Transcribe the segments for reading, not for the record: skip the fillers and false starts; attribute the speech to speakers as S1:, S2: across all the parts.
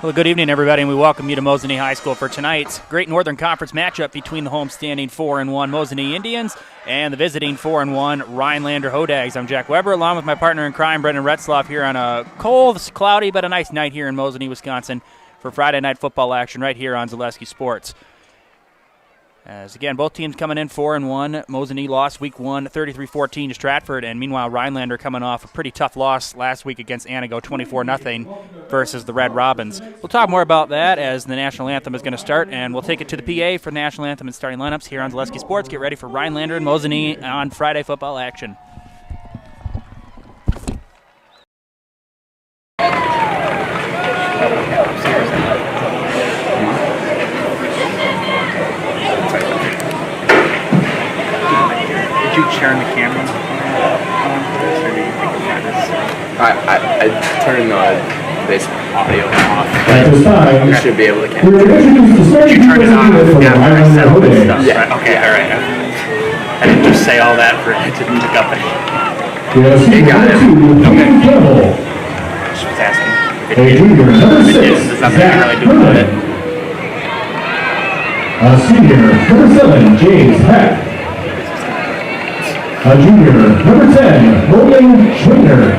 S1: Well, good evening, everybody, and we welcome you to Mosinee High School for tonight's Great Northern Conference matchup between the homestanding 4-1 Mosinee Indians and the visiting 4-1 Rhinelander Hodags. I'm Jack Weber, along with my partner in crime, Brendan Retzloff, here on a cold, cloudy, but a nice night here in Mosinee, Wisconsin, for Friday night football action right here on Zaleski Sports. As again, both teams coming in 4-1. Mosinee lost week 1, 33-14 to Stratford, and meanwhile Rhinelander coming off a pretty tough loss last week against Anago, 24-0 versus the Red Robins. We'll talk more about that as the national anthem is going to start, and we'll take it to the PA for the national anthem and starting lineups here on Zaleski Sports. Get ready for Rhinelander and Mosinee on Friday football action.
S2: Did you turn the camera on for this, or do you think it's
S3: I turned the basic audio off.
S4: At this time,
S3: You should be able to
S4: we will introduce the starting
S2: turn it on
S4: for the
S2: after I
S4: Rhinelander
S2: set up this
S4: Hodags.
S2: stuff?
S3: Yeah.
S2: Right? Okay, all right. I didn't just say all that for it to pick up.
S4: Yes,
S3: He got it.
S4: Keaton Campbell.
S2: Just was asking.
S4: A junior, number 6,
S2: There's nothing I can really do about it.
S4: A senior, number 7, James Heck. A junior, number 10, Logan Schwinger.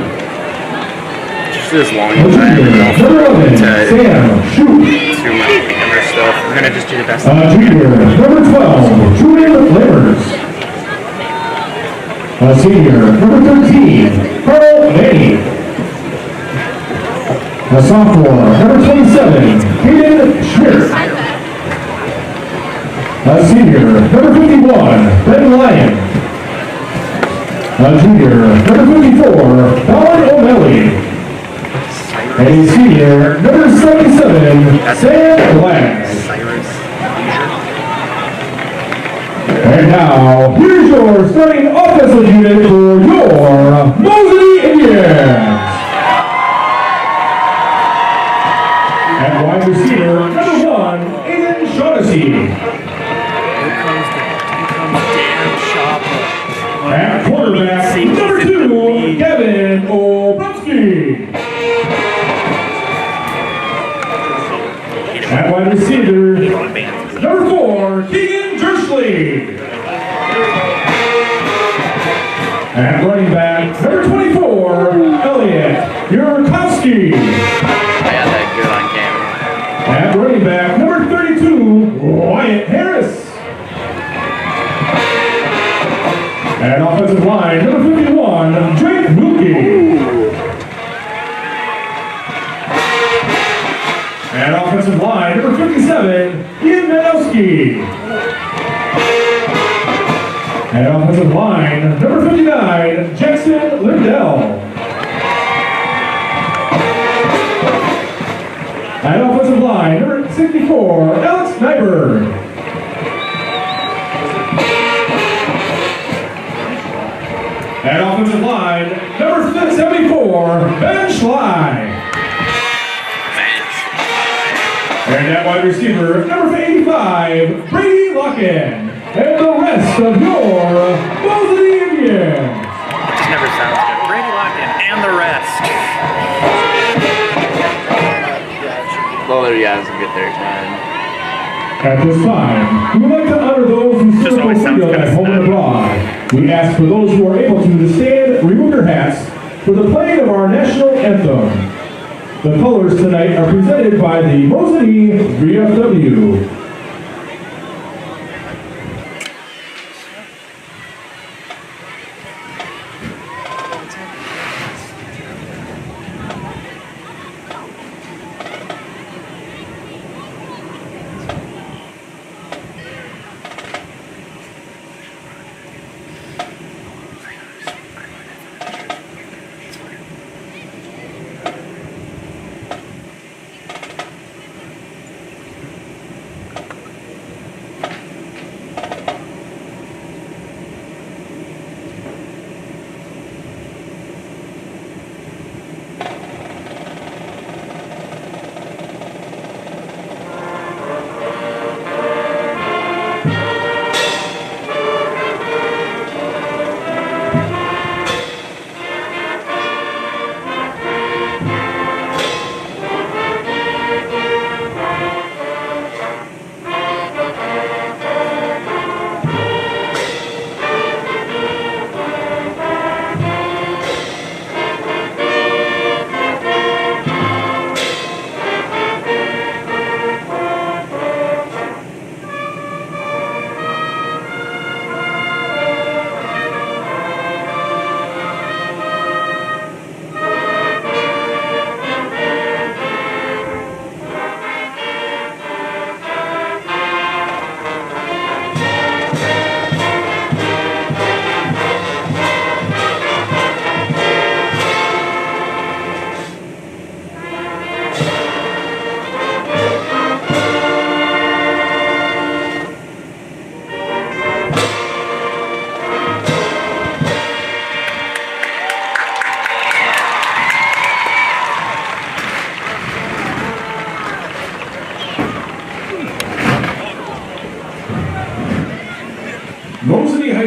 S3: Just as long
S4: A
S3: as I
S4: junior, number 11, Sam Shute.
S3: too much camera stuff.
S2: We're going to just do the best.
S4: A junior, number 12, Julian Flavors. A senior, number 13, Carl Manny. A sophomore, number 27, Kaden Schmidt. A senior, number 51, Ben Lyon. A junior, number 54, Colin O'Malley. And a senior, number 77, Sam Black.
S2: Cyrus.
S4: And now, here's your starting offensive unit for your Mosinee Indians. At wide receiver, number 1, Aiden Shaughnessy.
S2: Here comes Dan Shopper.
S4: At quarterback, number 2, Kevin Obrowski. At wide receiver, number 4, Keegan Jersley. At running back, number 24, Elliot Yurkowski.
S3: I had that good on camera.
S4: At running back, number 32, Wyatt Harris. At offensive line, number 51, Drake Wilkie. At offensive line, number 57, Ian Manowski. At offensive line, number 59, Jackson Lindell. At offensive line, number 64, Alex Nyberg. At offensive line, number 74, Ben Schley. And at wide receiver, number 85, Brady Locken. And the rest of your Mosinee Indians.
S2: This never sounds good. Brady Locken and the rest.
S3: Well, there you guys will get their time.
S4: At this time, we would like to honor those who serve
S2: always
S4: for
S2: sounds
S4: freedom
S2: kinda
S4: at home and
S2: snotty.
S4: abroad. We ask for those who are able to stand, remove their hats for the playing of our national anthem. The colors tonight are presented by the Mosinee VFW.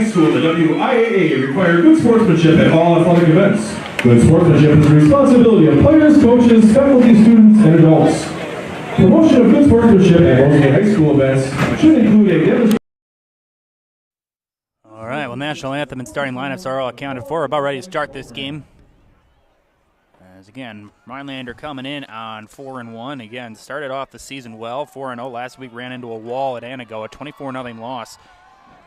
S4: High School, the WIAA require good sportsmanship at all athletic events. Good sportsmanship is the responsibility of players, coaches, faculty, students, and adults. Promotion of good sportsmanship at Mosinee High School events should include a demonstration.
S1: All right, well, national anthem and starting lineups are all accounted for. We're about ready to start this game. As again, Rhinelander coming in on 4-1. Again, started off the season well, 4-0. Last week ran into a wall at Anago, a 24-0 loss.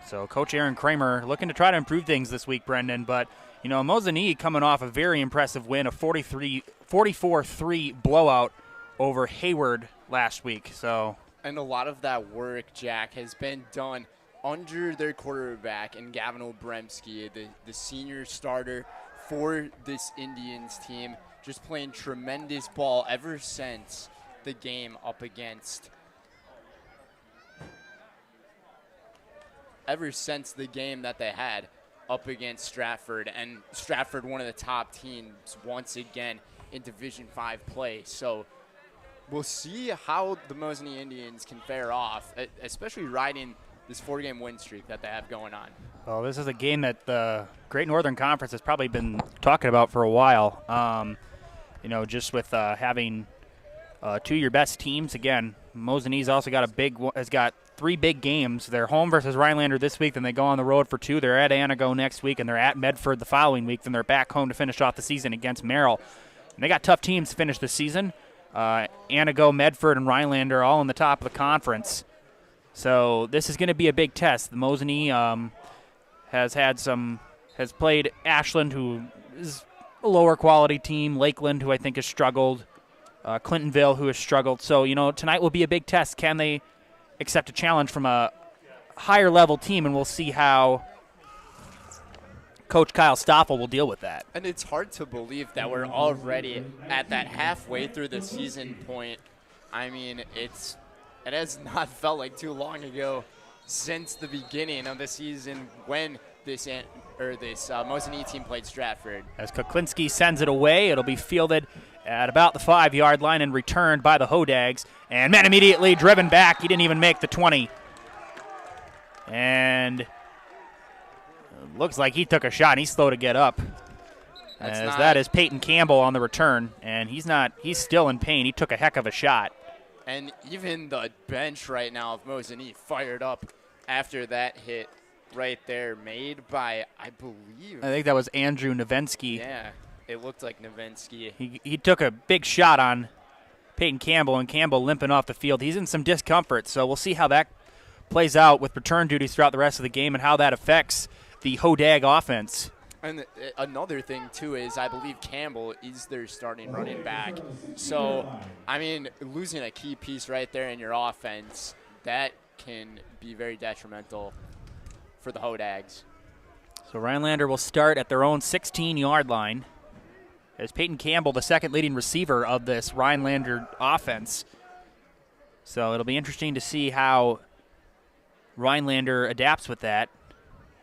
S1: So Coach Aaron Kramer looking to try to improve things this week, Brendan. But, you know, Mosinee coming off a very impressive win, a 44-3 blowout over Hayward last week. So,
S5: and a lot of that work, Jack, has been done under their quarterback and Gavin Obremski, the senior starter for this Indians team, just playing tremendous ball ever since the game up against the game that they had up against Stratford, and Stratford one of the top teams once again in Division 5 play. So we'll see how the Mosinee Indians can fare off, especially riding this 4-game win streak that they have going on.
S1: Well, this is a game that the Great Northern Conference has probably been talking about for a while. You know, just with having two of your best teams. Again, Mosinee's also got has got 3 big games. They're home versus Rhinelander this week, then they go on the road for 2. They're at Anago next week, and they're at Medford the following week. Then they're back home to finish off the season against Merrill. And they got tough teams to finish the season. Anago, Medford, and Rhinelander all in the top of the conference. So this is going to be a big test. The Mosinee has played Ashland, who is a lower quality team, Lakeland, who I think has struggled, Clintonville, who has struggled. So, you know, tonight will be a big test. Can they accept a challenge from a higher level team? And we'll see how Coach Kyle Stoffel will deal with that.
S5: And it's hard to believe that we're already at that halfway through the season point. I mean, it has not felt like too long ago since the beginning of the season when this Mosinee team played Stratford.
S1: As Kuklinski sends it away, it'll be fielded at about the 5-yard line and returned by the Hodags. And man, immediately driven back. He didn't even make the 20. And it looks like he took a shot. He's slow to get up. That is Peyton Campbell on the return. And he's still in pain. He took a heck of a shot.
S5: And even the bench right now of Mosinee fired up after that hit right there made by, I
S1: think that was Andrew Novensky.
S5: Yeah, it looked like Novensky.
S1: He took a big shot on Peyton Campbell, and Campbell limping off the field. He's in some discomfort, so we'll see how that plays out with return duties throughout the rest of the game and how that affects the Hodag offense.
S5: And another thing, too, is I believe Campbell is their starting running back. So, I mean, losing a key piece right there in your offense, that can be very detrimental for the Hodags.
S1: So Rhinelander will start at their own 16-yard line as Peyton Campbell, the second leading receiver of this Rhinelander offense. So it'll be interesting to see how Rhinelander adapts with that.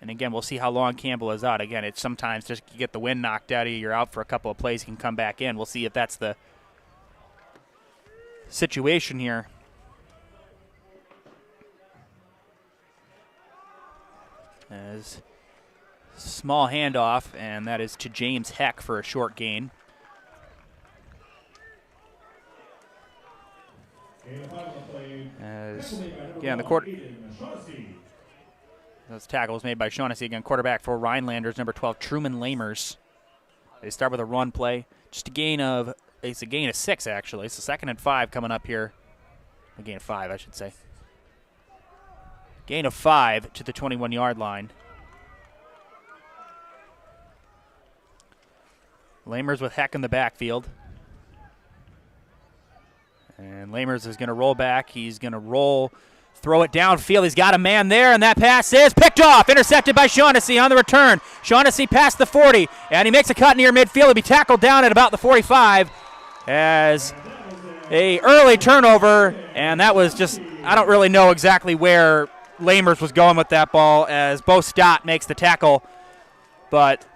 S1: And again, we'll see how long Campbell is out. Again, it's sometimes just you get the wind knocked out of you, you're out for a couple of plays, you can come back in. We'll see if that's the situation here. As small handoff, and that is to James Heck for a short gain. The quarter. Those tackles made by Shaughnessy. Again, quarterback for Rhinelanders, number 12, Truman Lamers. They start with a run play. Just a gain of 6, actually. It's a 2nd and 5 coming up here. A gain of 5, I should say. Gain of 5 to the 21-yard line. Lamers with Heck in the backfield. And Lamers is going to roll back. He's going to throw it downfield. He's got a man there, and that pass is picked off. Intercepted by Shaughnessy on the return. Shaughnessy past the 40, and he makes a cut near midfield. He'll be tackled down at about the 45 as a early turnover, and that was just, I don't really know exactly where Lamers was going with that ball as Bo Stott makes the tackle, but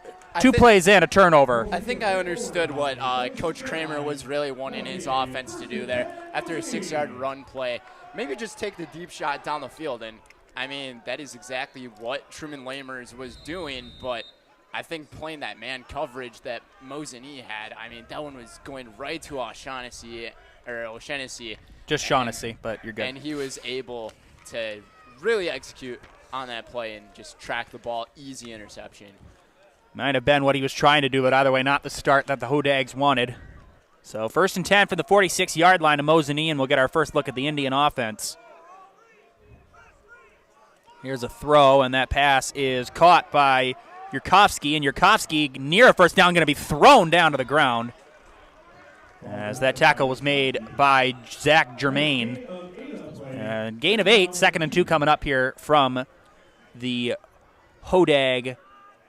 S1: two plays in, a turnover.
S5: I think I understood what Coach Kramer was really wanting his offense to do there after a 6-yard run play. Maybe just take the deep shot down the field, and I mean, that is exactly what Truman Lamers was doing, but I think playing that man coverage that Mosinee had, I mean, that one was going right to O'Shaughnessy.
S1: Just Shaughnessy, but you're good.
S5: And he was able to really execute on that play and just track the ball, easy interception.
S1: Might have been what he was trying to do, but either way, not the start that the Hodags wanted. So 1st and 10 for the 46-yard line of Mosinee, and we'll get our first look at the Indian offense. Here's a throw, and that pass is caught by Yurkovsky, and Yurkovsky, near a first down, going to be thrown down to the ground as that tackle was made by Zach Germain. And gain of 8, 2nd and 2 coming up here from the Hodag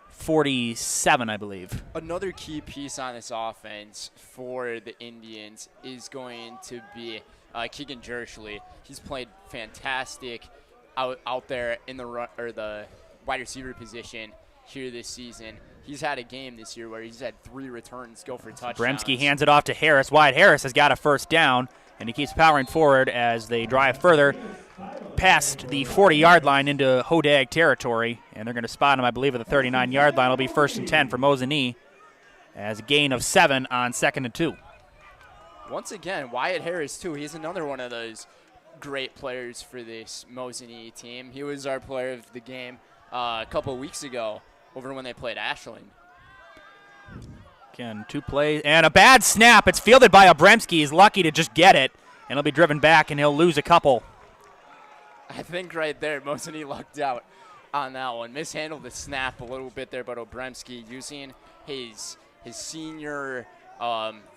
S1: 47, I believe.
S5: Another key piece on this offense for the Indians is going to be Keegan Jershley. He's played fantastic out there in the wide receiver position here this season. He's had a game this year where he's had 3 returns go for touchdowns.
S1: Bremski hands it off to Harris. Wyatt Harris has got a first down, and he keeps powering forward as they drive further past the 40-yard line into Hodag territory, and they're going to spot him, I believe, at the 39-yard line. It'll be 1st and 10 for Mosinee as a gain of 7 on 2nd and 2.
S5: Once again, Wyatt Harris, too. He's another one of those great players for this Mosinee team. He was our player of the game a couple of weeks ago over when they played Ashland.
S1: Again, 2 plays, and a bad snap. It's fielded by Obremski. He's lucky to just get it, and he'll be driven back, and he'll lose a couple.
S5: I think right there, Mosinee lucked out on that one. Mishandled the snap a little bit there, but Obremski using his senior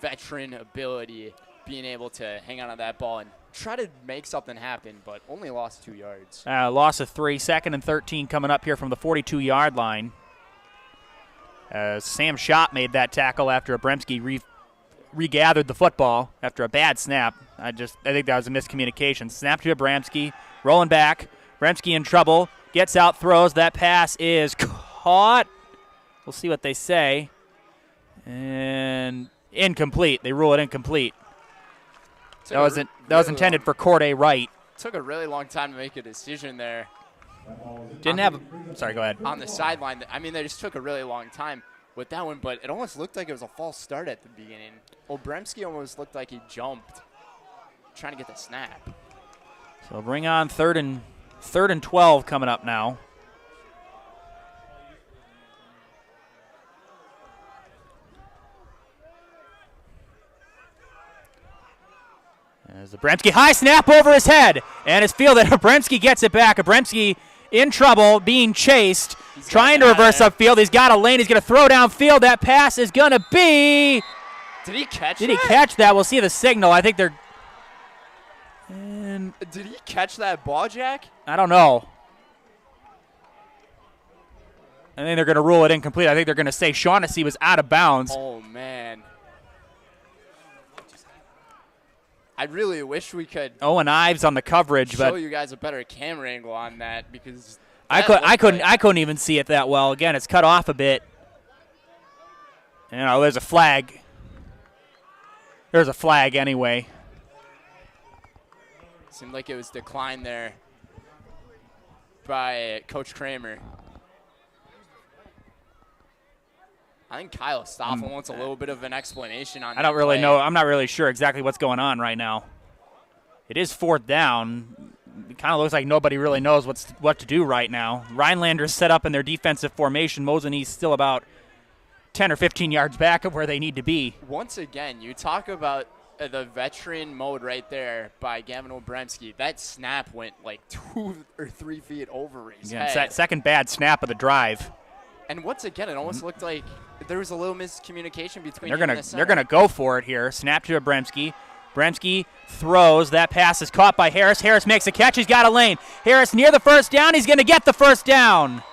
S5: veteran ability, being able to hang on to that ball and try to make something happen, but only lost 2 yards.
S1: Loss of 3, 2nd and 13 coming up here from the 42-yard line. Sam Schott made that tackle after Obremski regathered the football after a bad snap. I think that was a miscommunication. Snap to Obremski, rolling back. Obremski in trouble, gets out, throws. That pass is caught. We'll see what they say. And incomplete. They rule it incomplete. That was intended for Corday Wright.
S5: Took a really long time to make a decision there.
S1: Sorry, go ahead.
S5: On the sideline. I mean, they just took a really long time with that one, but it almost looked like it was a false start at the beginning. Obremski almost looked like he jumped, trying to get the snap.
S1: So bring on 3rd and 12 coming up now. As Obremski, high snap over his head, and it's fielded. Obremski gets it back. Obremski in trouble, being chased, trying to reverse upfield. He's got a lane. He's going to throw downfield. That pass is going to be.
S5: Did he catch that?
S1: Did he catch that? We'll see the signal. I think they're. And
S5: did he catch that ball, Jack?
S1: I don't know. I think they're going to rule it incomplete. I think they're going to say Shaughnessy was out of bounds.
S5: Oh, man. I really wish we could.
S1: Owen Ives on the coverage,
S5: show
S1: but
S5: you guys a better camera angle on that because
S1: I couldn't even see it that well. Again, it's cut off a bit. There's a flag. There's a flag anyway.
S5: Seemed like it was declined there by Coach Kramer. I think Kyle Stoffel wants a little bit of an explanation on that.
S1: I don't really know. I'm not really sure exactly what's going on right now. It is 4th down. It kind of looks like nobody really knows what to do right now. Rhinelander's set up in their defensive formation. Mosinee's still about 10 or 15 yards back of where they need to be.
S5: Once again, you talk about the veteran mode right there by Gavin Obremski. That snap went like 2 or 3 feet over his head.
S1: It's second bad snap of the drive.
S5: And once again, it almost looked like there was a little miscommunication between
S1: They're gonna go for it here. Snap to Obremski. Obremski throws. That pass is caught by Harris. Harris makes a catch. He's got a lane. Harris near the first down. He's going to get the first down.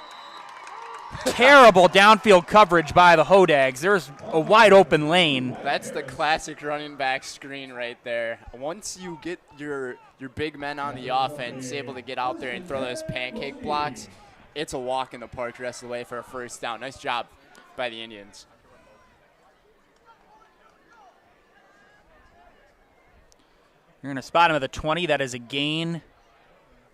S1: Terrible downfield coverage by the Hodags. There's a wide open lane.
S5: That's the classic running back screen right there. Once you get your big men on the offense able to get out there and throw those pancake blocks, it's a walk in the park the rest of the way for a first down. Nice job by the Indians.
S1: You're going to spot him at the 20. That is a gain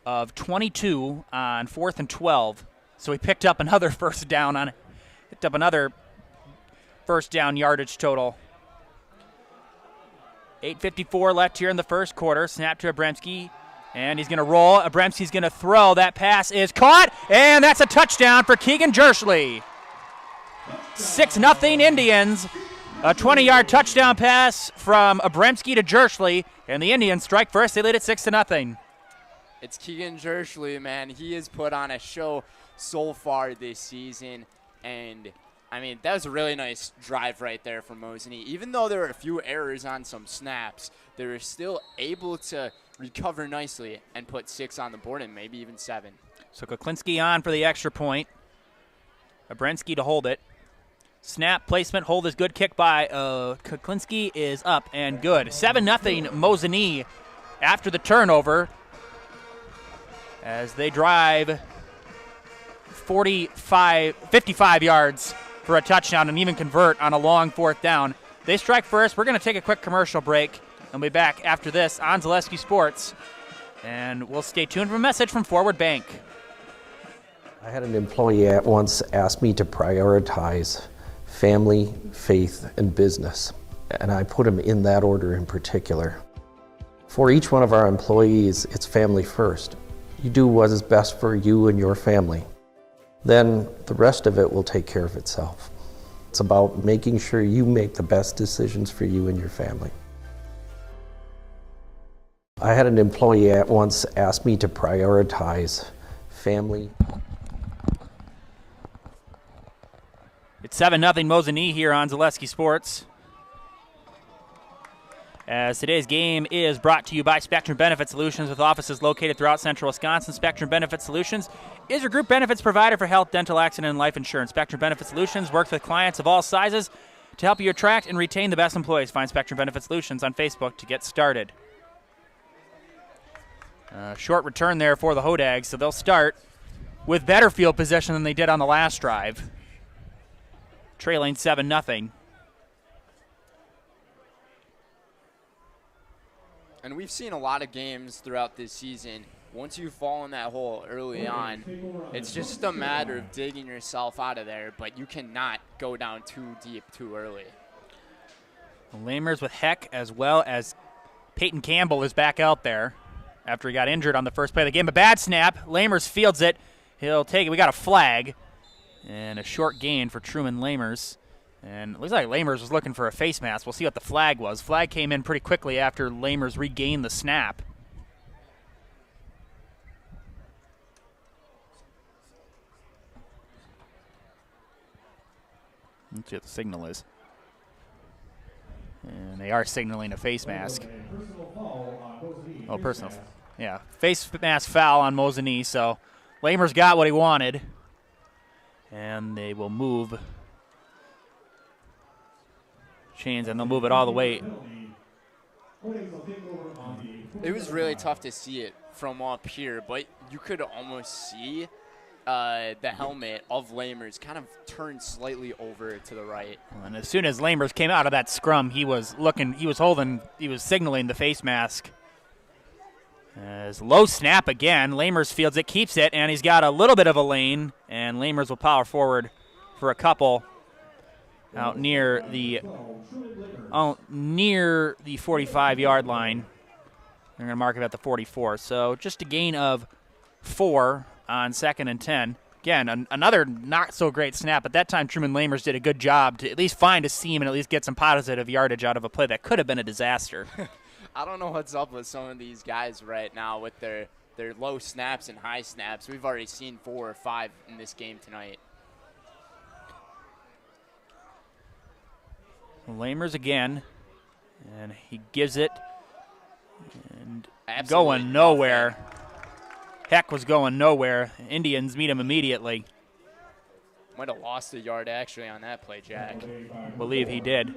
S1: of 22 on 4th and 12. So he picked up another first down yardage total. 8:54 left here in the first quarter. Snap to Abramski, and he's going to roll. Abramski's going to throw. That pass is caught, and that's a touchdown for Keegan Jerschley. 6-0 Indians. A 20-yard touchdown pass from Abramski to Jerschley, and the Indians strike first. They lead it 6-0.
S5: It's Keegan Jerschley, man. He has put on a show so far this season, and I mean, that was a really nice drive right there from Mosinee. Even though there were a few errors on some snaps, they were still able to recover nicely and put 6 on the board and maybe even 7.
S1: So Kuklinski on for the extra point. Abramski to hold it. Snap, placement, hold is good. Kick by Kuklinski is up and good. 7-0 Mosinee after the turnover as they drive 55 yards for a touchdown and even convert on a long 4th down. They strike first. We're going to take a quick commercial break and we'll be back after this on Zaleski Sports. And we'll stay tuned for a message from Forward Bank.
S6: I had an employee at once ask me to prioritize family, faith, and business, and I put them in that order in particular. For each one of our employees, it's family first. You do what is best for you and your family. Then the rest of it will take care of itself. It's about making sure you make the best decisions for you and your family. I had an employee at once ask me to prioritize family.
S1: It's 7-0 Mosinee here on Zaleski Sports. As today's game is brought to you by Spectrum Benefit Solutions with offices located throughout central Wisconsin. Spectrum Benefit Solutions is your group benefits provider for health, dental, accident, and life insurance. Spectrum Benefit Solutions works with clients of all sizes to help you attract and retain the best employees. Find Spectrum Benefit Solutions on Facebook to get started. Short return there for the Hodags, so they'll start with better field position than they did on the last drive. Trailing 7-0.
S5: And we've seen a lot of games throughout this season. Once you fall in that hole early on, it's just a matter of digging yourself out of there, but you cannot go down too deep too early.
S1: Lamers with Heck as well as Peyton Campbell is back out there after he got injured on the first play of the game. A bad snap. Lamers fields it. He'll take it. We got a flag. And a short gain for Truman Lamers. And it looks like Lamers was looking for a face mask. We'll see what the flag was. Flag came in pretty quickly after Lamers regained the snap. Let's see what the signal is. And they are signaling a face mask. Oh, personal. Yeah, face mask foul on Mosinee. So Lamers got what he wanted. And they will move chains, and they'll move it all the way.
S5: It was really tough to see it from up here, but you could almost see the helmet of Lamers kind of turn slightly over to the right.
S1: And as soon as Lamers came out of that scrum, he was signaling the face mask. As low snap again, Lamers fields it, keeps it, and he's got a little bit of a lane, and Lamers will power forward for a couple out near the 45-yard line. They're going to mark it at the 44. So just a gain of 4 on 2nd and 10. Again, another not-so-great snap, but that time Truman Lamers did a good job to at least find a seam and at least get some positive yardage out of a play that could have been a disaster.
S5: I don't know what's up with some of these guys right now with their low snaps and high snaps. We've already seen 4 or 5 in this game tonight.
S1: Lamers again, and he gives it, and
S5: Absolutely
S1: going nowhere. Heck was going nowhere. Indians meet him immediately.
S5: Might have lost a yard actually on that play, Jack.
S1: Believe he did.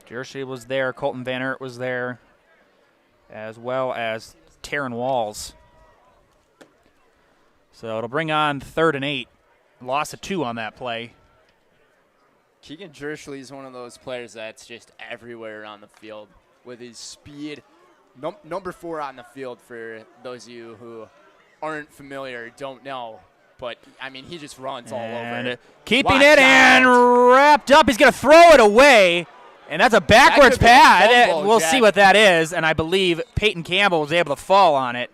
S1: Jerschley was there. Colton Van Aert was there, as well as Taryn Walls. So it'll bring on 3rd and 8. Loss of 2 on that play.
S5: Keegan Jerschley is one of those players that's just everywhere on the field. with his speed. Number 4 on the field for those of you who aren't familiar, don't know. But, I mean, he just runs all over.
S1: Keeping it and wrapped up. He's going to throw it away. And that's a backwards pass. We'll see what that is. And I believe Peyton Campbell was able to fall on it.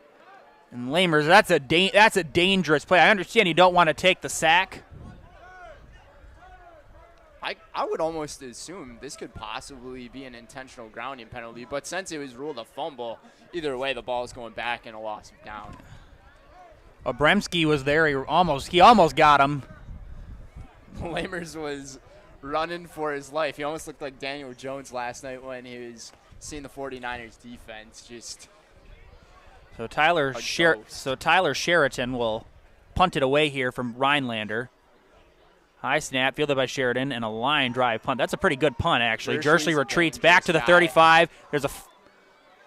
S1: And Lamers, that's a dangerous play. I understand you don't want to take the sack.
S5: I would almost assume this could possibly be an intentional grounding penalty. But since it was ruled a fumble, either way, the ball is going back and a loss of down.
S1: Bremski was there. He almost got him.
S5: Lamers was running for his life. He almost looked like Daniel Jones last night when he was seeing the 49ers defense.
S1: So Tyler Sheraton will punt it away here from Rhinelander. High snap, fielded by Sheridan, and a line drive punt. That's a pretty good punt, actually. Jersley retreats back to the 35. I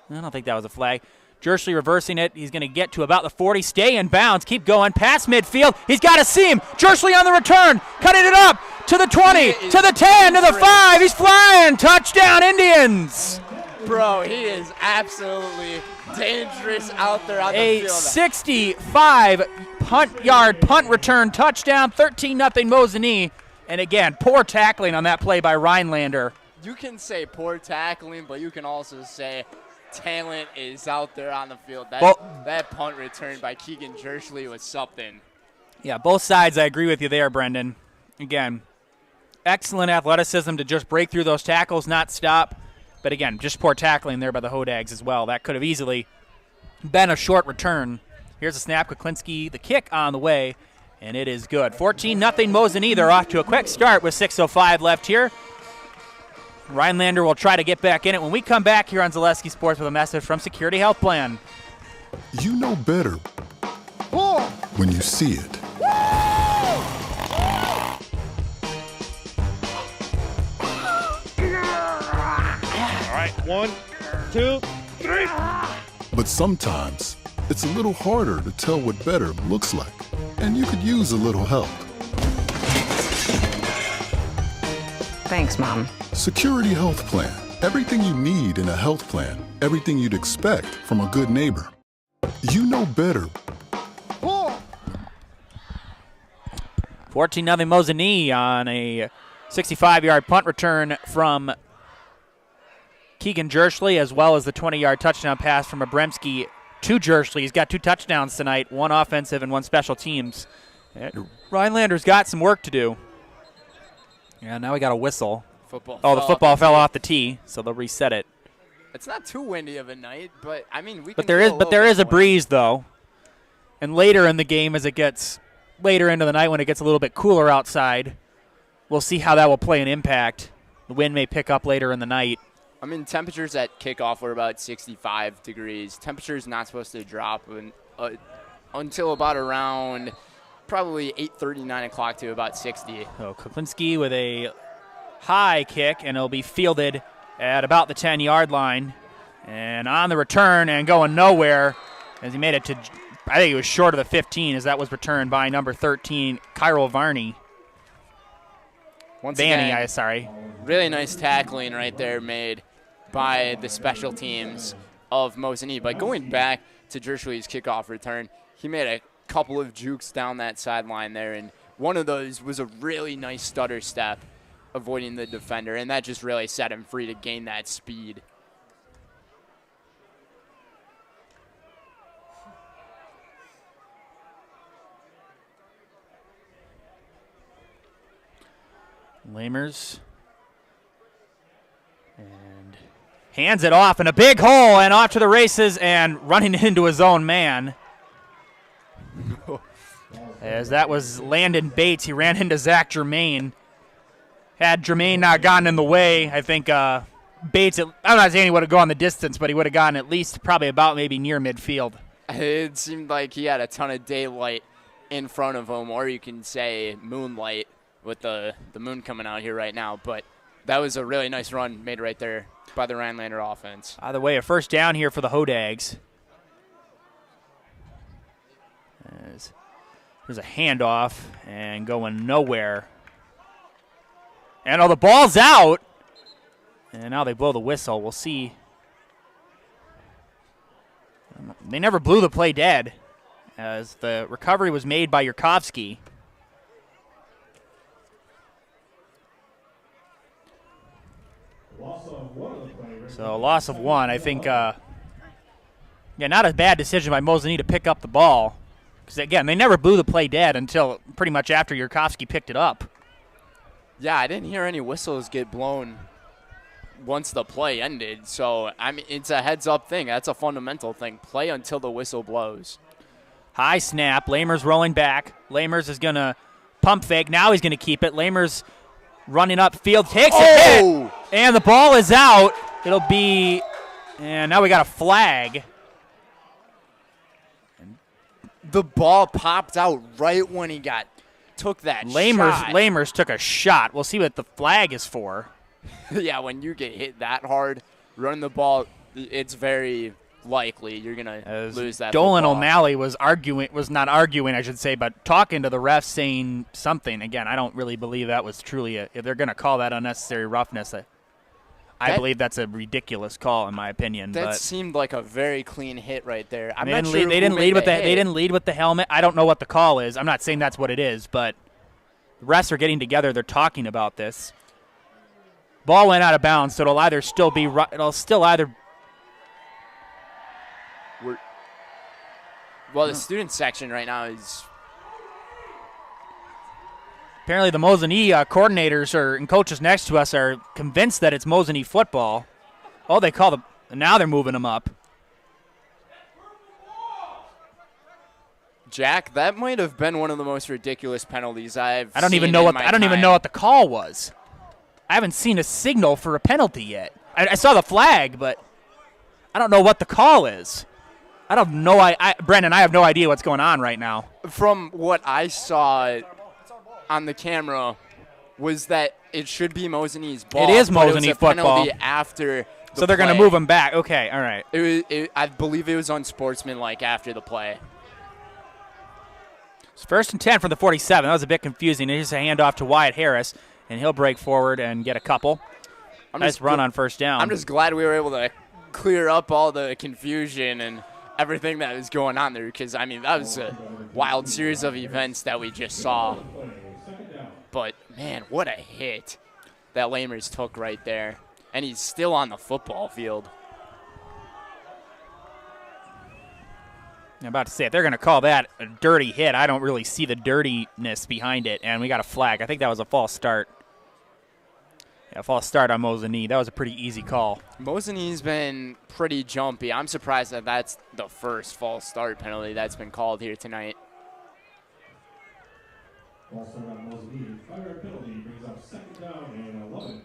S1: don't think that was a flag. Jersley reversing it. He's going to get to about the 40. Stay in bounds. Keep going. Past midfield. He's got a seam. Jersley on the return. Cutting it up to the 20, to the 10, to the 5. He's flying. Touchdown, Indians.
S5: Bro, he is absolutely dangerous out there on the field.
S1: A 65 punt return touchdown, 13-0 Mosinee. And again, poor tackling on that play by Rhinelander.
S5: You can say poor tackling, but you can also say talent is out there on the field. That punt return by Keegan Jersley was something.
S1: Yeah, both sides, I agree with you there, Brendan. Again, excellent athleticism to just break through those tackles, not stop. But again, just poor tackling there by the Hodags as well. That could have easily been a short return. Here's a snap. Kuklinski, the kick on the way, and it is good. 14-0 Mosinee. They're off to a quick start with 6:05 left here. Rhinelander will try to get back in it when we come back here on Zaleski Sports with a message from Security Health Plan.
S7: You know better when you see it.
S8: All right, 1, 2, 3.
S7: But sometimes it's a little harder to tell what better looks like, and you could use a little help.
S9: Thanks, Mom.
S7: Security Health Plan. Everything you need in a health plan. Everything you'd expect from a good neighbor. You know better.
S1: 14-0 Mosinee on a 65-yard punt return from Keegan Jersley, as well as the 20-yard touchdown pass from Abremski to Jersley. He's got 2 touchdowns tonight, 1 offensive and 1 special teams. Rhinelander's got some work to do. Yeah, now we got a whistle. The football fell off the tee, so they'll reset it.
S5: It's not too windy of a night, but I mean
S1: there is a breeze though. And later in the game, as it gets later into the night when it gets a little bit cooler outside, we'll see how that will play an impact. The wind may pick up later in the night.
S5: I mean, temperatures at kickoff were about 65 degrees. Temperature's not supposed to drop until about around probably 8:30, 9 o'clock to about 60.
S1: So Kuklinski with a high kick, and it'll be fielded at about the 10-yard line. And on the return and going nowhere as he made it to, I think he was short of the 15 as that was returned by number 13, Kyril Varney.
S5: Really nice tackling right there made by the special teams of Mosinee. But going back to Jersley's kickoff return, he made a couple of jukes down that sideline there, and one of those was a really nice stutter step, avoiding the defender, and that just really set him free to gain that speed.
S1: Lamers. And hands it off in a big hole and off to the races and running into his own man. As that was Landon Bates. He ran into Zach Germain. Had Germain not gotten in the way, I think Bates, I'm not saying he would have gone the distance, but he would have gotten at least probably about maybe near midfield.
S5: It seemed like he had a ton of daylight in front of him, or you can say moonlight with the moon coming out here right now. But that was a really nice run made right there by the Rhinelander offense.
S1: Either way, a first down here for the Hodags. There's a handoff and going nowhere. And the ball's out. And now they blow the whistle. We'll see They never blew the play dead, as the recovery was made by Yurkovsky. So a loss of 1. I think, not a bad decision by Mosinee to pick up the ball. Because, again, they never blew the play dead until pretty much after Yurkovsky picked it up.
S5: Yeah, I didn't hear any whistles get blown once the play ended. So, I mean, it's a heads-up thing. That's a fundamental thing. Play until the whistle blows.
S1: High snap. Lamers rolling back. Lamers is going to pump fake. Now he's going to keep it. Lamers running up field. Takes it. And the ball is out. It'll be, and now we got a flag.
S5: The ball popped out right when he took that shot.
S1: Lamers took a shot. We'll see what the flag is for.
S5: Yeah, when you get hit that hard, running the ball, it's very likely you're going to lose that
S1: Dolan
S5: football.
S1: O'Malley was not arguing, I should say, but talking to the refs saying something. Again, I don't really believe that was truly if they're going to call that unnecessary roughness. I believe that's a ridiculous call, in my opinion.
S5: That
S1: but
S5: seemed like a very clean hit right there.
S1: They didn't lead with the helmet. I don't know what the call is. I'm not saying that's what it is, but the refs are getting together. They're talking about this. Ball went out of bounds, so the
S5: student section right now is.
S1: Apparently the Mosinee coordinators and coaches next to us are convinced that it's Mosinee football. Oh, now they're moving them up.
S5: Jack, that might have been one of the most ridiculous penalties I've
S1: I don't even know what the call was. I haven't seen a signal for a penalty yet. I saw the flag, but I don't know what the call is. I don't know. Brendan, I have no idea what's going on right now.
S5: From what I saw on the camera was that it should be Mosinee's ball.
S1: It is Mosinee football.
S5: After
S1: so they're going to move him back. Okay, all right.
S5: I believe it was unsportsmanlike after the play.
S1: It's 1st and 10 from the 47. That was a bit confusing. Here's a handoff to Wyatt Harris, and he'll break forward and get a couple. Nice run on first down.
S5: I'm just glad we were able to clear up all the confusion and everything that was going on there because, I mean, that was a wild series of events that we just saw. But, man, what a hit that Lamers took right there. And he's still on the football field.
S1: I'm about to say, if they're going to call that a dirty hit, I don't really see the dirtiness behind it. And we got a flag. I think that was a false start. Yeah, false start on Mosinee. That was a pretty easy call.
S5: Mosinee's been pretty jumpy. I'm surprised that that's the first false start penalty that's been called here tonight.
S4: False start on Mosinee. 5-yard penalty brings up 2nd down and 11.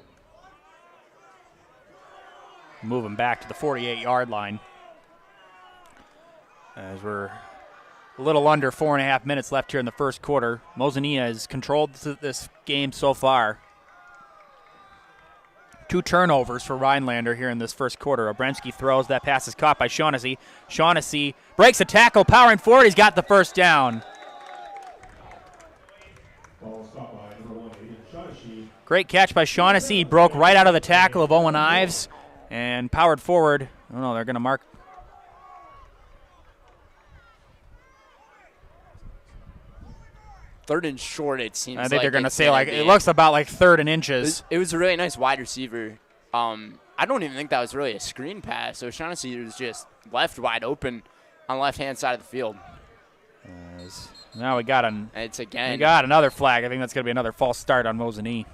S1: Moving back to the 48-yard line. As we're a little under 4.5 minutes left here in the first quarter. Mosinee has controlled this game so far. 2 turnovers for Rhinelander here in this first quarter. Obremski throws. That pass is caught by Shaughnessy. Shaughnessy breaks a tackle, powering forward. He's got the first down. Great catch by Shaughnessy. He broke right out of the tackle of Owen Ives and powered forward. Oh, no, they're going to mark.
S5: Third and short, it seems like.
S1: I think they're going to say, it looks about like 3rd and inches.
S5: It was a really nice wide receiver. I don't even think that was really a screen pass. So Shaughnessy was just left wide open on the left-hand side of the field.
S1: Now we got another flag. I think that's going to be another false start on Mosinee.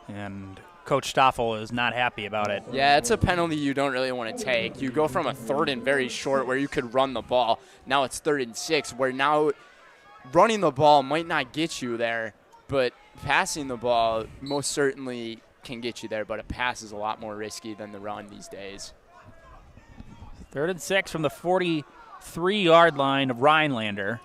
S1: And Coach Stoffel is not happy about it.
S5: Yeah, it's a penalty you don't really want to take. You go from a 3rd and very short where you could run the ball. Now it's 3rd and 6 where now running the ball might not get you there, but passing the ball most certainly can get you there, but a pass is a lot more risky than the run these days.
S1: 3rd and 6 from the 43-yard line of Rhinelander.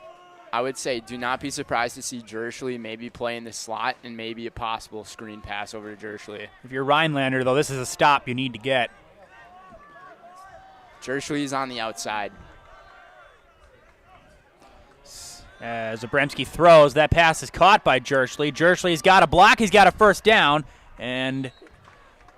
S5: I would say do not be surprised to see Jerschley maybe play in the slot and maybe a possible screen pass over to Jerschley.
S1: If you're Rhinelander, though, this is a stop you need to get.
S5: Jerschley's on the outside.
S1: As Obremski throws, that pass is caught by Jerschley. Jerschley's got a block. He's got a first down, and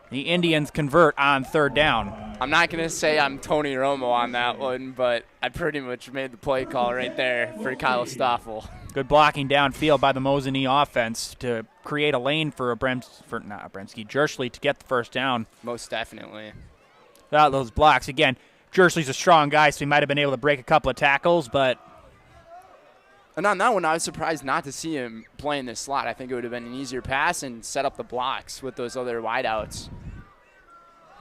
S1: The Indians convert on 3rd down.
S5: I'm not going to say I'm Tony Romo on that one, but I pretty much made the play call right there for Kyle Stoffel.
S1: Good blocking downfield by the Mosinee offense to create a lane for Jersley to get the first down.
S5: Most definitely.
S1: Without those blocks, again, Jersley's a strong guy, so he might have been able to break a couple of tackles, but.
S5: And on that one, I was surprised not to see him play in this slot. I think it would have been an easier pass and set up the blocks with those other wideouts.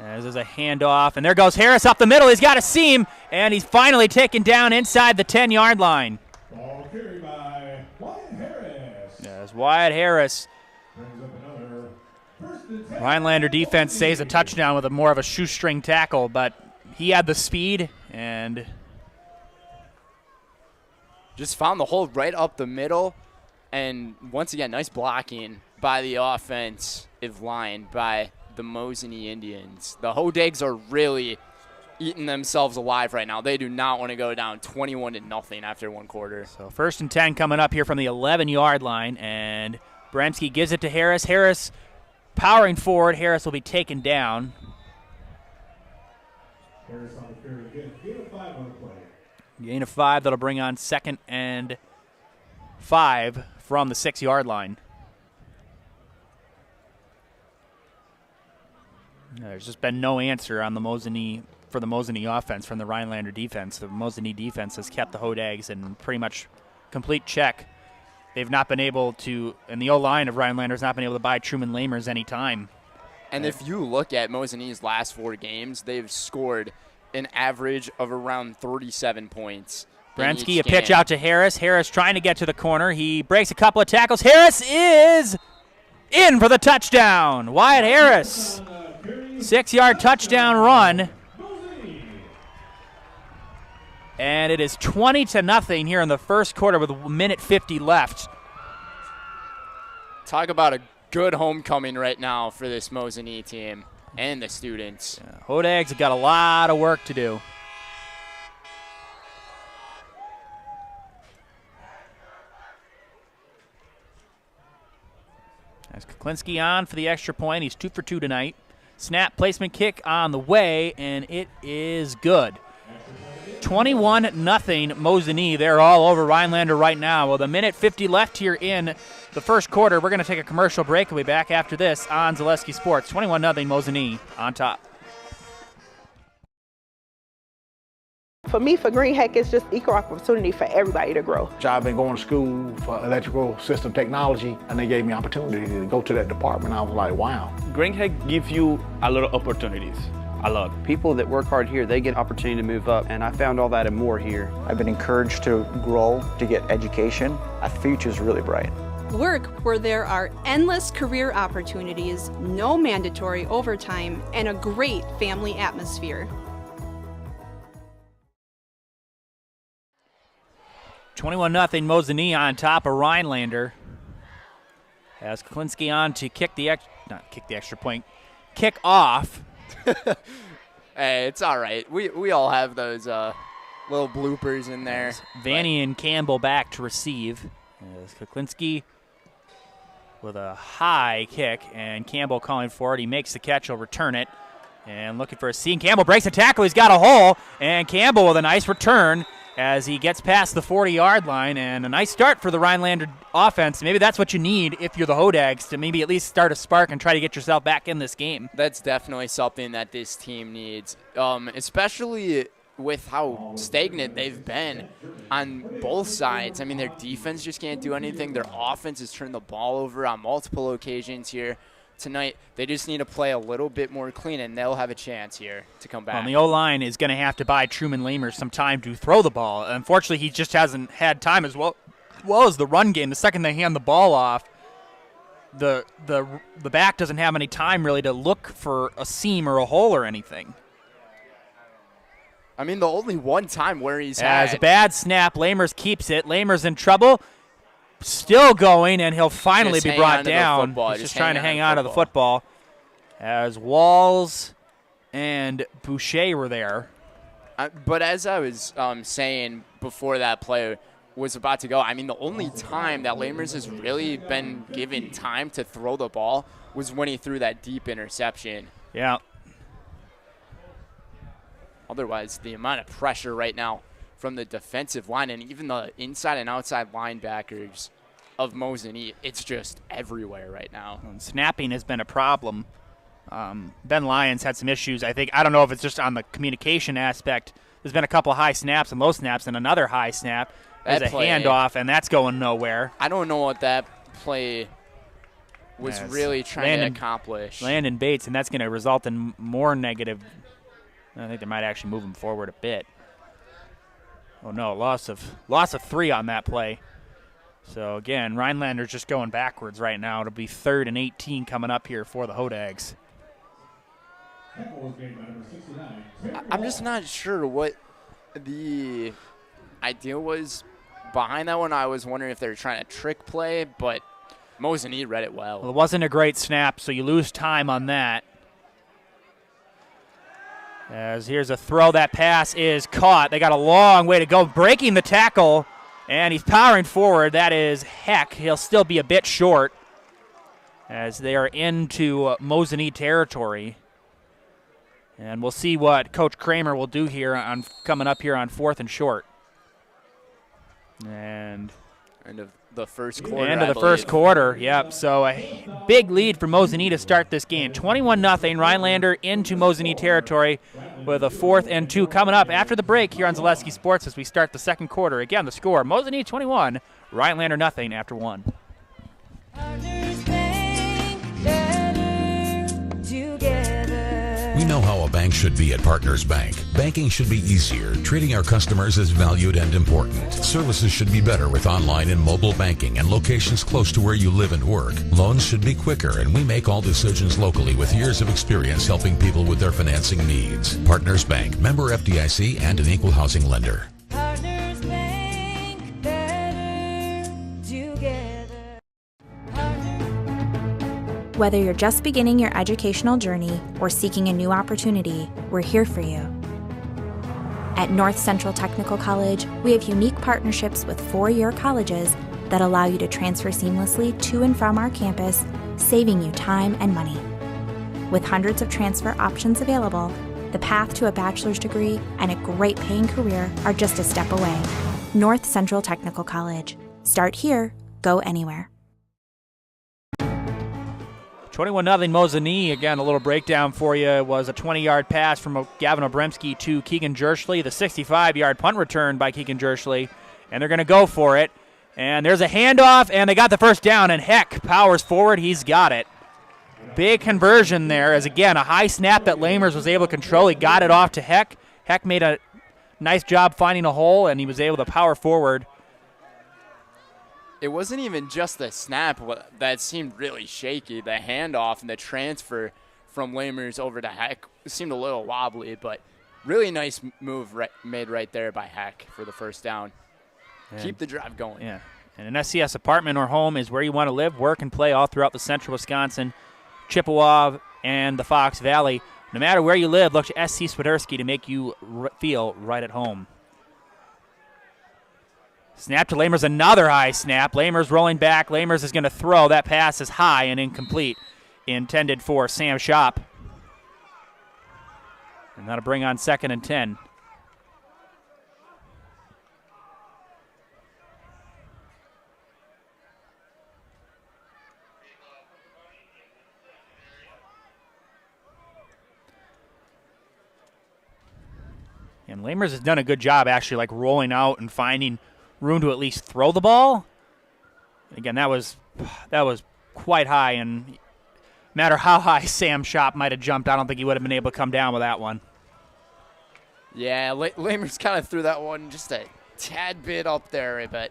S1: As there's a handoff, and there goes Harris up the middle. He's got a seam, and he's finally taken down inside the 10-yard line.
S4: Ball carried by Wyatt Harris.
S1: As Wyatt Harris.
S4: Brings up another 1st and 10.
S1: Rhinelander defense saves a touchdown with more of a shoestring tackle, but he had the speed and
S5: just found the hole right up the middle. And once again, nice blocking by the offensive line by the Mosinee Indians. The Hodags are really eating themselves alive right now. They do not want to go down 21-0 after 1 quarter.
S1: So 1st and 10 coming up here from the 11-yard line, and Bremski gives it to Harris. Harris powering forward. Harris will be taken down.
S4: Harris on the carry again. Gain of 5 on the play.
S1: Gain of 5. That'll bring on 2nd and 5 from the 6-yard line. There's just been no answer on the Mosinee for the Mosinee offense from the Rhinelander defense. The Mosinee defense has kept the Hodags in pretty much complete check. They've not been able to, and the O-line of Rhinelander has not been able to buy Truman Lamers any time.
S5: And if you look at Mosinee's last 4 games, they've scored an average of around 37 points.
S1: Bremski, a pitch out to Harris. Harris trying to get to the corner. He breaks a couple of tackles. Harris is in for the touchdown. Wyatt Harris, 6-yard touchdown run. And it is 20-0 here in the 1st quarter with 1:50 left.
S5: Talk about a good homecoming right now for this Mosinee team and the students.
S1: Yeah, Hodags have got a lot of work to do. As Kuklinski on for the extra point. He's 2 for 2 tonight. Snap, placement, kick on the way, and it is good. 21-0 Mosinee. They're all over Rhinelander right now. With 1:50 left here in the 1st quarter, we're going to take a commercial break. We'll be back after this on Zaleski Sports. 21-0 Mosinee on top.
S10: For me, for Green Heck, it's just equal opportunity for everybody to grow.
S11: I've been going to school for electrical system technology, and they gave me opportunity to go to that department. I was like, wow.
S12: Green Heck gives you a lot of opportunities. A lot. People that work hard here, they get opportunity to move up, and I found all that and more here.
S13: I've been encouraged to grow, to get education. Our future's really bright.
S14: Work where there are endless career opportunities, no mandatory overtime, and a great family atmosphere.
S1: 21-0 Mosinee on top of Rhinelander. As Kuklinski on to kick the extra point, kick off.
S5: Hey, it's all right. We all have those little bloopers in there.
S1: Vanny and Campbell back to receive. As Kuklinski with a high kick, and Campbell calling for it. He makes the catch. He'll return it. And looking for a seam. Campbell breaks a tackle. He's got a hole. And Campbell with a nice return as he gets past the 40-yard line, and a nice start for the Rhinelander offense. Maybe that's what you need if you're the Hodags, to maybe at least start a spark and try to get yourself back in this game.
S5: That's definitely something that this team needs, especially with how stagnant they've been on both sides. I mean, their defense just can't do anything. Their offense has turned the ball over on multiple occasions here tonight. They just need to play a little bit more clean, and they'll have a chance here to come back.
S1: Well, the O-line is going to have to buy Truman Lamers some time to throw the ball. Unfortunately, he just hasn't had time as well as the run game. The second they hand the ball off, the back doesn't have any time really to look for a seam or a hole or anything.
S5: I mean, the only one time where he's had
S1: a bad snap, Lamers keeps it. Lamers in trouble. Still going, and he'll finally be brought down. He's just trying to hang on to the football. As Walls and Boucher were there.
S5: But as I was saying before that play was about to go, I mean, the only time that Lamers has really been given time to throw the ball was when he threw that deep interception
S1: Yeah.
S5: Otherwise, the amount of pressure right now from the defensive line and even the inside and outside linebackers of Mosinee, it's just everywhere right now.
S1: And snapping has been a problem. Ben Lyons had some issues. I don't know if it's just on the communication aspect. There's been a couple high snaps and low snaps and another high snap. There's a handoff, and that's going nowhere.
S5: I don't know what that play was really trying to accomplish.
S1: Landon Bates, and that's going to result in more negative. I think they might actually move him forward a bit. Oh, no, loss of 3 on that play. So, again, Rhinelander's just going backwards right now. It'll be 3rd and 18 coming up here for the Hodags.
S5: I'm just not sure what the idea was behind that one. I was wondering if they were trying to trick play, but Mosinee read it well.
S1: Well, it wasn't a great snap, so you lose time on that. As here's a throw. That pass is caught. They got a long way to go, breaking the tackle, and he's powering forward. That is Heck. He'll still be a bit short as they are into Mosinee territory. And we'll see what Coach Kramer will do here on coming up here on 4th and short. And
S5: end of the first quarter.
S1: End of the first quarter, yep. So a big lead for Mosinee to start this game. 21-0, Rhinelander into Mosinee territory with a 4th and 2 coming up after the break here on Zaleski Sports as we start the second quarter. Again, the score, Mosinee 21, Rhinelander nothing after 1.
S15: We know how a bank should be at Partners Bank. Banking should be easier. Treating our customers as valued and important. Services should be better with online and mobile banking and locations close to where you live and work. Loans should be quicker, and we make all decisions locally with years of experience helping people with their financing needs. Partners Bank, member FDIC, and an equal housing lender.
S16: Partners Bank, better together.
S17: Whether you're just beginning your educational journey or seeking a new opportunity, we're here for you. At North Central Technical College, we have unique partnerships with 4-year colleges that allow you to transfer seamlessly to and from our campus, saving you time and money. With hundreds of transfer options available, the path to a bachelor's degree and a great paying career are just a step away. North Central Technical College. Start here, go anywhere.
S1: 21-0 Mosinee. Again, a little breakdown for you. It was a 20-yard pass from Gavin Obremski to Keegan Jerschley. The 65-yard punt return by Keegan Jerschley. And they're going to go for it. And there's a handoff, and they got the first down. And Heck powers forward. He's got it. Big conversion there as, again, a high snap that Lamers was able to control. He got it off to Heck. Heck made a nice job finding a hole, and he was able to power forward.
S5: It wasn't even just the snap that seemed really shaky. The handoff and the transfer from Lamers over to Heck seemed a little wobbly, but really nice move made right there by Heck for the first down. And keep the drive going.
S1: Yeah, and an SCS apartment or home is where you want to live, work, and play all throughout the central Wisconsin, Chippewa, and the Fox Valley. No matter where you live, look to SC Swiderski to make you feel right at home. Snap to Lamers, another high snap. Lamers rolling back. Lamers is going to throw. That pass is high and incomplete. Intended for Sam Shop. And that'll bring on 2nd and 10. And Lamers has done a good job actually like rolling out and finding room to at least throw the ball. Again, that was quite high, and no matter how high Sam Shop might have jumped, I don't think he would have been able to come down with that one.
S5: Yeah, Lamers kind of threw that one just a tad bit up there, but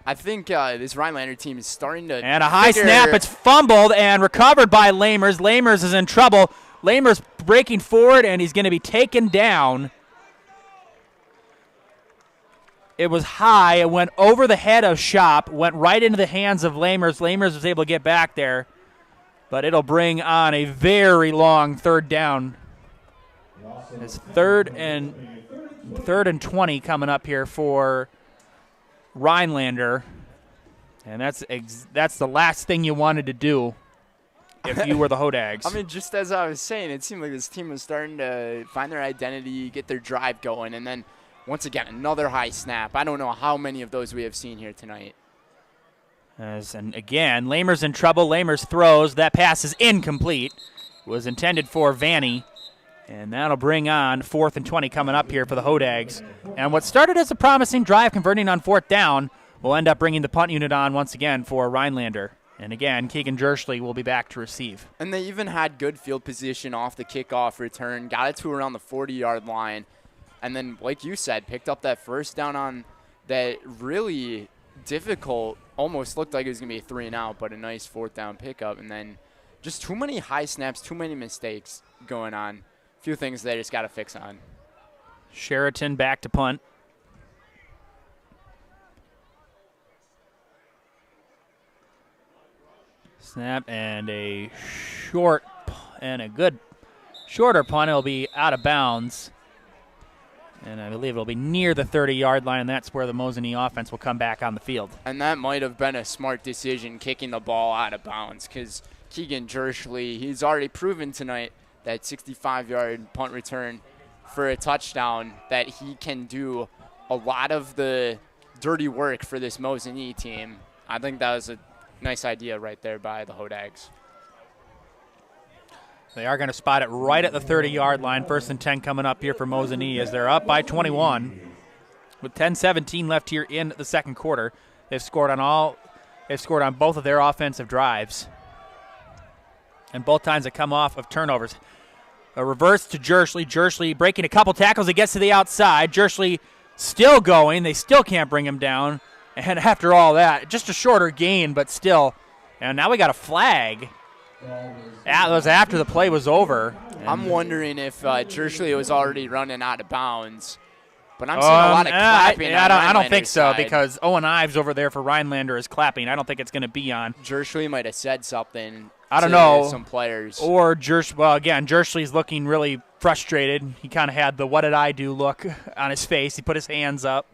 S5: I think this Rhinelander team is starting to
S1: And a high snap, it's fumbled and recovered by Lamers. Lamers is in trouble. Lamers breaking forward, and he's going to be taken down. It was high. It went over the head of Shop, went right into the hands of Lamers. Lamers was able to get back there, but it'll bring on a very long 3rd down. It's 3rd and 20 coming up here for Rhinelander, and that's the last thing you wanted to do. if you were the Hodags.
S5: I mean, just as I was saying, it seemed like this team was starting to find their identity, get their drive going, and then once again, another high snap. I don't know how many of those we have seen here tonight.
S1: And again, Lamers in trouble. Lamers throws. That pass is incomplete. It was intended for Vanny. And that'll bring on 4th and 20 coming up here for the Hodags. And what started as a promising drive converting on 4th down will end up bringing the punt unit on once again for Rhinelander. And again, Keegan Jerschley will be back to receive.
S5: And they even had good field position off the kickoff return, got it to around the 40-yard line, and then, like you said, picked up that first down on that really difficult, almost looked like it was going to be a 3-and-out, but a nice 4th down pickup. And then just too many high snaps, too many mistakes going on. A few things they just got to fix on.
S1: Sheraton back to punt. Snap and a short and a good shorter punt. It'll be out of bounds. And I believe it'll be near the 30-yard line, and that's where the Mosinee offense will come back on the field.
S5: And that might have been a smart decision, kicking the ball out of bounds, because Keegan Jerschley, he's already proven tonight that 65-yard punt return for a touchdown, that he can do a lot of the dirty work for this Mosinee team. I think that was a nice idea right there by the Hodags.
S1: They are going to spot it right at the 30-yard line. 1st and 10 coming up here for Mosinee as they're up by 21. With 10:17 left here in the second quarter. They've scored on both of their offensive drives. And both times they come off of turnovers. A reverse to Jerschley. Jerschley breaking a couple tackles. He gets to the outside. Jerschley still going. They still can't bring him down. And after all that, just a shorter gain, but still. And now we got a flag. That was after the play was over.
S5: I'm wondering if Jerschley was already running out of bounds. But I'm seeing a lot of clapping on
S1: I don't think so,
S5: side.
S1: because Owen Ives over there for Rhinelander is clapping. I don't think it's going to be on.
S5: Jerschley might have said something
S1: I don't
S5: to
S1: know.
S5: some players.
S1: Or Jerschley's looking really frustrated. He kind of had the what did I do look on his face. He put his hands up.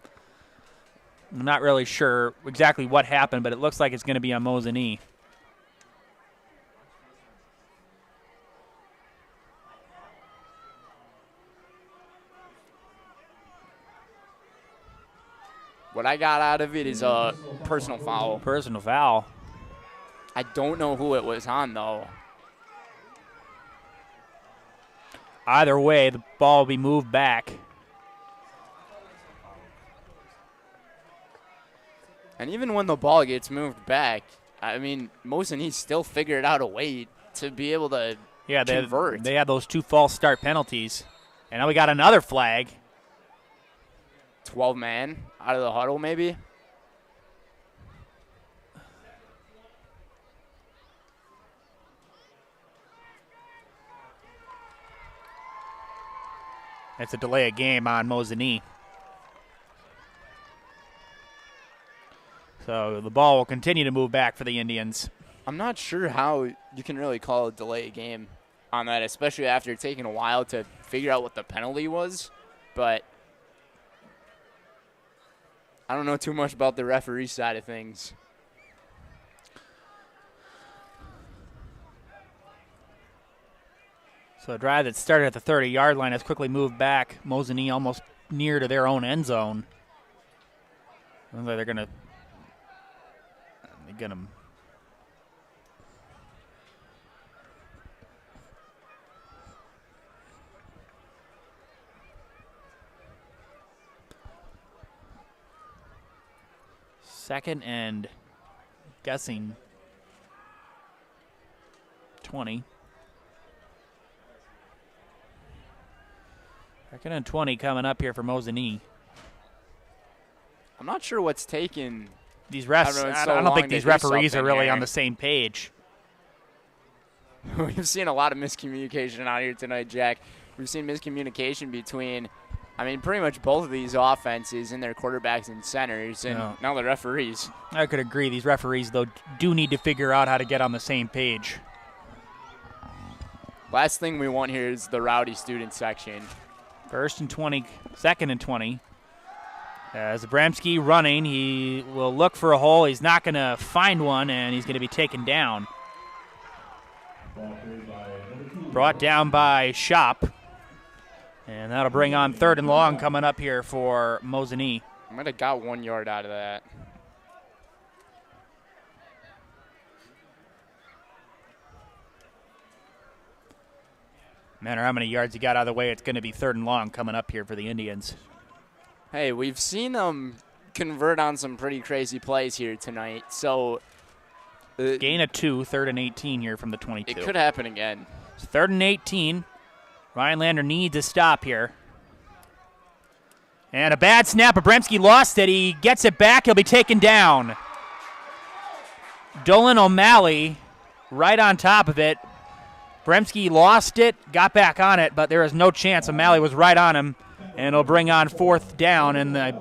S1: I'm not really sure exactly what happened, but it looks like it's going to be on Mosinee.
S5: What I got out of it is a personal foul.
S1: Personal foul.
S5: I don't know who it was on, though.
S1: Either way, the ball will be moved back.
S5: And even when the ball gets moved back, I mean, Mosinee still figured out a way to be able to convert.
S1: They had those 2 false start penalties. And now we got another flag.
S5: 12-man out of the huddle, maybe.
S1: That's a delay of game on Mosinee. So the ball will continue to move back for the Indians.
S5: I'm not sure how you can really call a delay of game on that, especially after taking a while to figure out what the penalty was. But I don't know too much about the referee side of things.
S1: So a drive that started at the 30-yard line has quickly moved back. Mosinee almost near to their own end zone. Looks like they're going to get them. Second and guessing 20. Second and 20 coming up here for Mosinee.
S5: I'm not sure what's taking
S1: these refs. I don't think these referees are really on the same page.
S5: We've seen a lot of miscommunication out here tonight, Jack. We've seen miscommunication between, I mean, pretty much both of these offenses and their quarterbacks and centers, and now the referees.
S1: I could agree. These referees, though, do need to figure out how to get on the same page.
S5: Last thing we want here is the rowdy student section.
S1: First and 20, second and 20. As Abramski running, he will look for a hole. He's not going to find one, and he's going to be taken down. Brought down by Shop. And that'll bring on 3rd and long coming up here for Mosinee.
S5: I might have got 1 yard out of that.
S1: No matter how many yards you got out of the way, it's going to be 3rd and long coming up here for the Indians.
S5: Hey, we've seen them convert on some pretty crazy plays here tonight. So
S1: gain of 2, 3rd and 18 here from the 22.
S5: It could happen again.
S1: It's 3rd and 18. Rhinelander needs a stop here. And a bad snap. Abramski lost it. He gets it back. He'll be taken down. Dolan O'Malley right on top of it. Bremski lost it, got back on it, but there is no chance. O'Malley was right on him, and it'll bring on 4th down, and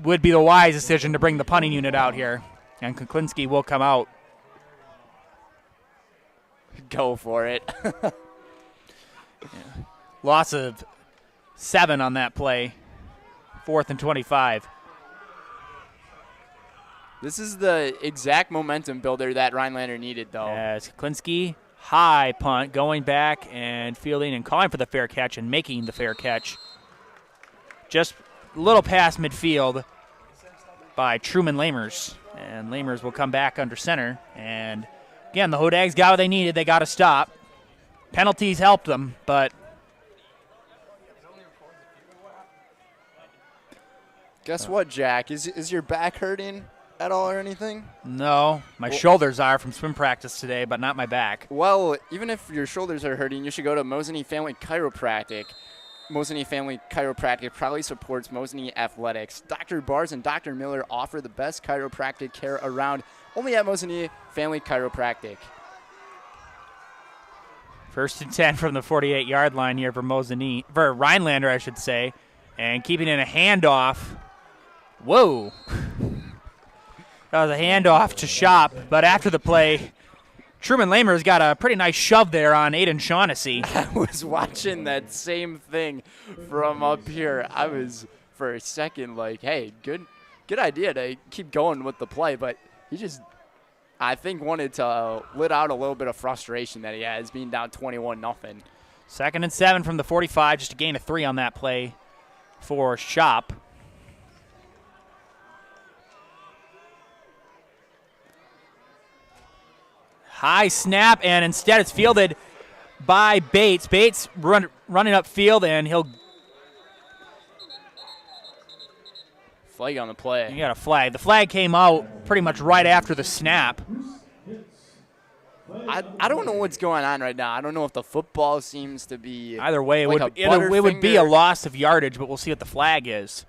S1: would be the wise decision to bring the punting unit out here. And Kuklinski will come out.
S5: Go for it.
S1: Loss of 7 on that play. 4th and 25.
S5: This is the exact momentum builder that Rhinelander needed, though.
S1: As Kuklinski, high punt, going back and fielding and calling for the fair catch and making the fair catch. Just a little past midfield by Truman Lamers. And Lamers will come back under center. And again, the Hodags got what they needed. They got to stop. Penalties helped them, but
S5: guess what, Jack? Is your back hurting at all or anything?
S1: No, my shoulders are from swim practice today, but not my back.
S5: Well, even if your shoulders are hurting, you should go to Mosinee Family Chiropractic. Mosinee Family Chiropractic proudly supports Mosinee Athletics. Dr. Bars and Dr. Miller offer the best chiropractic care around, only at Mosinee Family Chiropractic.
S1: 1st and 10 from the 48-yard line here for Mosinee, for Rhinelander, I should say, and keeping in a handoff. Whoa. That was a handoff to Shop, but after the play, Truman Lamers got a pretty nice shove there on Aiden Shaughnessy.
S5: I was watching that same thing from up here. I was, for a second, like, hey, good idea to keep going with the play, but he just, I think, wanted to let out a little bit of frustration that he has, being down 21-0.
S1: 2nd and 7 from the 45, just a gain of 3 on that play for Shop. High snap, and instead it's fielded by Bates. Bates running upfield, and he'll
S5: flag on the play.
S1: You got a flag. The flag came out pretty much right after the snap.
S5: I don't know what's going on right now. I don't know if the football seems to be
S1: either way. It
S5: like
S1: would be a loss of yardage, but we'll see what the flag is.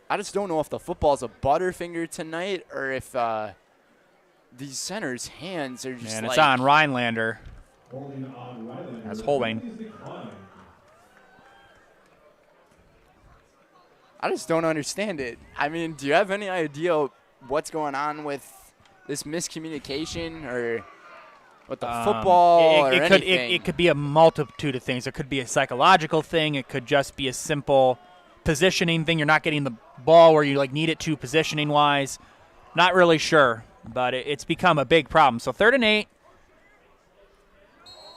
S5: I just don't know if the football's a butterfinger tonight or if these centers' hands are just
S1: and it's on Rhinelander. That's holding.
S5: I just don't understand it. I mean, do you have any idea what's going on with this miscommunication or with the football or anything?
S1: It could be a multitude of things. It could be a psychological thing. It could just be a simple positioning thing. You're not getting the ball where you need it to positioning-wise. Not really sure. But it's become a big problem. So 3rd and 8.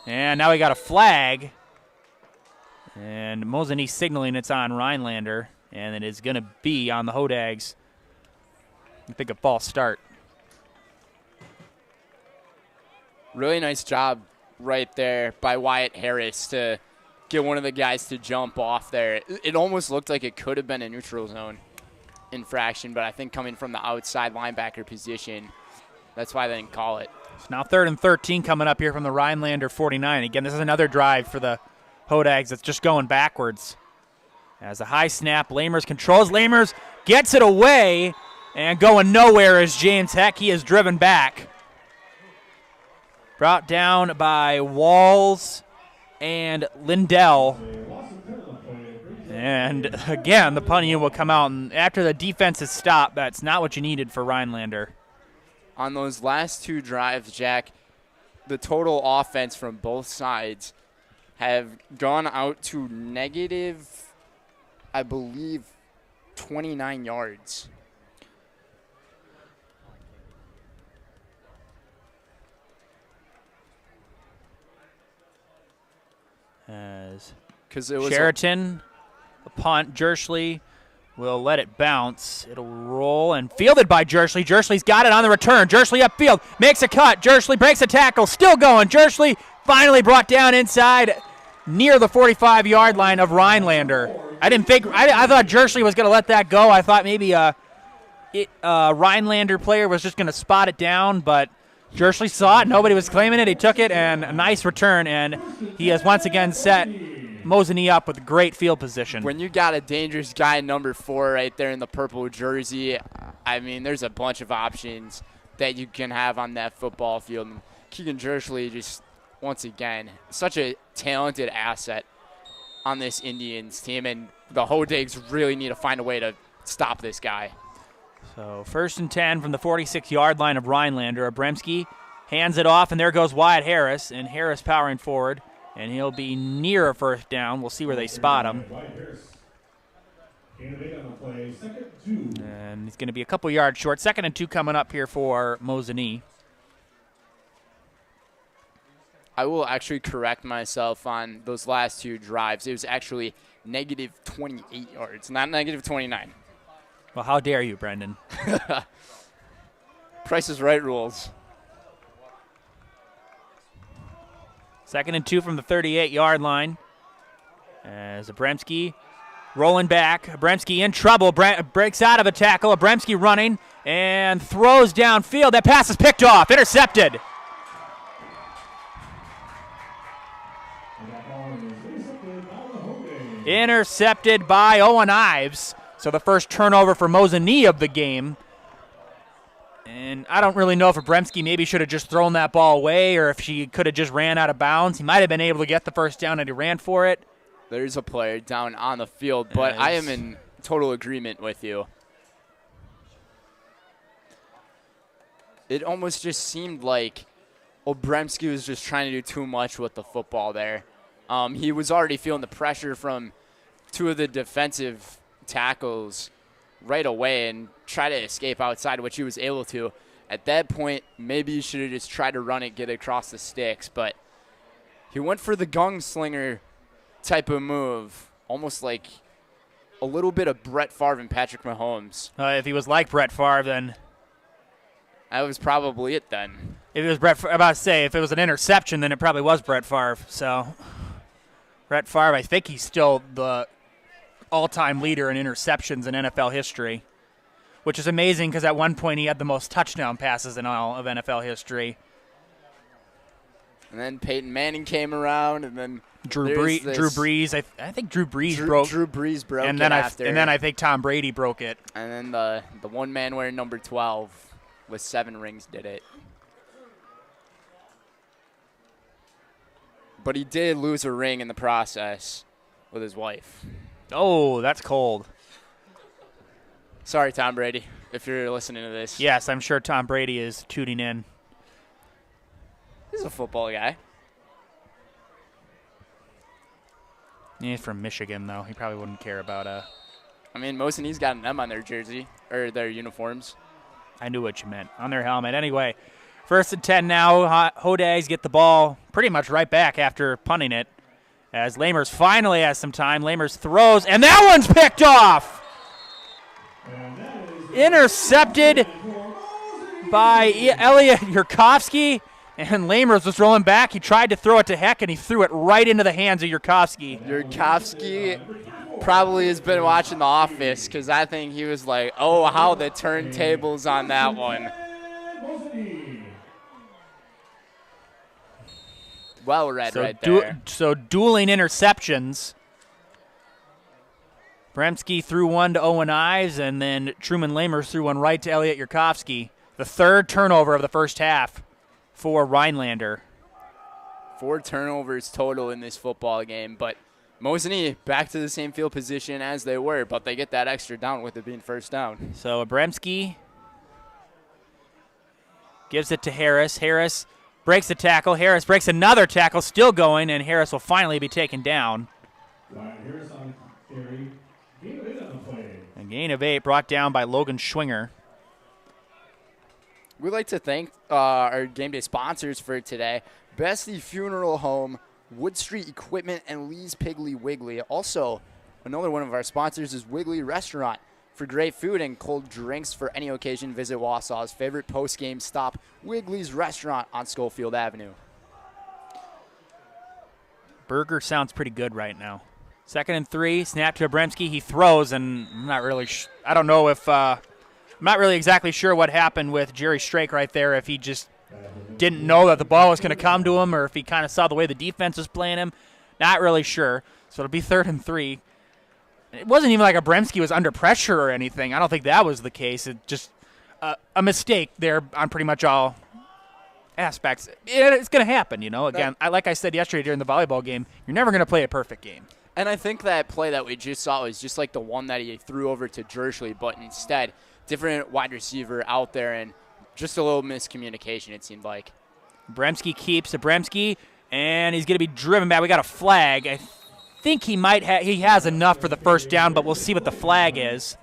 S1: And now we got a flag. And Mosinee signaling it's on Rhinelander. And it is going to be on the Hodags. I think a false start.
S5: Really nice job right there by Wyatt Harris to get one of the guys to jump off there. It almost looked like it could have been a neutral zone infraction, but I think coming from the outside linebacker position, that's why they didn't call it.
S1: It's now 3rd and 13 coming up here from the Rhinelander 49. Again, this is another drive for the Hodags that's just going backwards. As a high snap, Lamers controls. Lamers gets it away, and going nowhere is James Heck. He is driven back. Brought down by Walls and Lindell. And again, the punting unit will come out, and after the defense is stopped, that's not what you needed for Rhinelander.
S5: On those last 2 drives, Jack, the total offense from both sides have gone out to negative, I believe, 29 yards.
S1: as
S5: because it was
S1: Sheraton, the punt. Jerschley will let it bounce. It'll roll and fielded by Jerschley. Jerschley's got it on the return. Jerschley upfield, makes a cut. Jerschley breaks a tackle, still going. Jerschley finally brought down inside near the 45-yard line of Rhinelander. I thought Jerschley was going to let that go. I thought maybe Rhinelander player was just going to spot it down, but Jerschley saw it. Nobody was claiming it. He took it, and a nice return, and he has once again set Mosinee up with great field position.
S5: When you got a dangerous guy, number 4, right there in the purple jersey, I mean, there's a bunch of options that you can have on that football field. And Keegan Jerschley just, once again, such a talented asset on this Indians team, and the Hodags really need to find a way to stop this guy.
S1: So 1st and 10 from the 46-yard line of Rhinelander. Abremski hands it off, and there goes Wyatt Harris, and Harris powering forward, and he'll be near a first down. We'll see where they spot him. And he's going to be a couple yards short. 2nd and 2 coming up here for Mosinee.
S5: I will actually correct myself on those last 2 drives. It was actually negative 28 yards, not negative 29.
S1: Well, how dare you, Brendan?
S5: Price is Right rules.
S1: 2nd and 2 from the 38-yard line. As Abremski rolling back. Abremski in trouble. Breaks out of a tackle. Abremski running and throws downfield. That pass is picked off. Intercepted. Intercepted by Owen Ives. So the first turnover for Mosinee of the game. And I don't really know if Abremski maybe should have just thrown that ball away or if she could have just ran out of bounds. He might have been able to get the first down and he ran for it.
S5: There's a player down on the field, but I am in total agreement with you. It almost just seemed like Abremski was just trying to do too much with the football there. He was already feeling the pressure from 2 of the defensive tackles right away and try to escape outside, which he was able to. At that point, maybe he should have just tried to run it, get it across the sticks, but he went for the gunslinger type of move, almost like a little bit of Brett Favre and Patrick Mahomes.
S1: If he was like Brett Favre, then
S5: that was probably it then.
S1: If it was Brett Favre, about to say, if it was an interception, then it probably was Brett Favre. So Brett Favre, I think he's still the all-time leader in interceptions in NFL history, which is amazing because at one point he had the most touchdown passes in all of NFL history.
S5: And then Peyton Manning came around, and then
S1: Drew Brees. I think Drew Brees broke.
S5: Drew Brees broke
S1: and then
S5: it after.
S1: And then I think Tom Brady broke it.
S5: And then the one man wearing number 12 with 7 rings did it. But he did lose a ring in the process with his wife.
S1: Oh, that's cold.
S5: Sorry, Tom Brady, if you're listening to this.
S1: Yes, I'm sure Tom Brady is tuning in.
S5: He's a football guy.
S1: He's from Michigan, though. He probably wouldn't care about
S5: I mean, Mosinee's got an M on their jersey, or their uniforms.
S1: I knew what you meant. On their helmet. Anyway, 1st and 10 now. Hodags get the ball pretty much right back after punting it. As Lamers finally has some time. Lamers throws, and that one's picked off. Intercepted by Elliot Yurkovsky, and Lamers was rolling back. He tried to throw it to Heck, and he threw it right into the hands of Yurkovsky.
S5: Yurkovsky probably has been watching The Office because I think he was like, oh, how the turntables on that one. Well read right there.
S1: So dueling interceptions. Bremski threw one to Owen Ives, and then Truman Lamers threw one right to Elliot Yurkovsky. The 3rd turnover of the first half for Rhinelander.
S5: 4 turnovers total in this football game, but Mosinee back to the same field position as they were, but they get that extra down with it being first down.
S1: So Abremski gives it to Harris. Harris breaks the tackle. Harris breaks another tackle, still going, and Harris will finally be taken down. A gain of 8 brought down by Logan Schwinger.
S5: We'd like to thank our game day sponsors for today. Bestie Funeral Home Wood Street Equipment, and Lee's Piggly Wiggly. Also, another one of our sponsors is Wiggly Restaurant. For great food and cold drinks for any occasion, visit Wausau's favorite post-game stop, Wiggly's Restaurant on Schofield Avenue.
S1: Berger sounds pretty good right now. 2nd and 3, snap to Abramski. He throws, and I'm not really I don't know if I'm not really exactly sure what happened with Jerry Strake right there, if he just didn't know that the ball was going to come to him or if he kind of saw the way the defense was playing him. Not really sure. So it'll be 3rd and 3. It wasn't even like Abramski was under pressure or anything. I don't think that was the case. It just a mistake there on pretty much all aspects. It's going to happen, you know. Again, like I said yesterday during the volleyball game, you're never going to play a perfect game.
S5: And I think that play that we just saw was just like the one that he threw over to Jersley, but instead, different wide receiver out there and just a little miscommunication, it seemed like.
S1: Abramski keeps Abramski, and he's going to be driven back. We got a flag. I think he has enough for the first down, but we'll see what the flag is.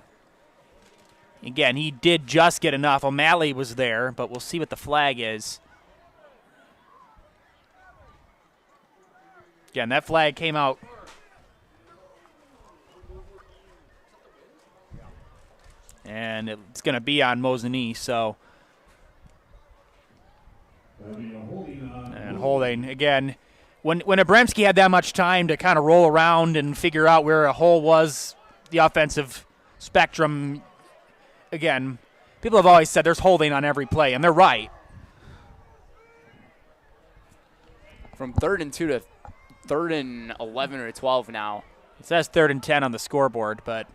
S1: Again, he did just get enough. O'Malley was there, but we'll see what the flag is. Again, that flag came out. And it's going to be on Mosinee, so. And holding. Again, when Abramski had that much time to kind of roll around and figure out where a hole was, the offensive spectrum, again, people have always said there's holding on every play, and they're right.
S5: From 3rd and 2 to 3rd and 11 or 12 now.
S1: It says 3rd and 10 on the scoreboard, but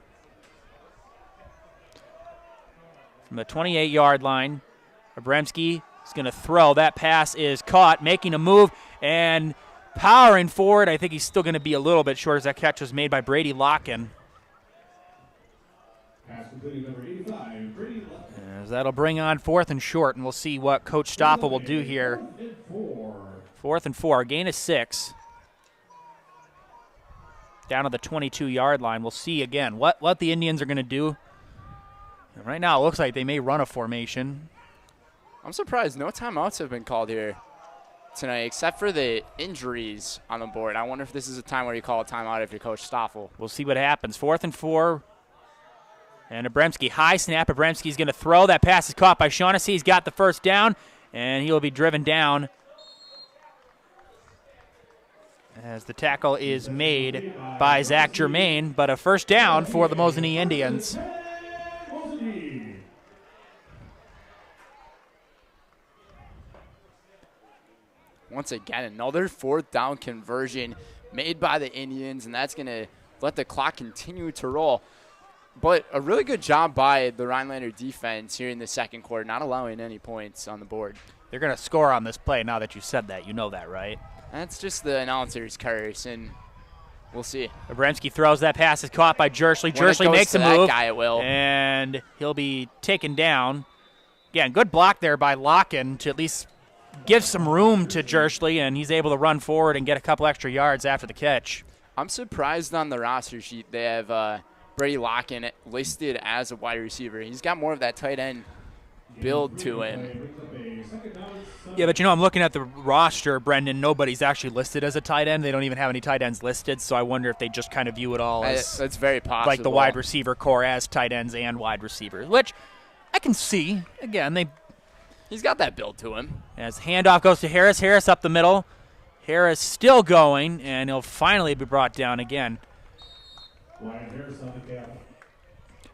S1: from the 28-yard line, Abramski is going to throw. That pass is caught, making a move and powering forward. I think he's still going to be a little bit short as that catch was made by Brady Locken. As that'll bring on 4th and short, and we'll see what Coach Stoffel will do here. 4th and 4, gain of 6. Down to the 22-yard line. We'll see again what the Indians are going to do. And right now it looks like they may run a formation.
S5: I'm surprised no timeouts have been called here tonight, except for the injuries on the board. I wonder if this is a time where you call a timeout if you're Coach Stoffel.
S1: We'll see what happens. 4th and 4. And Abramski, high snap. Abramski's going to throw. That pass is caught by Shaughnessy. He's got the first down, and he'll be driven down as the tackle is made by Zach Germain, but a first down for the Mosinee Indians.
S5: Once again, another 4th down conversion made by the Indians, and that's going to let the clock continue to roll. But a really good job by the Rhinelander defense here in the second quarter, not allowing any points on the board.
S1: They're going to score on this play now that you said that. You know that, right?
S5: That's just the announcer's curse, and we'll see.
S1: Abramski throws. That pass is caught by Jersley. Jersley makes a move,
S5: guy, it will.
S1: And he'll be taken down. Again, good block there by Locken to at least give some room to Jersley, and he's able to run forward and get a couple extra yards after the catch.
S5: I'm surprised on the roster sheet they have Brady Locken listed as a wide receiver. He's got more of that tight end build to him.
S1: Yeah, but I'm looking at the roster, Brendan. Nobody's actually listed as a tight end. They don't even have any tight ends listed, so I wonder if they just kind of view it all as
S5: that's very possible.
S1: Like the wide receiver core as tight ends and wide receivers, which I can see. Again,
S5: he's got that build to him.
S1: As handoff goes to Harris. Harris up the middle. Harris still going, and he'll finally be brought down again.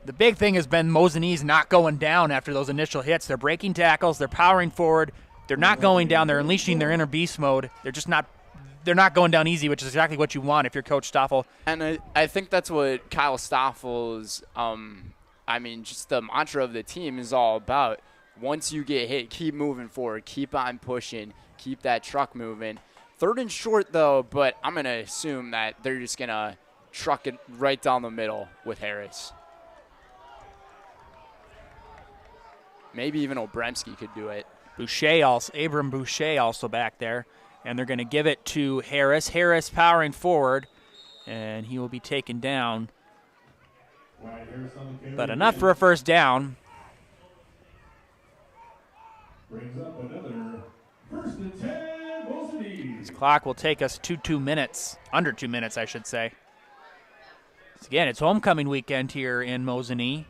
S1: The big thing has been Mosinee's not going down after those initial hits. They're breaking tackles. They're powering forward. They're not going down. They're unleashing their inner beast mode. They're not going down easy, which is exactly what you want if you're Coach Stoffel.
S5: And I think that's what Kyle Stoffel's, just the mantra of the team is all about. Once you get hit, keep moving forward. Keep on pushing. Keep that truck moving. 3rd and short, though, but I'm going to assume that they're just going to truck it right down the middle with Harris. Maybe even Obremski could do it.
S1: Abram Boucher also back there. And they're going to give it to Harris. Harris powering forward, and he will be taken down. But enough for a first down.
S4: Brings up another 1st and 10
S1: This clock will take us to 2 minutes, under 2 minutes, I should say. So again, it's homecoming weekend here in Mosinee.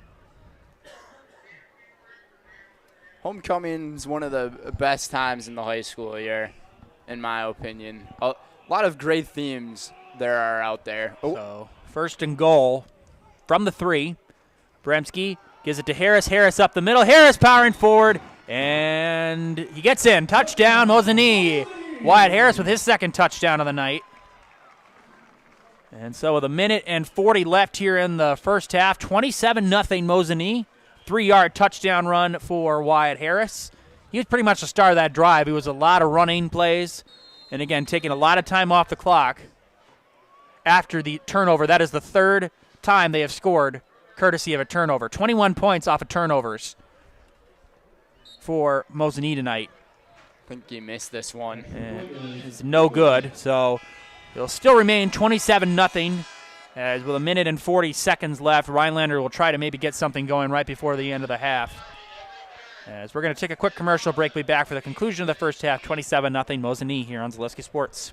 S5: Homecoming's one of the best times in the high school year, in my opinion. A lot of great themes there are out there.
S1: So first and goal from the 3. Bremski gives it to Harris. Harris up the middle. Harris powering forward, and he gets in. Touchdown, Mosinee. Wyatt Harris with his second touchdown of the night. And so with 1:40 left here in the first half, 27-0 Mosinee. 3-yard touchdown run for Wyatt Harris. He was pretty much the star of that drive. It was a lot of running plays, and again, taking a lot of time off the clock after the turnover. That is the 3rd time they have scored courtesy of a turnover. 21 points off of turnovers for Mosinee tonight.
S5: I think you missed this one.
S1: It's no good, so it'll still remain 27-0. As with 1:40 seconds left, Rhinelander will try to maybe get something going right before the end of the half. As we're going to take a quick commercial break, we'll be back for the conclusion of the first half, 27-0 Mosinee here on Zaleski Sports.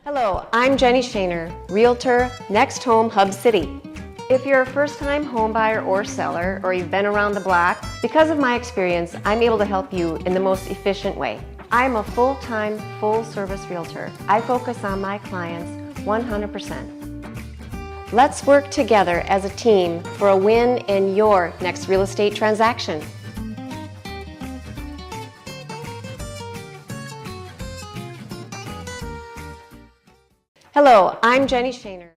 S18: Hello, I'm Jenny Shaner, Realtor, Next Home Hub City. If you're a first-time home buyer or seller, or you've been around the block, because of my experience, I'm able to help you in the most efficient way. I'm a full-time, full-service realtor. I focus on my clients 100%. Let's work together as a team for a win in your next real estate transaction. Hello, I'm Jenny Shaner.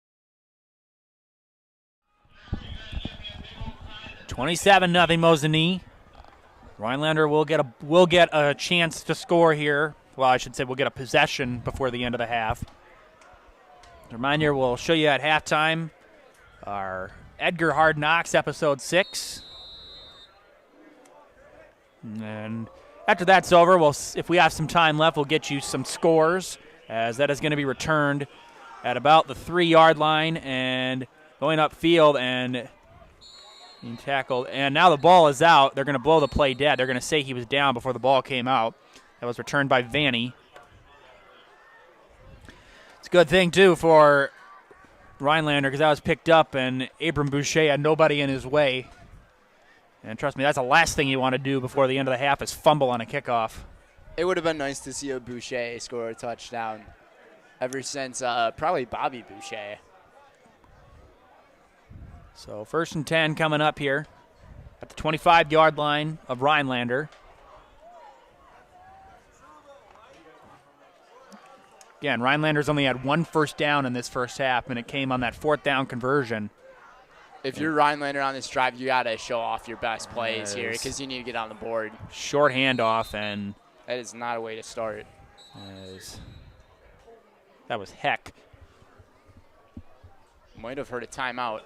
S1: 27-0 Mosinee. Rhinelander will get a chance to score here. Well, I should say we'll get a possession before the end of the half. Reminder, we'll show you at halftime our Edgar Hard Knocks episode 6. And after that's over, if we have some time left, we'll get you some scores, as that is going to be returned at about the 3-yard line and going upfield and being tackled. And now the ball is out. They're going to blow the play dead. They're going to say he was down before the ball came out. That was returned by Vanny. It's a good thing, too, for Rhinelander, because that was picked up and Abram Boucher had nobody in his way. And trust me, that's the last thing you want to do before the end of the half is fumble on a kickoff.
S5: It would have been nice to see a Boucher score a touchdown ever since probably Bobby Boucher.
S1: So 1st and 10 coming up here at the 25-yard line of Rhinelander. Again, Rhinelander's only had 1 first down in this first half, and it came on that 4th down conversion.
S5: If you're Rhinelander on this drive, you got to show off your best plays here because you need to get on the board.
S1: Short handoff, and
S5: that is not a way to start.
S1: That was heck.
S5: Might have heard a timeout.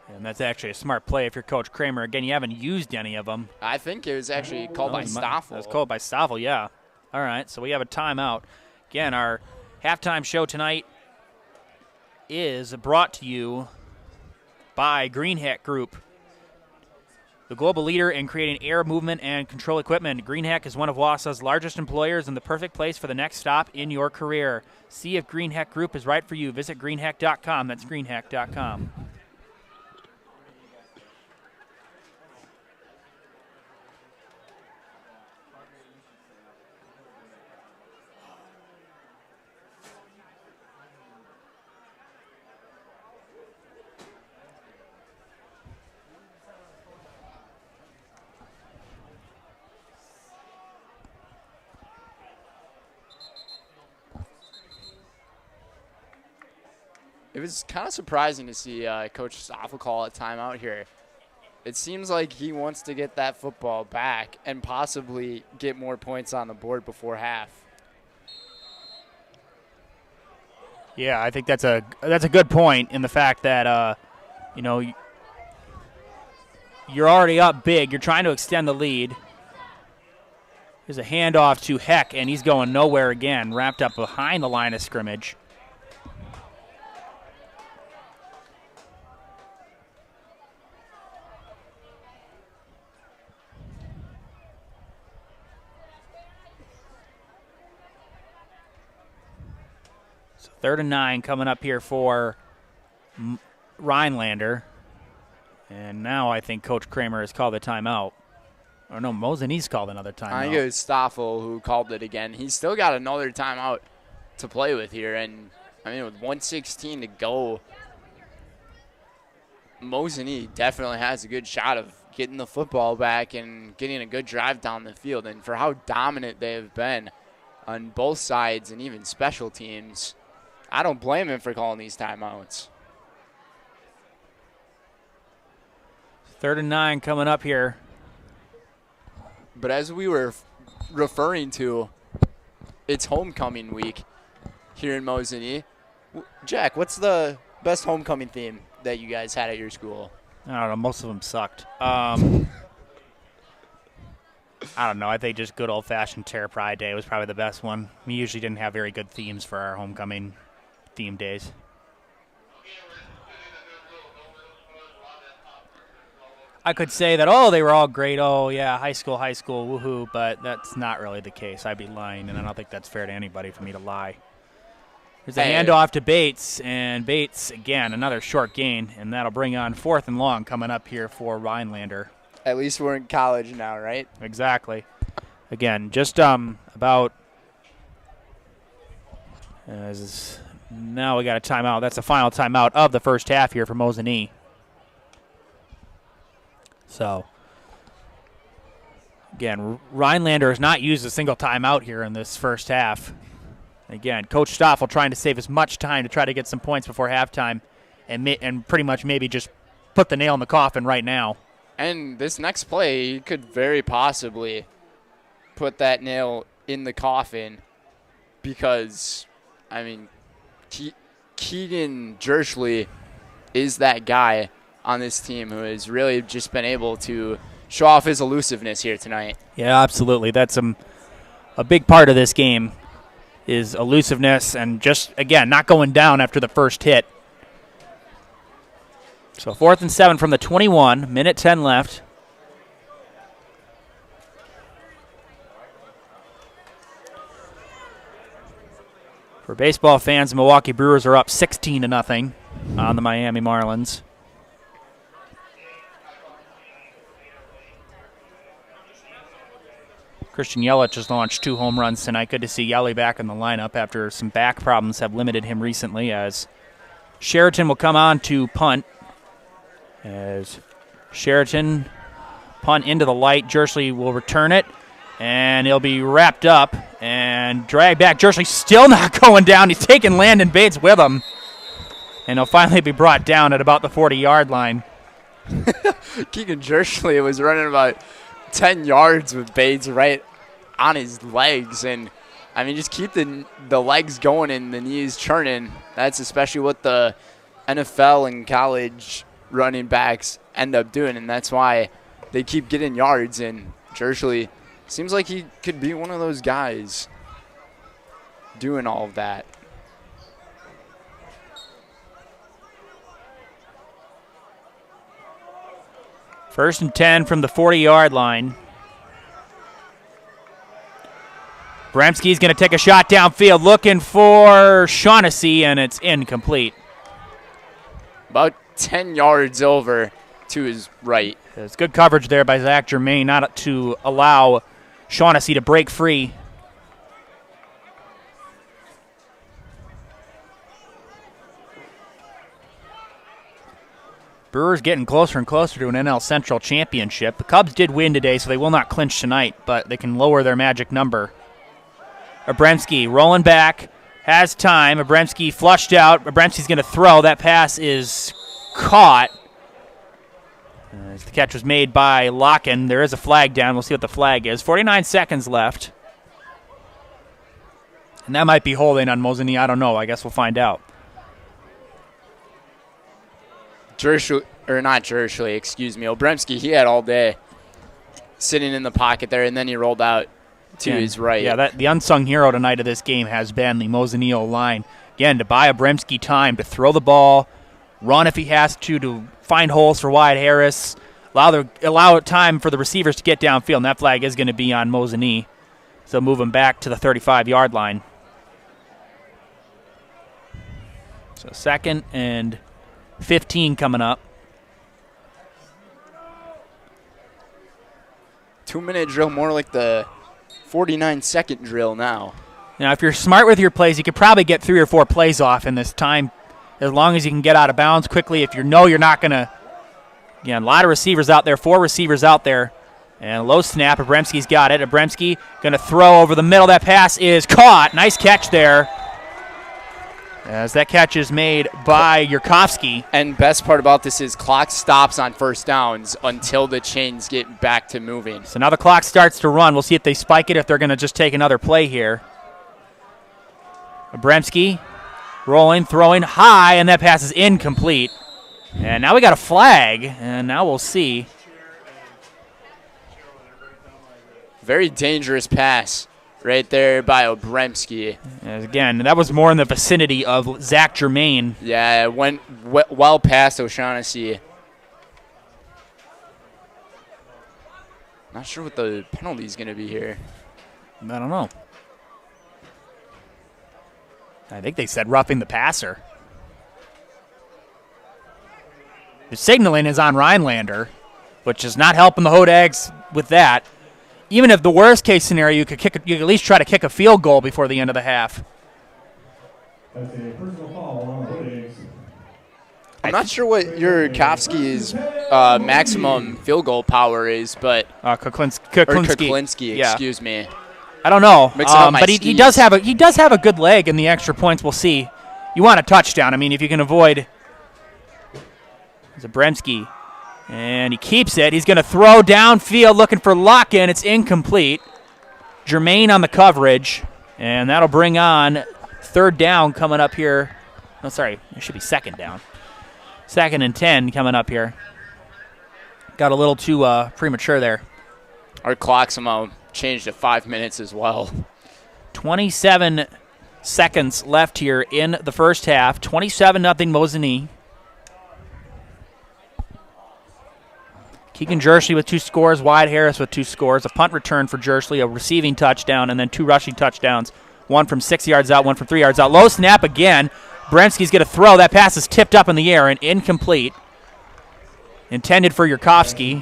S1: And that's actually a smart play if you're Coach Kramer. Again, you haven't used any of them.
S5: I think it was actually called by Stoffel.
S1: It was called by Stoffel, yeah. All right, so we have a timeout. Again, our halftime show tonight is brought to you by GreenHack Group, the global leader in creating air movement and control equipment. GreenHack is one of Wausau's largest employers and the perfect place for the next stop in your career. See if GreenHack Group is right for you. Visit greenhack.com. That's greenhack.com.
S5: It was kind of surprising to see Coach Stoffel call a timeout here. It seems like he wants to get that football back and possibly get more points on the board before half.
S1: Yeah, I think that's a good point in the fact that you're already up big. You're trying to extend the lead. There's a handoff to Heck, and he's going nowhere again, wrapped up behind the line of scrimmage. So 3rd and 9 coming up here for Rhinelander. And now I think Coach Kramer has called a timeout. Or no, Mosinee's called another timeout.
S5: I think it was Stoffel who called it again. He's still got another timeout to play with here. And, I mean, with 1:16 to go, Mosinee definitely has a good shot of getting the football back and getting a good drive down the field. And for how dominant they have been on both sides and even special teams, I don't blame him for calling these timeouts.
S1: 3rd and 9 coming up here.
S5: But as we were referring to, it's homecoming week here in Mosinee. Jack, what's the best homecoming theme that you guys had at your school?
S1: I don't know. Most of them sucked. I don't know. I think just good old-fashioned Terror Pride Day was probably the best one. We usually didn't have very good themes for our homecoming theme days. I could say that, oh, they were all great. Oh, yeah, high school, woohoo. But that's not really the case. I'd be lying, and I don't think that's fair to anybody for me to lie. There's a handoff to Bates, and Bates, again, another short gain, and that'll bring on 4th and long coming up here for Rhinelander.
S5: At least we're in college now, right?
S1: Exactly. Again, just about now we got a timeout. That's the final timeout of the first half here for Mosinee. So, again, Rhinelander has not used a single timeout here in this first half. Again, Coach Stoffel trying to save as much time to try to get some points before halftime and pretty much maybe just put the nail in the coffin right now.
S5: And this next play, you could very possibly put that nail in the coffin because, I mean, Keegan Jerschley is that guy on this team who has really just been able to show off his elusiveness here tonight.
S1: Yeah, absolutely. That's a big part of this game is elusiveness and just, again, not going down after the first hit. So 4th and 7 from the 21, minute 10 left. For baseball fans, the Milwaukee Brewers are up 16-0 on the Miami Marlins. Christian Yelich has launched 2 home runs tonight. Good to see Yelly back in the lineup after some back problems have limited him recently, as Sheraton will come on to punt. As Sheraton punt into the light, Jerschley will return it, and he'll be wrapped up and dragged back. Jerschley still not going down. He's taking Landon Bates with him, and he'll finally be brought down at about the 40-yard line.
S5: Keegan Jerschley was running about 10 yards with Bates right on his legs. And, I mean, just keep the legs going and the knees churning. That's especially what the NFL and college running backs end up doing, and that's why they keep getting yards. And Jerschley seems like he could be one of those guys doing all of that.
S1: First and 10 from the 40-yard line. Bremski's going to take a shot downfield, looking for Shaughnessy, and it's incomplete.
S5: About 10 yards over to his right.
S1: It's good coverage there by Zach Germain not to allow Shaughnessy to break free. Brewers getting closer and closer to an NL Central championship. The Cubs did win today, so they will not clinch tonight, but they can lower their magic number. Abramski rolling back, has time. Abramski flushed out. Abramski's going to throw. That pass is caught. The catch was made by Locken. There is a flag down. We'll see what the flag is. 49 seconds left. And that might be holding on Mosinee. I don't know. I guess we'll find out.
S5: Obremski, he had all day sitting in the pocket there, and then he rolled out to his right.
S1: Yeah, the unsung hero tonight of this game has been the Mosinee line. Again, to buy Obremski time to throw the ball, run if he has to find holes for Wyatt Harris, allow time for the receivers to get downfield, and that flag is going to be on Mosinee. So move him back to the 35-yard line. 2nd and 15 coming up.
S5: 2-minute drill, more like the 49-second drill now.
S1: Now, if you're smart with your plays, you could probably get 3 or 4 plays off in this time, as long as you can get out of bounds quickly. If you know you're not going to, again, a lot of receivers out there, 4 receivers out there. And low snap, Abremski's got it. Abremski going to throw over the middle. That pass is caught. Nice catch there. As that catch is made by Yurkovsky.
S5: And best part about this is clock stops on first downs until the chains get back to moving.
S1: So now the clock starts to run. We'll see if they spike it, if they're going to just take another play here. Abremski rolling, throwing high, and that pass is incomplete. And now we got a flag, and now we'll see.
S5: Very dangerous pass right there by Abremski.
S1: Again, that was more in the vicinity of Zach Germain.
S5: Yeah, it went well past O'Shaughnessy. Not sure what the penalty is going to be here.
S1: I don't know. I think they said roughing the passer. The signaling is on Rhinelander, which is not helping the Hodags with that. Even if the worst case scenario, you could at least try to kick a field goal before the end of the half.
S4: That's a personal foul on the Hodags.
S5: I'm not sure what Yurkovsky's maximum field goal power is, but Kuklinski,
S1: yeah.
S5: Excuse me.
S1: I don't know,
S5: but
S1: he does have a good leg in the extra points. We'll see. You want a touchdown. I mean, if you can avoid Zabremski, and he keeps it. He's going to throw downfield, looking for lock-in. It's incomplete. Germain on the coverage, and that'll bring on 3rd down coming up here. No, sorry, it should be 2nd down. 2nd and 10 coming up here. Got a little too premature there.
S5: Our clock somehow changed to 5 minutes as well.
S1: 27 seconds left here in the first half. 27-0 Mosinee. Keegan Jersley with 2 scores, Wyatt Harris with 2 scores, a punt return for Jersley, a receiving touchdown, and then 2 rushing touchdowns, 1 from 6 yards out, 1 from 3 yards out. Low snap again. Bremski's going to throw. That pass is tipped up in the air and incomplete. Intended for Yurkovsky.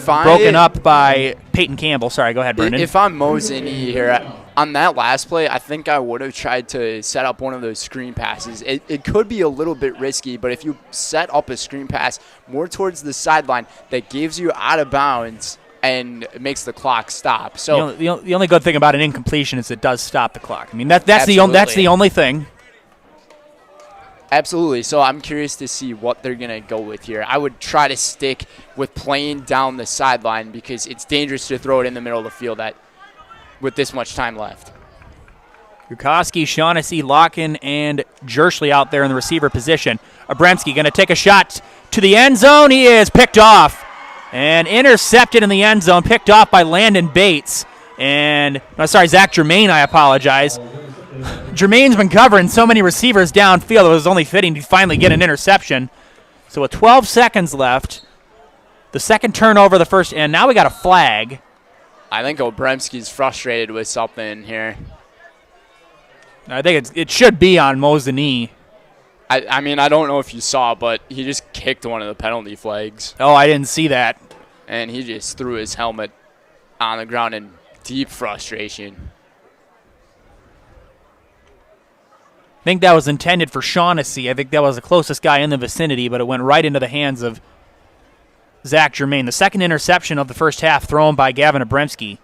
S1: Broken up by Peyton Campbell. Sorry, go ahead, Brendan.
S5: If I'm Mosinee here, on that last play, I think I would have tried to set up one of those screen passes. It could be a little bit risky, but if you set up a screen pass more towards the sideline that gives you out of bounds and makes the clock stop. So
S1: the only good thing about an incompletion is it does stop the clock. I mean, that's the only thing.
S5: Absolutely. So I'm curious to see what they're going to go with here. I would try to stick with playing down the sideline because it's dangerous to throw it in the middle of the field with this much time left.
S1: Yurkovsky, Shaughnessy, Locken, and Jersley out there in the receiver position. Abremski going to take a shot to the end zone. He is picked off and intercepted in the end zone, picked off by Landon Bates. Zach Germain, I apologize. Germain's been covering so many receivers downfield, it was only fitting to finally get an interception. So with 12 seconds left, the second turnover, the first, and now we got a flag.
S5: I think Obremski's frustrated with something here.
S1: I think it should be on Mosinee.
S5: I mean, I don't know if you saw, but he just kicked one of the penalty flags.
S1: Oh, I didn't see that.
S5: And he just threw his helmet on the ground in deep frustration.
S1: I think that was intended for Shaughnessy. I think that was the closest guy in the vicinity, but it went right into the hands of Zach Germain. The second interception of the first half thrown by Gavin Abremski.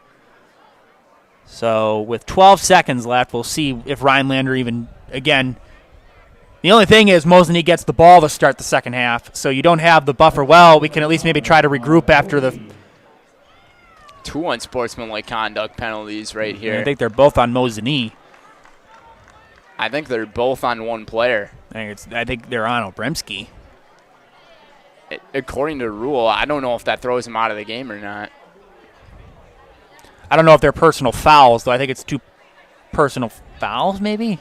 S1: So with 12 seconds left, we'll see if Rhinelander even, again, the only thing is Mosinee gets the ball to start the second half, so you don't have the buffer. Well, we can at least maybe try to regroup after the
S5: 2 unsportsmanlike conduct penalties right here.
S1: I think they're both on Mosinee.
S5: I think they're both on one player.
S1: I think they're on Obremski.
S5: According to rule, I don't know if that throws him out of the game or not.
S1: I don't know if they're personal fouls, though. I think it's 2 personal fouls, maybe?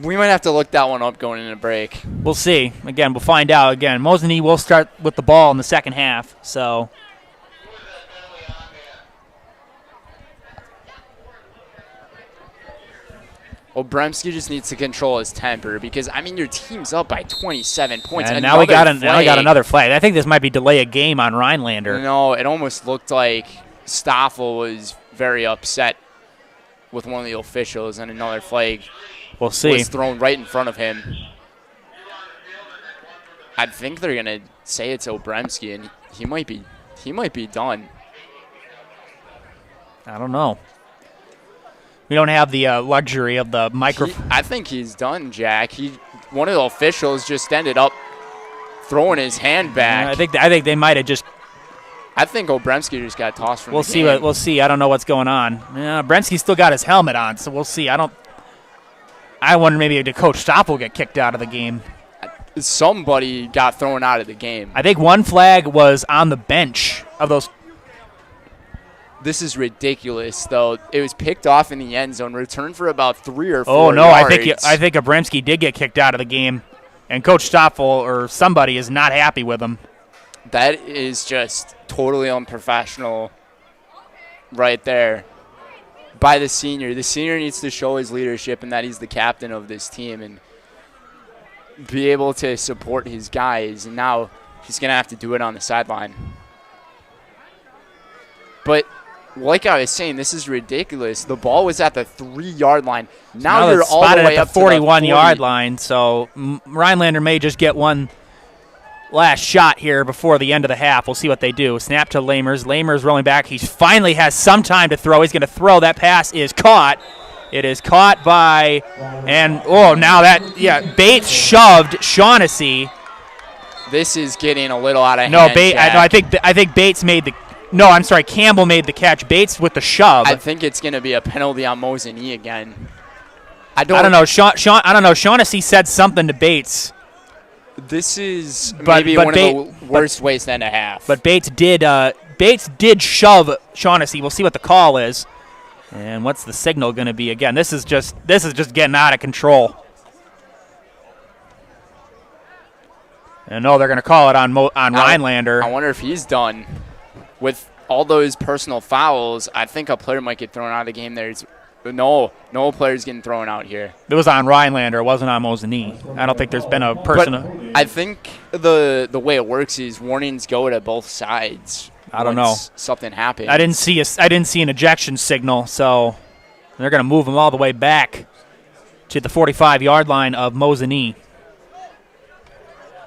S5: We might have to look that one up going into break.
S1: We'll see. Again, we'll find out. Again, Mosinee will start with the ball in the second half, so...
S5: Obremski just needs to control his temper because, I mean, your team's up by 27 points.
S1: And now we got another flag. I think this might be delay a game on Rhinelander.
S5: No, it almost looked like Stoffel was very upset with one of the officials, and another flag
S1: we'll see.
S5: was thrown right in front of him. I think they're going to say it's Obremski, and he might be done.
S1: I don't know. We don't have the luxury of the microphone.
S5: I think he's done, Jack. One of the officials just ended up throwing his hand back.
S1: I think they might have just.
S5: I think Obremski just got tossed from
S1: the game. We'll see. I don't know what's going on. Obremski's still got his helmet on, so we'll see. I wonder maybe the coach Stopp will get kicked out of the game.
S5: Somebody got thrown out of the game.
S1: I think one flag was on the bench of those.
S5: This is ridiculous, though. It was picked off in the end zone, returned for about 3 or 4
S1: Oh, no,
S5: yards.
S1: I think Obremski did get kicked out of the game, and Coach Stoffel or somebody is not happy with him.
S5: That is just totally unprofessional right there by the senior. The senior needs to show his leadership and that he's the captain of this team and be able to support his guys, and now he's going to have to do it on the sideline. But like I was saying, this is ridiculous. The ball was at the 3-yard line. Now you're all the way
S1: at
S5: up
S1: the
S5: to the
S1: 41-yard line, so Rhinelander may just get one last shot here before the end of the half. We'll see what they do. Snap to Lamers. Lamers rolling back. He finally has some time to throw. He's going to throw. That pass is caught. It is caught by, Bates shoved Shaughnessy.
S5: This is getting a little out of hand.
S1: No, I think Bates made the. No, I'm sorry. Campbell made the catch. Bates with the shove.
S5: I think it's going to be a penalty on Mosinee again.
S1: I don't know. I don't know. Shaughnessy said something to Bates.
S5: This is maybe one of the worst ways to end a half.
S1: But Bates did shove Shaughnessy. We'll see what the call is. And what's the signal going to be again? This is just getting out of control. And no, they're going to call it on Rhinelander.
S5: I wonder if he's done. With all those personal fouls, I think a player might get thrown out of the game. There's no player's getting thrown out here.
S1: It was on Rhinelander. It wasn't on Mosinee. I don't think there's been a person.
S5: I think the way it works is warnings go to both sides.
S1: I don't know.
S5: Something happened.
S1: I didn't see an ejection signal, so they're going to move him all the way back to the 45-yard line of Mosinee.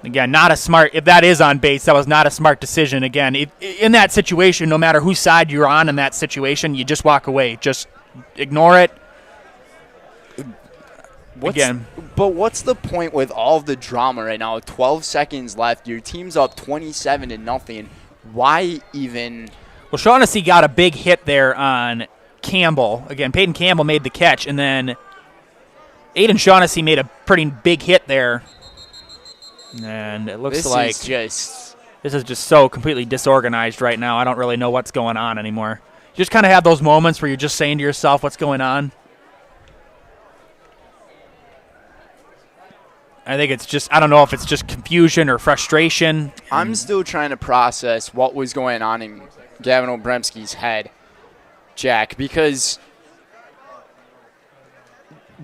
S1: Again, not a smart. If that is on Bates, that was not a smart decision. Again, in that situation, no matter whose side you're on in that situation, you just walk away. Just ignore it.
S5: But what's the point with all of the drama right now? 12 seconds left. Your team's up 27-0. Why even?
S1: Well, Shaughnessy got a big hit there on Campbell. Again, Peyton Campbell made the catch, and then Aiden Shaughnessy made a pretty big hit there. And it looks like this is just so completely disorganized right now. I don't really know what's going on anymore. You just kind of have those moments where you're just saying to yourself, what's going on? I think it's just, I don't know if it's just confusion or frustration.
S5: I'm still trying to process what was going on in Gavin Obremski's head, Jack, because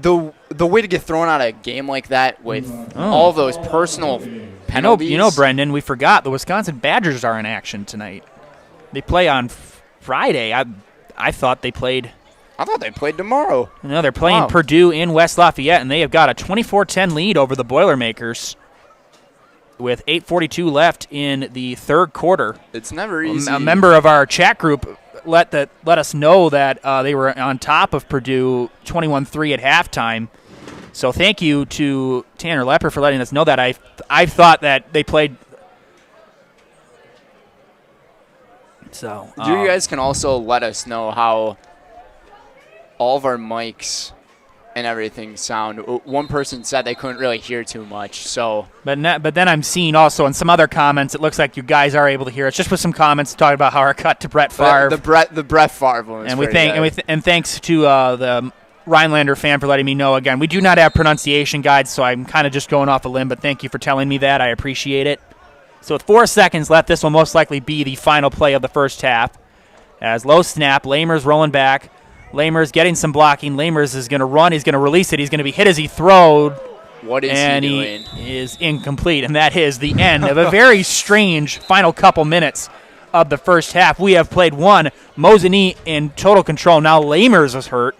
S5: the way to get thrown out of a game like that with all of those personal penalties.
S1: You know, Brendan, we forgot the Wisconsin Badgers are in action tonight. They play on Friday. I thought they played.
S5: I thought they played tomorrow.
S1: No, they're playing Purdue in West Lafayette, and they have got a 24-10 lead over the Boilermakers with 8:42 left in the third quarter.
S5: It's never easy.
S1: A member of our chat group let us know that they were on top of Purdue 21-3 at halftime. So thank you to Tanner Lepper for letting us know that. I thought that they played. So
S5: you guys can also let us know how all of our mics and everything sound. One person said they couldn't really hear too much. So,
S1: but then I'm seeing also in some other comments, it looks like you guys are able to hear us. Just with some comments talking about how our cut to Brett Favre.
S5: The Brett Favre one.
S1: And thanks to the Rhinelander fan for letting me know. Again, we do not have pronunciation guides, so I'm kind of just going off a limb. But thank you for telling me that. I appreciate it. So with 4 seconds left, this will most likely be the final play of the first half. As low snap, Lamers rolling back. Lamers getting some blocking. Lamers is going to run. He's going to release it. He's going to be hit as he throwed.
S5: What is
S1: and
S5: he doing?
S1: He is incomplete, and that is the end of a very strange final couple minutes of the first half. We have played one. Mosinee in total control. Now Lamers is hurt.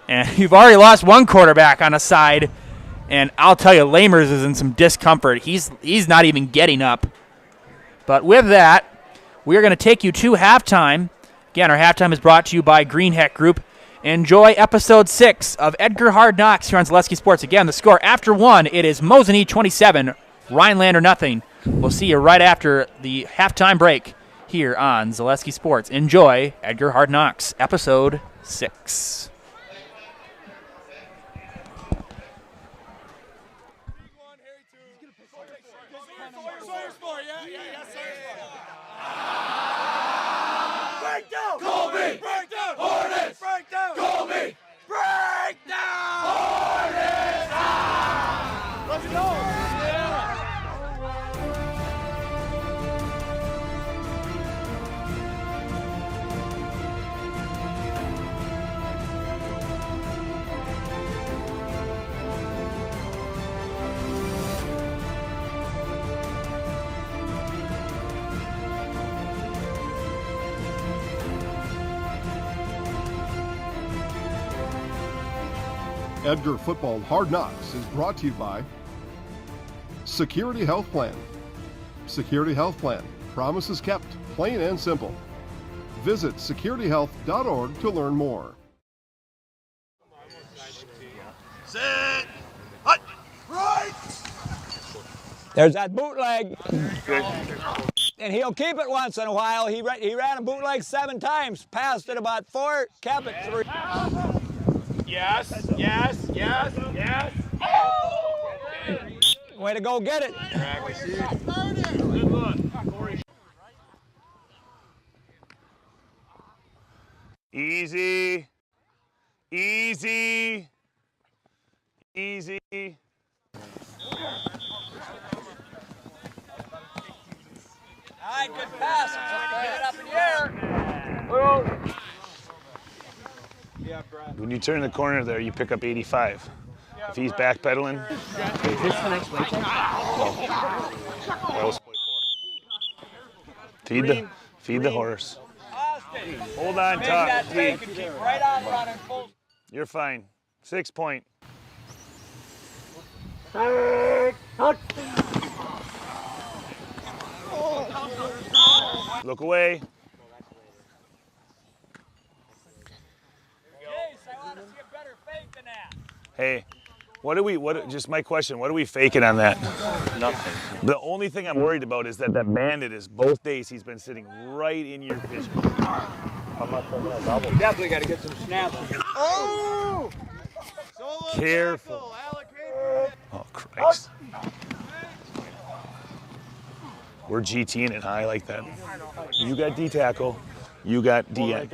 S1: And you've already lost one quarterback on a side. And I'll tell you, Lamers is in some discomfort. He's not even getting up. But with that, we're going to take you to halftime. Again, our halftime is brought to you by Greenheck Group. Enjoy episode 6 of Edgar Hard Knocks here on Zaleski Sports. Again, the score after 1, it is Mosinee 27, Rhinelander nothing. We'll see you right after the halftime break here on Zaleski Sports. Enjoy Edgar Hard Knocks, episode 6.
S8: Breakdown! Colby! Breakdown! Hornets! Breakdown! Colby! Breakdown! Hornets! Ah! Let's go!
S7: Edgar Football Hard Knocks is brought to you by Security Health Plan. Security Health Plan. Promises kept, plain and simple. Visit securityhealth.org to learn more.
S8: Set! Hut! Right!
S19: There's that bootleg. And he'll keep it once in a while. He ran a bootleg 7 times, passed it about 4, kept it 3.
S8: Yes, yes, yes, yes.
S19: Way to go get it.
S8: Good look. Easy. Easy. Easy.
S19: All right, good pass. Get it up in the air.
S8: When you turn the corner there, you pick up 85. If he's backpedaling.
S20: Is this the next weight check?
S8: Feed the horse. Hold on, Todd.
S19: Right on running full.
S8: You're fine. 6 point. Look away. Hey, just my question, what are we faking on that?
S3: Nothing.
S8: The only thing I'm worried about is that bandit is both days he's been sitting right in your vision.
S19: I'm not thinking that double. You definitely got to get some snaps.
S8: Oh! Careful. Oh, Christ. We're GTing it high like that. You got D tackle. You got DN.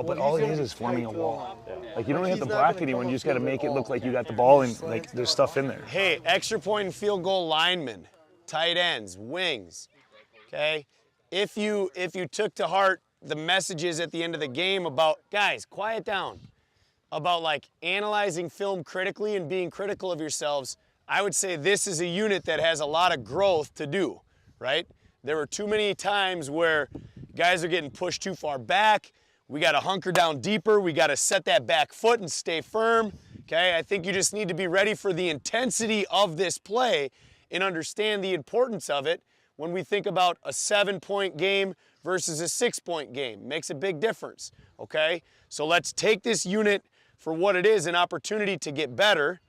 S8: But all it is forming a wall. Like, you don't have to block anyone. You just got to make it look like you got the ball and, like, there's stuff in there.
S21: Hey, extra point and field goal linemen, tight ends, wings, okay? If you took to heart the messages at the end of the game about, guys, quiet down, about, like, analyzing film critically and being critical of yourselves, I would say this is a unit that has a lot of growth to do, right? There were too many times where guys are getting pushed too far back. We got to hunker down deeper. We got to set that back foot and stay firm. Okay, I think you just need to be ready for the intensity of this play and understand the importance of it when we think about a 7-point game versus a 6-point game. Makes a big difference, okay? So let's take this unit for what it is, an opportunity to get better,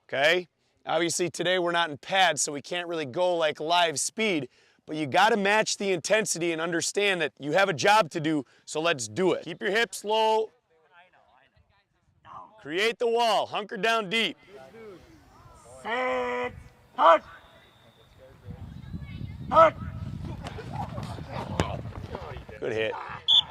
S21: okay? Obviously today we're not in pads, so we can't really go like live speed, but you got to match the intensity and understand that you have a job to do, so let's do it. Keep your hips low. Create the wall. Hunker down deep.
S8: Set. Hut. Hut.
S21: Good hit.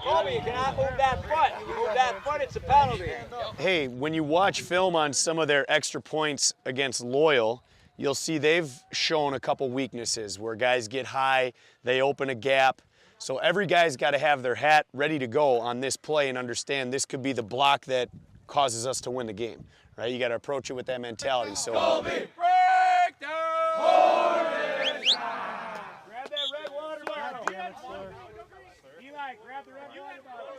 S19: Colby, you cannot move that foot. You move that foot, it's a penalty.
S21: Hey, when you watch film on some of their extra points against Loyal, you'll see they've shown a couple weaknesses where guys get high, they open a gap. So every guy's got to have their hat ready to go on this play and understand this could be the block that causes us to win the game, right? You got to approach it with that mentality. So.
S1: Grab that red water bottle. Eli, grab the red water bottle.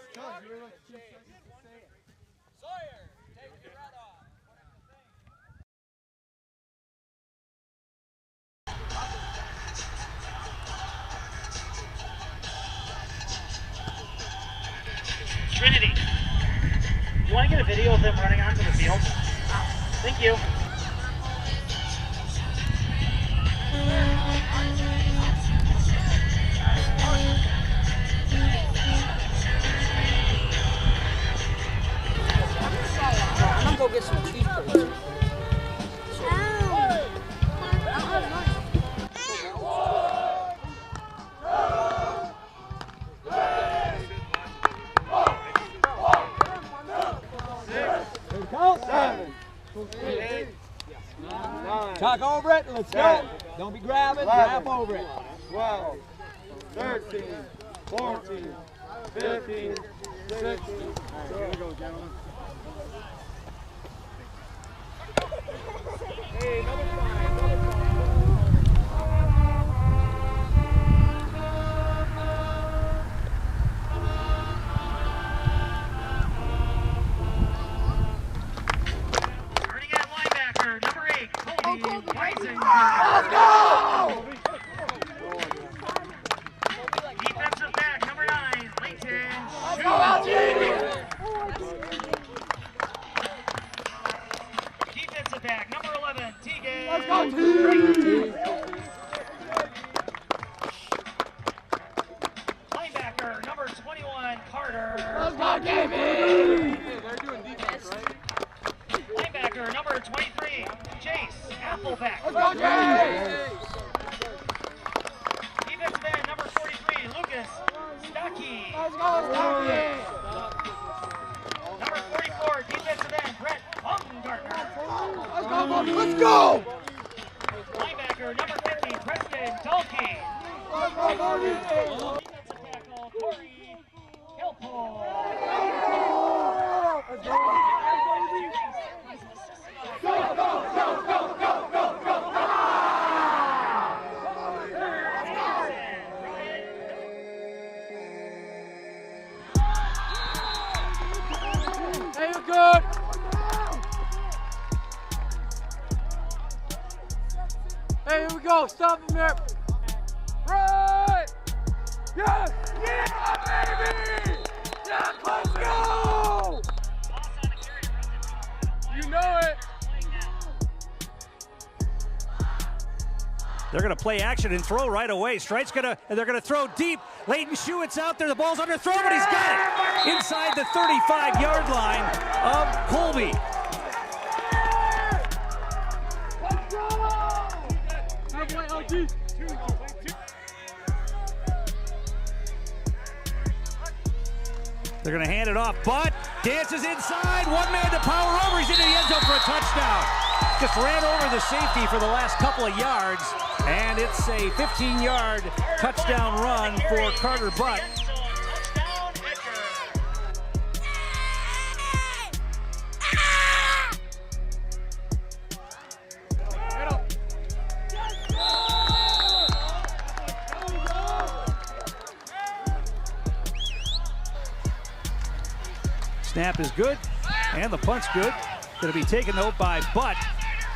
S1: Sawyer, take your hat off. Trinity, you want to get a video of them running onto the field? Thank you.
S20: I'm gonna go get some cheese curds.
S19: Tuck over it, let's go. Don't be grabbing, grab over it.
S2: 12, 13, 14, 15, 16. Here we go, gentlemen. Hey, another five, another five.
S1: Number 8, Colby Weisenberger.
S2: Let's go!
S1: Defensive back, number 9, Leighton.
S2: Let's go, LG!
S1: Defensive back, number 11, Tegan.
S2: Let's go, Tegan!
S1: Linebacker, number 21, Carter.
S2: Let's go, KB!
S1: They're doing defense, right? Linebacker, number 23, Chase Appleback.
S2: Let's go, Chase!
S1: Defensive end, number 43, Lucas Stocky.
S2: Let's go, Stocky!
S1: Number 44, defensive end, Brett Baumgartner.
S2: Let's go, Bobby, let's go!
S1: Linebacker, number 50, Preston Dalkey.
S2: Let's go, Bobby!
S1: Defensive tackle, Corey Kilpole.
S2: Let's go! Go, go, go, go, go, go, go! Hey, you're good! Hey, here we go! Stop him there! Right! Yes! Yeah, baby! Yeah, let's go! You know it!
S22: They're going to play action and throw right away. Strite's going to, and they're going to throw deep. Leighton Schuett's out there. The ball's underthrown, but he's got it inside the 35-yard line of Colby. They're going to hand it off. Butt dances inside. One man to power over. He's into the end zone for a touchdown. Just ran over the safety for the last couple of yards. And it's a 15-yard touchdown run for Carter Butt. Snap is good, and the punt's good. Going to be taken though by Butt.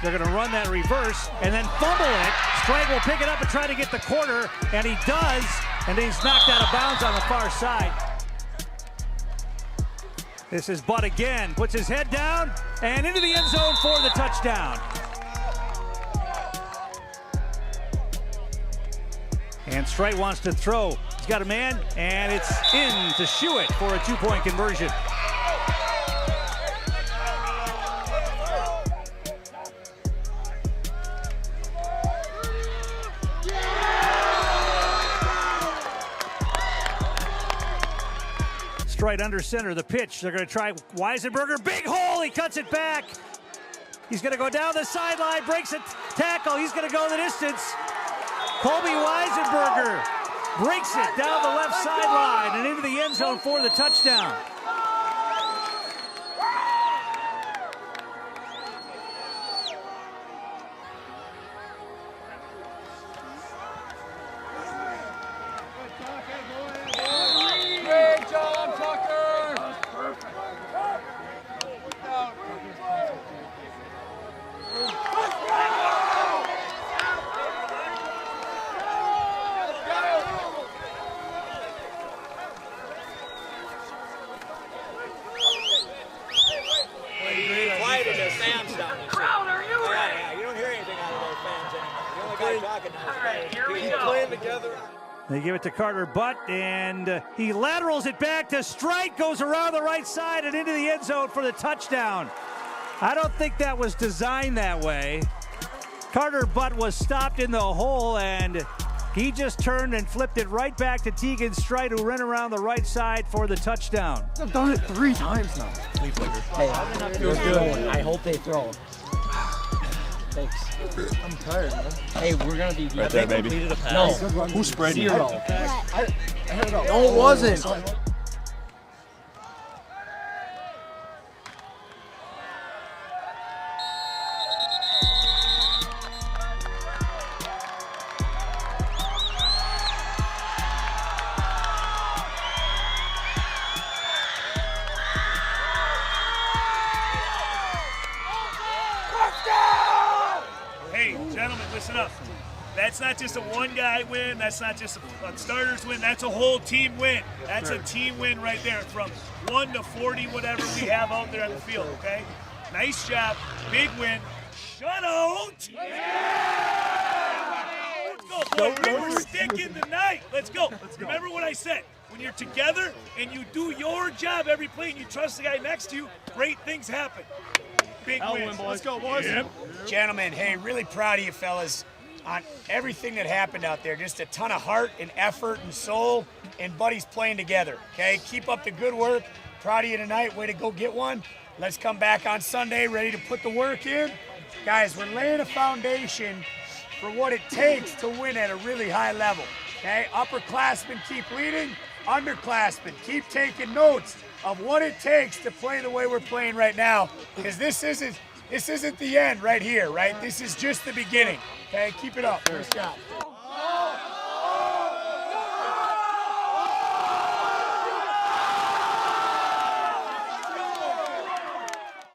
S22: They're going to run that reverse and then fumble it. Strite will pick it up and try to get the quarter, and he does, and then he's knocked out of bounds on the far side. This is Butt again, puts his head down, and into the end zone for the touchdown. And Strite wants to throw. He's got a man, and it's in to Schuett for a two-point conversion. Strite under center, the pitch. They're going to try Weisenberger. Big hole, he cuts it back. He's going to go down the sideline, breaks a tackle. He's going to go the distance. Colby Weisenberger breaks it down the left sideline and into the end zone for the touchdown.
S2: Great job, Tucker!
S19: Quiet in the fans down there. Crowd, are you ready? Yeah, you don't hear anything out of their fans anymore. The only guy talking now. All right, here we go. Playing together.
S22: They give it to Carter Butt, and he laterals it back to Strite, goes around the right side and into the end zone for the touchdown. I don't think that was designed that way. Carter Butt was stopped in the hole, and he just turned and flipped it right back to Tegan Strite, who ran around the right side for the touchdown.
S2: I've done it 3 times now.
S20: Hey, you're good. I hope they throw. Thanks.
S2: I'm tired, man.
S20: Hey, we're gonna be
S8: Right there, baby.
S20: No.
S8: Who sprayed you?
S20: 0.
S2: I heard about no, it wasn't.
S8: Hey, gentlemen, listen up. That's not just a one-guy win. That's not just a starters win. That's a whole team win. That's a team win right there from 1 to 40, whatever we have out there on the field, okay? Nice job. Big win. Shutout! Let's go, boy. We're sticking tonight. Let's go. Remember what I said. When you're together and you do your job every play and you trust the guy next to you, great things happen. Big win. Let's go, boys. Yep.
S21: Gentlemen, hey, really proud of you fellas on everything that happened out there. Just a ton of heart and effort and soul and buddies playing together, okay? Keep up the good work. Proud of you tonight. Way to go get one. Let's come back on Sunday ready to put the work in. Guys, we're laying a foundation for what it takes to win at a really high level, okay? Upperclassmen keep leading. Underclassmen keep taking notes of what it takes to play the way we're playing right now, because this isn't the end right here, right? This is just the beginning, okay? Keep it up. Nice job.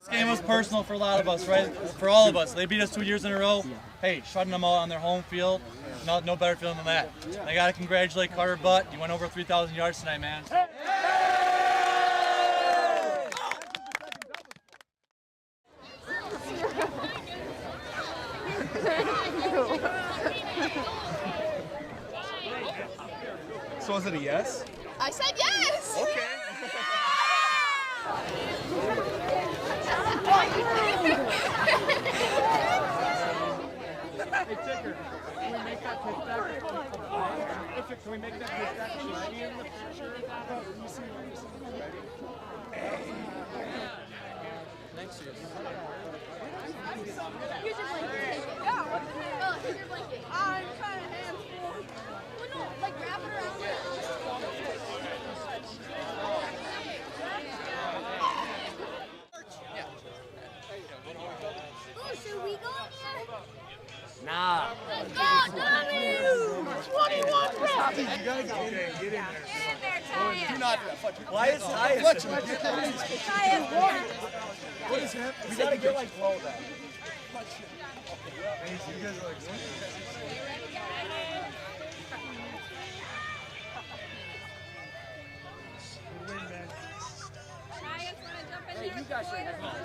S6: This game was personal for a lot of us, right? For all of us. They beat us 2 years in a row. Hey, shutting them out on their home field, no better feeling than that. I got to congratulate Carter Butt. You went over 3,000 yards tonight, man.
S2: So was it a yes?
S9: I said yes!
S2: Okay. Hey, Tigger, can we make that pitch back? Can we make that pitch back? Should she in the picture? Thanks,
S9: Here's your blanket. Yeah, what the hell? Here's your blanket. I'm kind of handful. Well, no, like wrap it around. Oh, should we go in here?
S19: Nah.
S9: Let's go, W! 21 reps!
S2: You gotta get in there.
S9: Get in there, Ty.
S2: Do not do that. Fuck you.
S19: Why is Ty?
S9: What
S2: is happening?
S19: We gotta get like low then.
S2: You guys are like,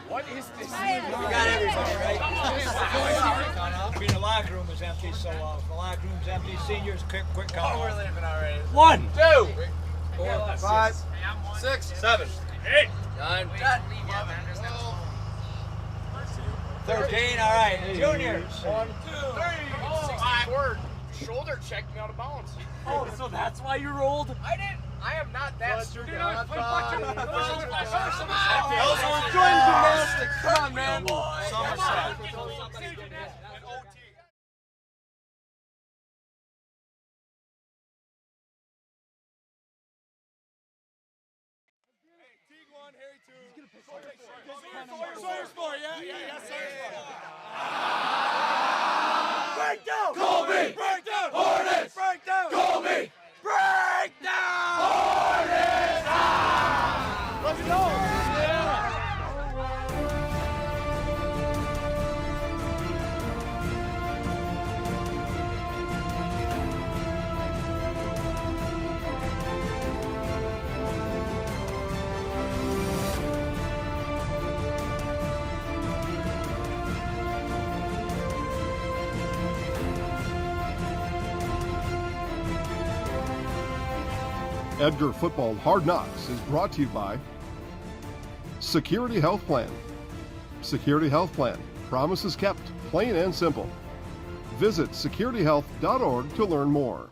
S19: What is this? We got everybody, right? The locker room is empty, so the locker room's empty. Seniors, quick count.
S2: oh, we're leaving already.
S19: 1,
S2: 2, 4, 5, 6, 7, 8, 9, 10,
S19: 13, all right. Juniors.
S2: 1, 2, 3, 4. Shoulder checked me out of bounds.
S19: Oh, so that's why you rolled?
S2: I didn't. I am not that stupid. Those were gymnastics. Come on, man. Somerset. Breakdown! Colby! Breakdown! Hornets! Breakdown! Colby! Breakdown! Hornets! Let's go!
S7: Edgar Football Hard Knocks is brought to you by Security Health Plan. Security Health Plan. Promises kept, plain and simple. Visit securityhealth.org to learn more.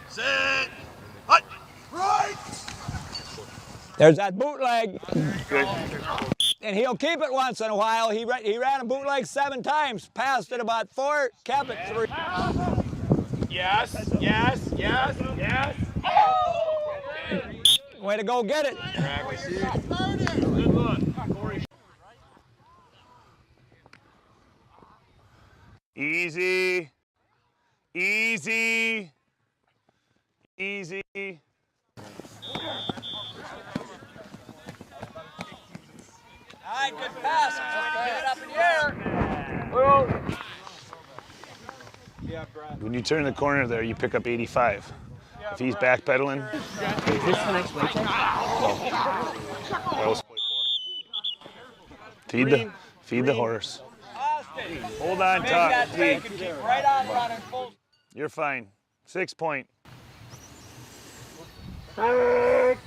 S2: Sit! Hut! Right!
S19: There's that bootleg. And he'll keep it once in a while. He ran a bootleg 7 times, passed it about 4, kept it 3.
S2: Yes, yes, yes, yes.
S19: Way to go get it.
S2: Good look.
S8: Easy. Easy. Easy.
S19: All right, good pass. Get it up in the air.
S8: When you turn the corner there, you pick up 85. If he's backpedaling.
S20: Is this the next weight check?
S8: Feed the horse. Hold on, Todd.
S19: Right on running full.
S8: You're fine. 6 point.
S10: At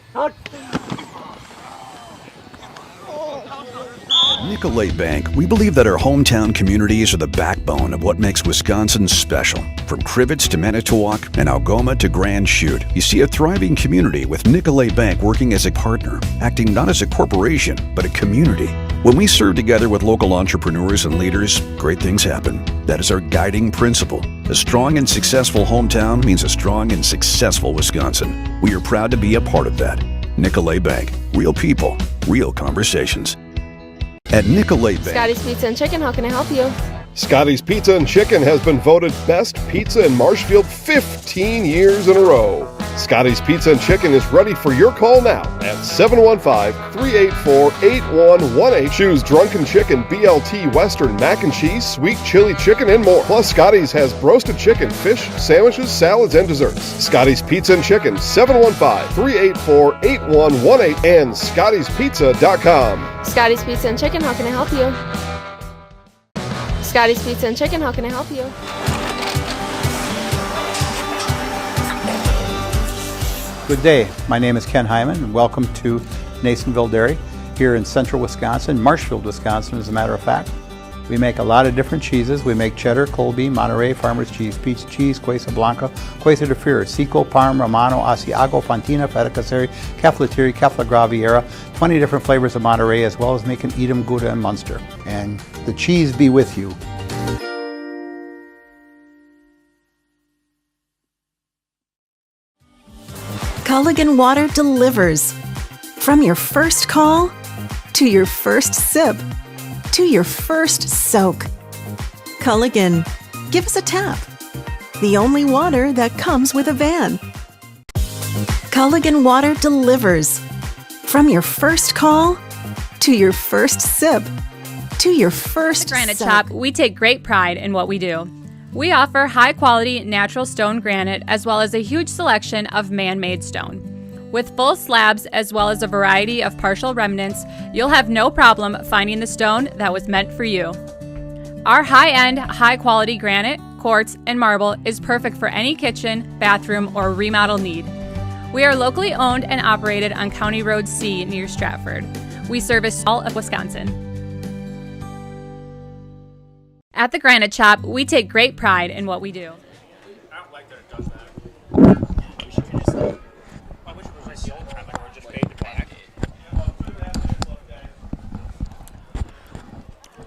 S10: Nicolay Bank, we believe that our hometown communities are the backbone of what makes Wisconsin special. From Crivets to Manitowoc and Algoma to Grand Chute, you see a thriving community with Nicolay Bank working as a partner, acting not as a corporation, but a community. When we serve together with local entrepreneurs and leaders, great things happen. That is our guiding principle. A strong and successful hometown means a strong and successful Wisconsin. We are proud to be a part of that. Nicolay Bank. Real people, real conversations. At Nicolay Bank.
S11: Scotty's Pizza and Chicken, how can I help you?
S7: Scotty's Pizza and Chicken has been voted best pizza in Marshfield 15 years in a row. Scotty's Pizza and Chicken is ready for your call now at 715-384-8118. Choose Drunken Chicken, BLT, Western, Mac and Cheese, Sweet Chili Chicken, and more. Plus, Scotty's has roasted chicken, fish, sandwiches, salads, and desserts. Scotty's Pizza and Chicken, 715-384-8118 and Scotty'sPizza.com.
S11: Scotty's Pizza and Chicken, how can I help you? Scotty's Pizza and Chicken, how can I help you?
S23: Good day. My name is Ken Hyman, and welcome to Nasonville Dairy here in central Wisconsin, Marshfield, Wisconsin, as a matter of fact. We make a lot of different cheeses. We make cheddar, Colby, Monterey, Farmer's Cheese, Pizza Cheese, Quesa Blanca, Quesa de Fear, Seco, Parm, Romano, Asiago, Fontina, Feta Caseri, Caflateri, Cafla Graviera, 20 different flavors of Monterey, as well as making Edam, Gouda, and Munster. And the cheese be with you.
S24: Culligan Water delivers. From your first call, to your first sip, to your first soak. Culligan, give us a tap. The only water that comes with a van. Culligan Water delivers. From your first call, to your first sip, to your first
S25: Granite
S24: soak.
S25: Shop, we take great pride in what we do. We offer high-quality natural stone granite as well as a huge selection of man-made stone. With full slabs as well as a variety of partial remnants, you'll have no problem finding the stone that was meant for you. Our high-end, high-quality granite, quartz, and marble is perfect for any kitchen, bathroom, or remodel need. We are locally owned and operated on County Road C near Stratford. We service all of Wisconsin. At the Granite Shop, we take great pride in what we do.
S1: I don't like that it does that. We should just, I wish it was like the old time, like we're just paid to black.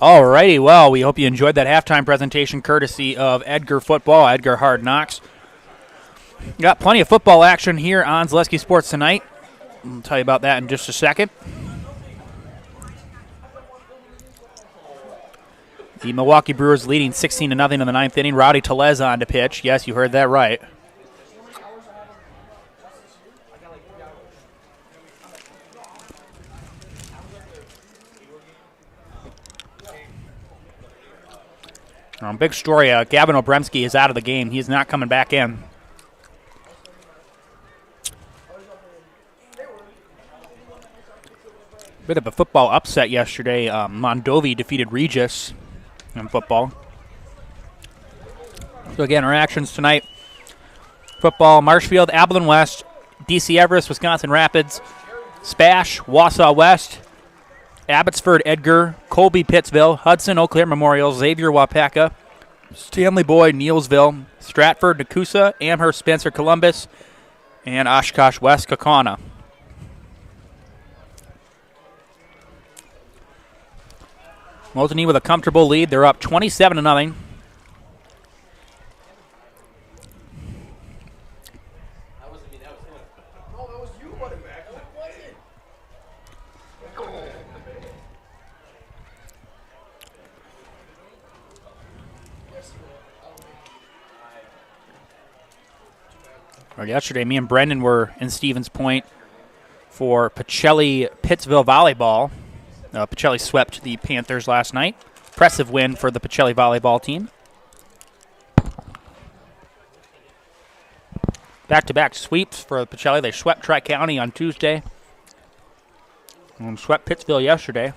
S1: Alrighty, well, we hope you enjoyed that halftime presentation courtesy of Edgar Football, Edgar Hard Knocks. Got plenty of football action here on Zaleski Sports tonight. I'll tell you about that in just a second. The Milwaukee Brewers leading 16-0 in the ninth inning. Rowdy Tellez on to pitch. Yes, you heard that right. Big story, Gavin Obremski is out of the game. He's not coming back in. Bit of a football upset yesterday. Mondovi defeated Regis in football. So again, our actions tonight. Football, Marshfield, Abilene West, DC Everest, Wisconsin Rapids, Spash, Wausau West, Abbotsford, Edgar, Colby, Pittsville, Hudson, Eau Claire Memorial, Xavier, Wapaka, Stanley Boyd, Neilsville, Stratford, Nakusa, Amherst, Spencer, Columbus, and Oshkosh West, Kaukauna. Mosinee with a comfortable lead. They're up 27-0. Yesterday, me and Brendan were in Stevens Point for Pacelli-Pittsville volleyball. Pacelli swept the Panthers last night. Impressive win for the Pacelli volleyball team. Back-to-back sweeps for Pacelli. They swept Tri-County on Tuesday and swept Pittsville yesterday.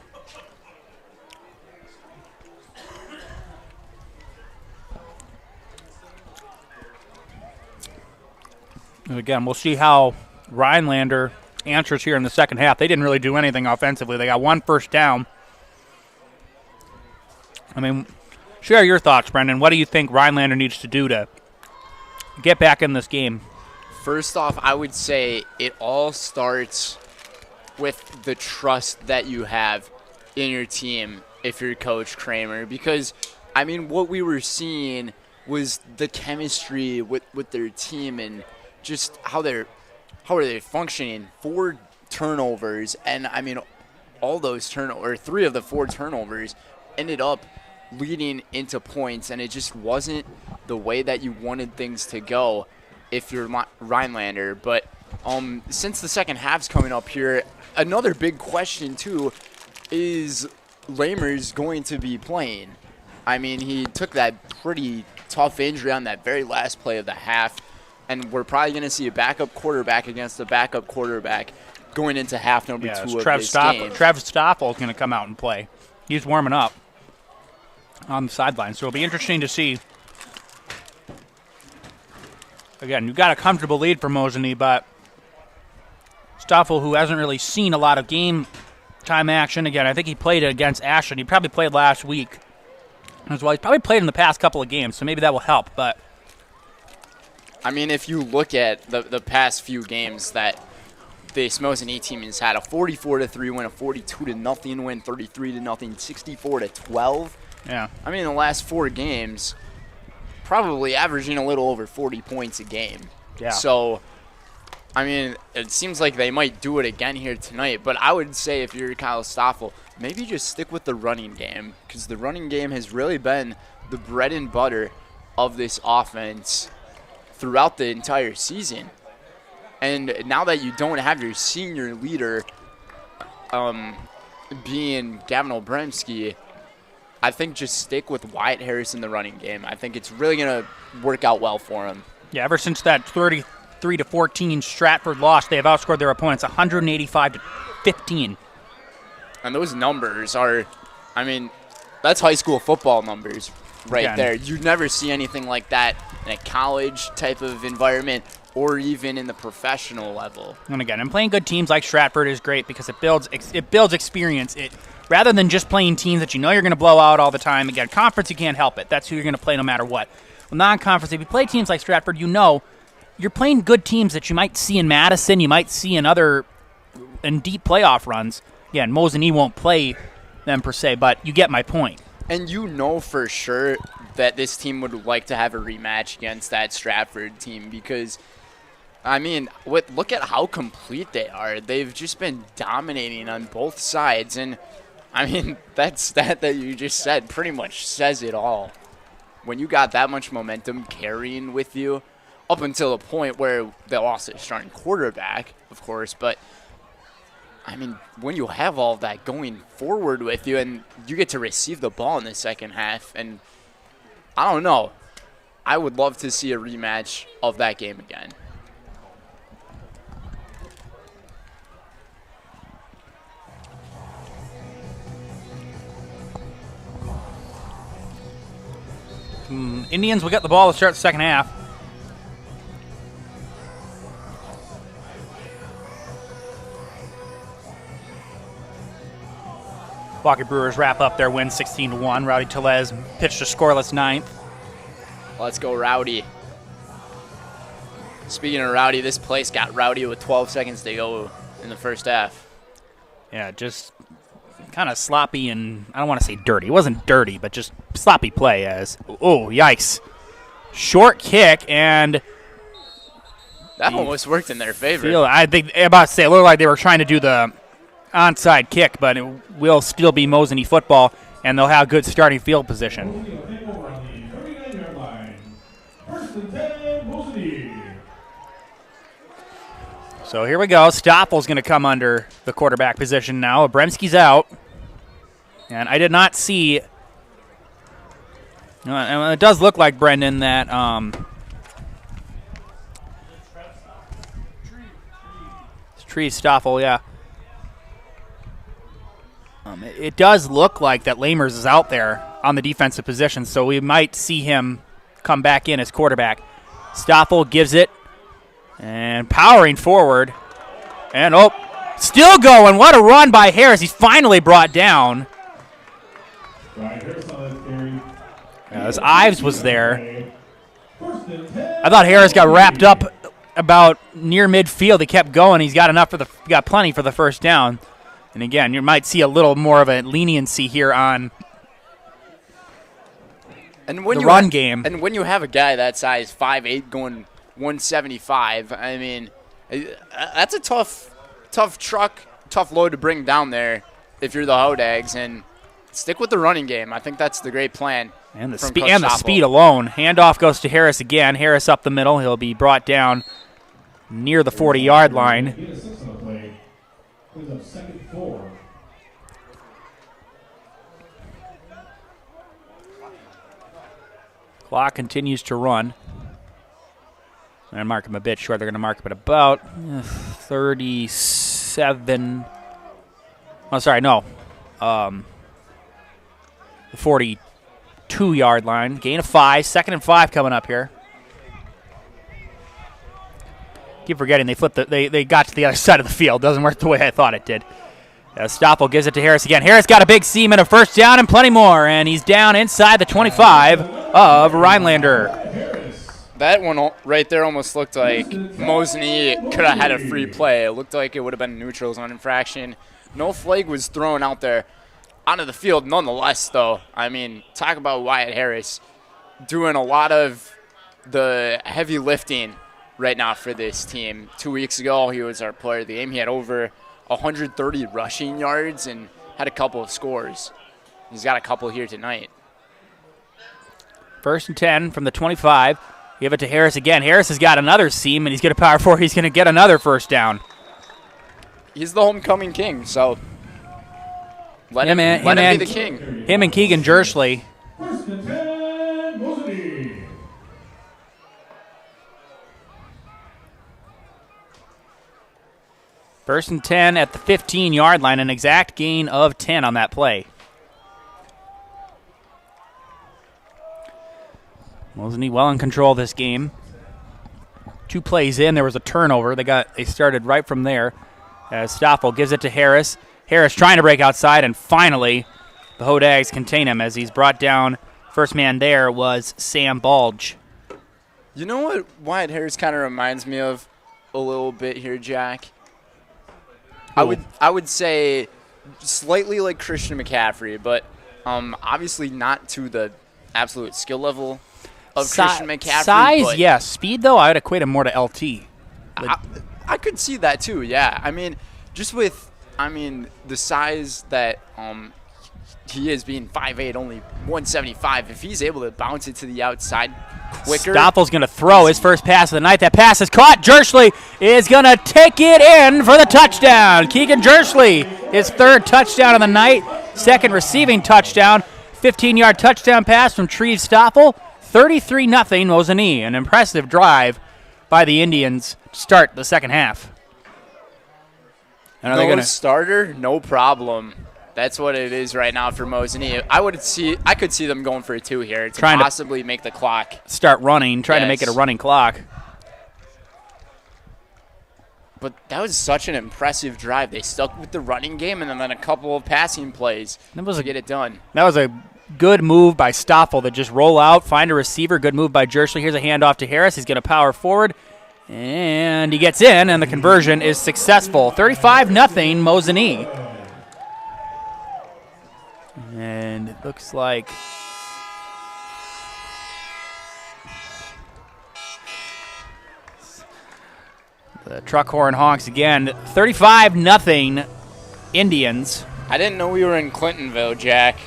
S1: And again, we'll see how Rhinelander answers here in the second half. They didn't really do anything offensively. They got one first down. I mean, share your thoughts, Brendan. What do you think Rhinelander needs to do to get back in this game?
S5: First off, I would say it all starts with the trust that you have in your team if you're Coach Kramer. Because, I mean, what we were seeing was the chemistry with their team and just how are they functioning. 4 turnovers, and I mean, all those turnovers, 3 of the 4 turnovers ended up leading into points, and it just wasn't the way that you wanted things to go if you're Rhinelander. But since the second half's coming up here, another big question too is Lamers going to be playing? I mean, he took that pretty tough injury on that very last play of the half. And we're probably going to see a backup quarterback against a backup quarterback going into half number 2 of this game.
S1: Travis Stoffel is going to come out and play. He's warming up on the sideline. So it'll be interesting to see. Again, you got a comfortable lead for Mosinee, but Stoffel, who hasn't really seen a lot of game time action. Again, I think he played against Ashland. He probably played last week as well. He's probably played in the past couple of games, so maybe that will help, but
S5: I mean, if you look at the past few games that this Mosinee team has had, a 44-3 win, a 42-0 win, 33-0, 64-12.
S1: Yeah.
S5: I mean, the last 4 games, probably averaging a little over 40 points a game.
S1: Yeah.
S5: So, I mean, it seems like they might do it again here tonight. But I would say if you're Kyle Stoffel, maybe just stick with the running game, because the running game has really been the bread and butter of this offense throughout the entire season. And now that you don't have your senior leader being Gavin Obremski, I think just stick with Wyatt Harris in the running game. I think it's really going to work out well for him.
S1: Yeah, ever since that 33-14 Stratford loss, they have outscored their opponents 185-15.
S5: And those numbers are, I mean, that's high school football numbers right there. You never see anything like that in a college type of environment or even in the professional level.
S1: And again, and playing good teams like Stratford is great because it builds experience. Rather than just playing teams that you know you're going to blow out all the time. Again, conference, you can't help it. That's who you're going to play no matter what. Well, non-conference, if you play teams like Stratford, you know you're playing good teams that you might see in Madison, you might see in deep playoff runs. Again, Mosinee won't play them per se, but you get my point.
S5: And you know for sure that this team would like to have a rematch against that Stratford team because I mean, look at how complete they are. They've just been dominating on both sides. And, I mean, that stat that you just said pretty much says it all. When you got that much momentum carrying with you, up until the point where they lost their starting quarterback, of course. But, I mean, when you have all of that going forward with you and you get to receive the ball in the second half, and I don't know. I would love to see a rematch of that game again.
S1: Indians will get the ball to start the second half. Milwaukee Brewers wrap up their win 16-1. Rowdy Tellez pitched a scoreless ninth.
S5: Let's go, Rowdy. Speaking of Rowdy, this place got rowdy with 12 seconds to go in the first half.
S1: Yeah, just kind of sloppy and I don't want to say dirty. It wasn't dirty, but just sloppy play as, oh, yikes. Short kick, and
S5: that almost worked in their favor.
S1: I think I'm about to say, it looked like they were trying to do the onside kick, but it will still be Mosinee football, and they'll have good starting field position. So here we go. Stoffel's going to come under the quarterback position now. Abremski's out. And I did not see. It does look like, Brendan, that Tree Stoffel, yeah. It does look like that Lamers is out there on the defensive position, so we might see him come back in as quarterback. Stoffel gives it. And powering forward. And, still going. What a run by Harris. He's finally brought down. As Ives was there. I thought Harris got wrapped up about near midfield. He kept going. He's got got plenty for the first down. And again, you might see a little more of a leniency here on the run game.
S5: And when you have a guy that size, 5'8", going 175, I mean, that's a tough load to bring down there if you're the Hodags, and stick with the running game. I think that's the great plan.
S1: And the speed alone. Handoff goes to Harris again. Harris up the middle. He'll be brought down near the 40-yard line. Clock continues to run. I'm going to mark him a bit short. They're going to mark him at about 37. Oh, sorry, no. The 42-yard line. Gain of 5. 2nd and 5 coming up here. Keep forgetting they flipped. They got to the other side of the field. Doesn't work the way I thought it did. Stoffel gives it to Harris again. Harris got a big seam and a first down and plenty more, and he's down inside the 25 of Rhinelander.
S5: That one right there almost looked like Mosinee could have had a free play. It looked like it would have been a neutral zone infraction. No flag was thrown out there onto the field nonetheless, though. I mean, talk about Wyatt Harris doing a lot of the heavy lifting right now for this team. 2 weeks ago, he was our player of the game. He had over 130 rushing yards and had a couple of scores. He's got a couple here tonight.
S1: 1st and 10 from the 25. Give it to Harris again. Harris has got another seam, and he's going to power forward. He's going to get another first down.
S5: He's the homecoming king, so let him be the king.
S1: Him and Keegan Jersley.
S4: 1st and 10, Mosinee.
S1: First and 10 at the 15-yard line, an exact gain of 10 on that play. Mosinee well in control of this game. 2 plays in, there was a turnover. They started right from there. As Stoffel gives it to Harris. Harris trying to break outside, and finally the Hodags contain him as he's brought down. First man there was Sam Balge.
S5: You know what Wyatt Harris kind of reminds me of a little bit here, Jack? I would say slightly like Christian McCaffrey, but obviously not to the absolute skill level of Christian McCaffrey.
S1: Size, yes. Speed, though, I would equate him more to LT.
S5: I could see that too. Yeah, I mean, just with the size that he is, being 5'8", only 175. If he's able to bounce it to the outside quicker.
S1: Stoffel's going to throw his first pass of the night. That pass is caught. Jersley is going to take it in for the touchdown. Keegan Jersley, his third touchdown of the night, second receiving touchdown. 15-yard touchdown pass from Treve Stoffel. 33-0 Mosinee. An impressive drive by the Indians to start the second half.
S5: And no starter, no problem. That's what it is right now for Mosinee. I could see them going for a 2 here to possibly make the clock
S1: start running, trying to make it a running clock.
S5: But that was such an impressive drive. They stuck with the running game and then a couple of passing plays to get it done.
S1: That was a good move by Stoffel to just roll out, find a receiver. Good move by Jersley. Here's a handoff to Harris. He's going to power forward, and he gets in, and the conversion is successful. 35-0 Mosinee. And it looks like the truck horn honks again. 35-0 Indians.
S5: I didn't know we were in Clintonville, Jack.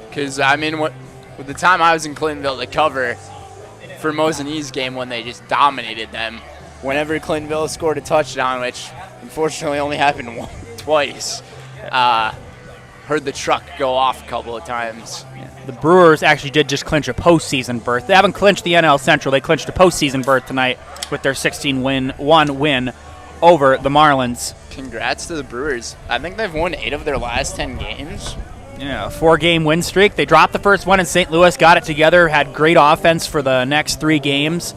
S5: Because, with the time I was in Clintonville to cover for Mosinee's game when they just dominated them, whenever Clintonville scored a touchdown, which unfortunately only happened twice, heard the truck go off a couple of times.
S1: The Brewers actually did just clinch a postseason berth. They haven't clinched the NL Central. They clinched a postseason berth tonight with their 16-1 win over the Marlins.
S5: Congrats to the Brewers. I think they've won 8 of their last 10 games.
S1: Yeah, a 4-game win streak. They dropped the first one in St. Louis, got it together, had great offense for the next 3 games,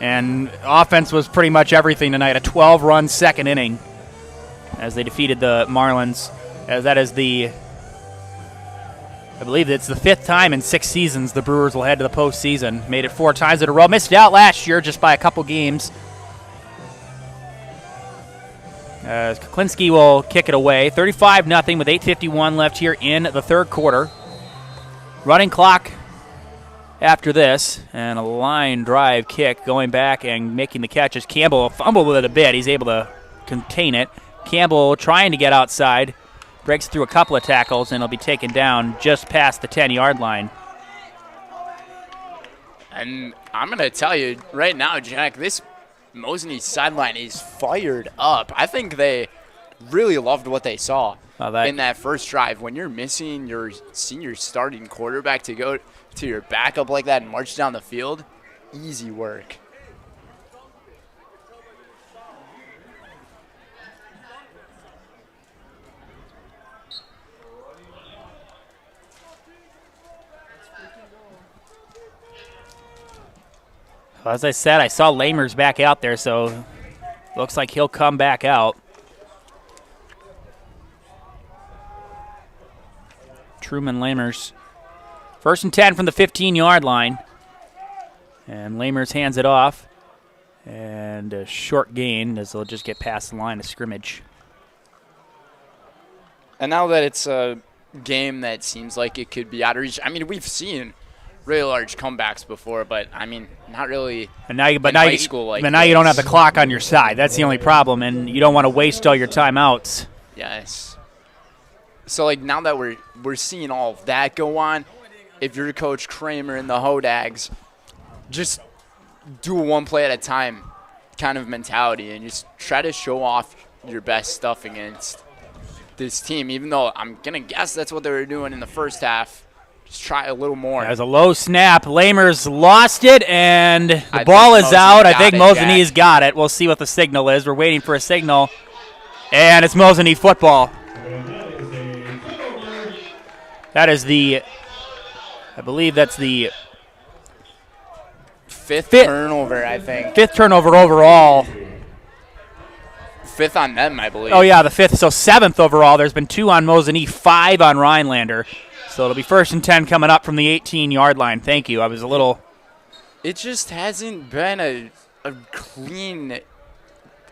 S1: and offense was pretty much everything tonight. A 12-run second inning as they defeated the Marlins. As that is I believe it's the 5th time in 6 seasons the Brewers will head to the postseason. Made it 4 times in a row. Missed out last year just by a couple games. Kuklinski will kick it away. 35-0 with 8:51 left here in the third quarter. Running clock after this. And a line drive kick going back and making the catches. Campbell fumbled with it a bit. He's able to contain it. Campbell trying to get outside. Breaks through a couple of tackles, and he'll be taken down just past the 10-yard line.
S5: And I'm going to tell you right now, Jack, this Mosinee sideline is fired up. I think they really loved what they saw in that first drive. When you're missing your senior starting quarterback to go to your backup like that and march down the field, easy work.
S1: As I said, I saw Lamers back out there, so looks like he'll come back out. Truman Lamers. 1st and 10 from the 15-yard line. And Lamers hands it off. And a short gain as they'll just get past the line of scrimmage.
S5: And now that it's a game that seems like it could be out of reach, we've seen really large comebacks before, but not really.
S1: And now, but now you don't have the clock on your side. That's the only problem, and you don't want to waste all your timeouts.
S5: Yes. So now that we're seeing all of that go on, if you're Coach Kramer and the Hodags, just do a one play at a time kind of mentality and just try to show off your best stuff against this team. Even though I'm gonna guess that's what they were doing in the first half. Just try a little more.
S1: As a low snap, Lamers lost it, and the ball is out. I think Mosinee's got it. We'll see what the signal is. We're waiting for a signal, and it's Mosinee football. That is I believe that's the
S5: fifth turnover, I think.
S1: 5th turnover overall.
S5: 5th on them, I believe.
S1: Oh, yeah, the 5th. So 7th overall. There's been 2 on Mosinee, 5 on Rhinelander. So it'll be 1st and 10 coming up from the 18-yard line. Thank you. I was a little.
S5: It just hasn't been a clean.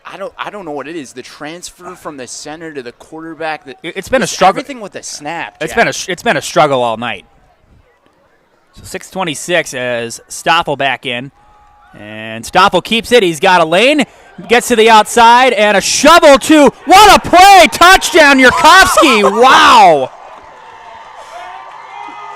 S5: I don't know what it is. The transfer from the center to the quarterback.
S1: It's been a struggle.
S5: Everything with the snap.
S1: It's been a struggle all night. So 6:26 as Stoffel back in. And Stoffel keeps it. He's got a lane. Gets to the outside and a shovel to. What a play! Touchdown, Yurkovsky. Wow.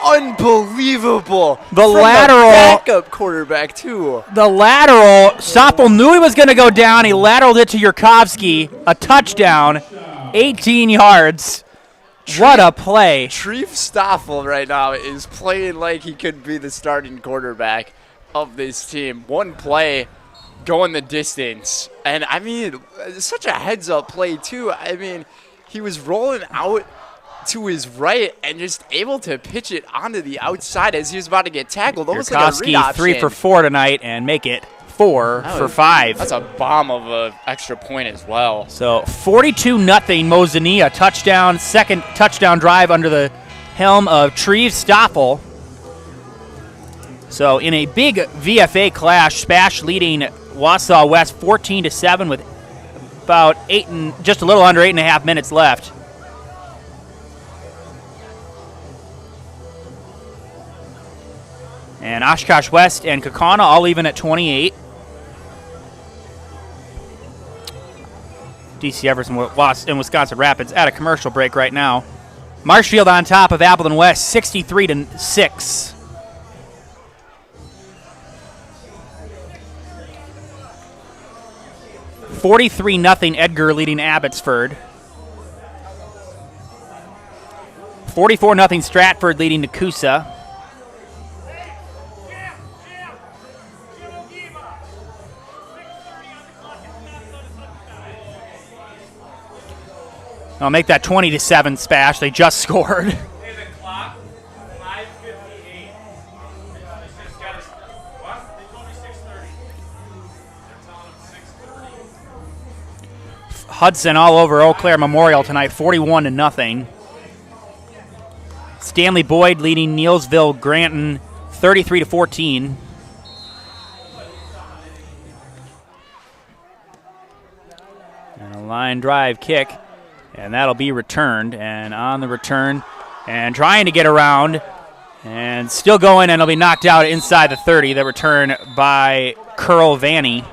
S3: Unbelievable.
S1: The
S3: From
S1: lateral.
S3: Backup quarterback, too.
S1: The lateral. Stoffel knew he was going to go down. He lateraled it to Yurkovsky. A touchdown. 18 yards. What a play.
S5: Treef Stoffel right now is playing like he could be the starting quarterback of this team. One play going the distance. And, I mean, such a heads-up play, too. I mean, he was rolling out to his right and just able to pitch it onto the outside as he was about to get tackled. Almost like a read option.
S1: 3 for 4 tonight and make it 4 for 5.
S5: That's a bomb of an extra point as well.
S1: So 42-0 Mosinee, a touchdown, second touchdown drive under the helm of Treef Stoffel. So in a big VFA clash, Spash leading Wausau West 14-7 with about just a little under 8.5 minutes left. And Oshkosh West and Kaukauna all even at 28. DC Everson and Wisconsin Rapids at a commercial break right now. Marshfield on top of Appleton West, 63-6. $43-0 Edgar leading Abbotsford. 44-0 Stratford leading Nakusa. I'll make that 20-7 Spash. They just scored. Hudson all over Eau Claire Memorial tonight, 41-0. Stanley Boyd leading Neilsville Granton, 33-14. And a line drive kick. And that'll be returned. And on the return, and trying to get around, and still going, and it'll be knocked out inside the 30. The return by Curl Vanny.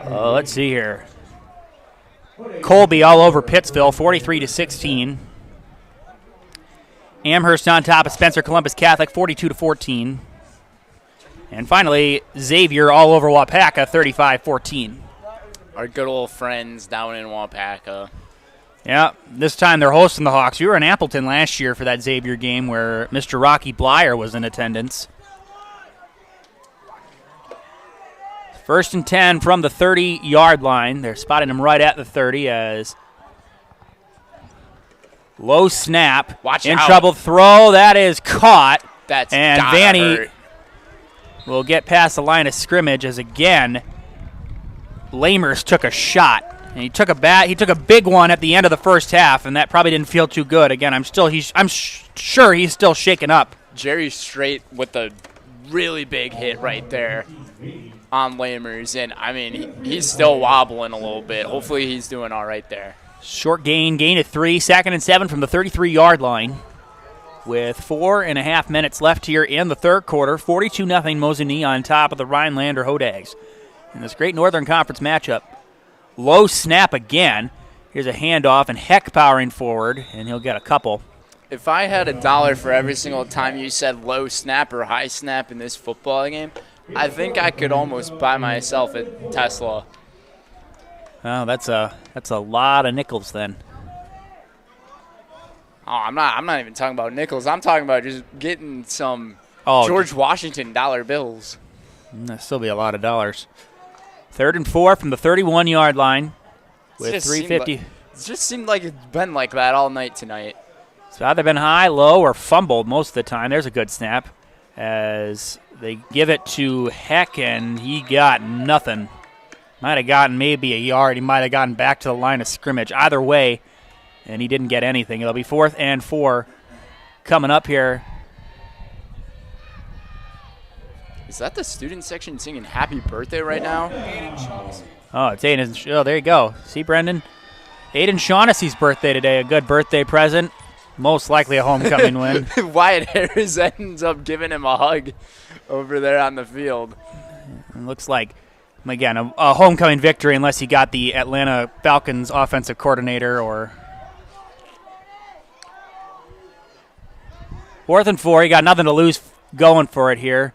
S1: Let's see here. Colby all over Pittsville, 43-16. Amherst on top of Spencer Columbus Catholic, 42-14. And finally, Xavier all over Wapaka, 35-14.
S5: Our good old friends down in Wapaka.
S1: Yeah, this time they're hosting the Hawks. We were in Appleton last year for that Xavier game where Mr. Rocky Blyer was in attendance. 1st and 10 from the 30-yard line. They're spotting him right at the 30 as low snap.
S5: Watch
S1: in
S5: out.
S1: Trouble throw. That is caught.
S5: That's
S1: and
S5: gotta
S1: Vanny
S5: hurt.
S1: will get past the line of scrimmage as again Lamers took a shot. And he took a big one at the end of the first half, and that probably didn't feel too good. Again, I'm sure he's still shaken up.
S5: Jerry Strait with a really big hit right there on Lamers, and I mean he's still wobbling a little bit. Hopefully he's doing all right there.
S1: Short gain of 3, 2nd and 7 from the 33-yard line. With 4.5 minutes left here in the third quarter, 42-0 Mosinee on top of the Rhinelander Hodags. In this great Northern Conference matchup. Low snap again. Here's a handoff, and Heck powering forward, and he'll get a couple.
S5: If I had $1 for every single time you said low snap or high snap in this football game, I think I could almost buy myself a Tesla.
S1: Oh, that's a lot of nickels then.
S5: Oh, I'm not even talking about nickels. I'm talking about just getting some George Washington dollar bills.
S1: That'll still be a lot of dollars. 3rd and 4 from the 31-yard line with 3:50.
S5: It just seemed like it's been like that all night tonight.
S1: It's either been high, low, or fumbled most of the time. There's a good snap as they give it to Heck, and he got nothing. Might have gotten maybe a yard. He might have gotten back to the line of scrimmage. Either way, and he didn't get anything. It'll be 4th and 4 coming up here.
S5: Is that the student section singing happy birthday right now?
S1: Oh, it's Aiden. Oh, there you go. See, Brendan? Aiden Shaughnessy's birthday today. A good birthday present Most likely a homecoming win.
S5: Wyatt Harris ends up giving him a hug over there on the field.
S1: It looks like, again, a homecoming victory unless you got the Atlanta Falcons offensive coordinator or... 4th and 4. You got nothing to lose going for it here.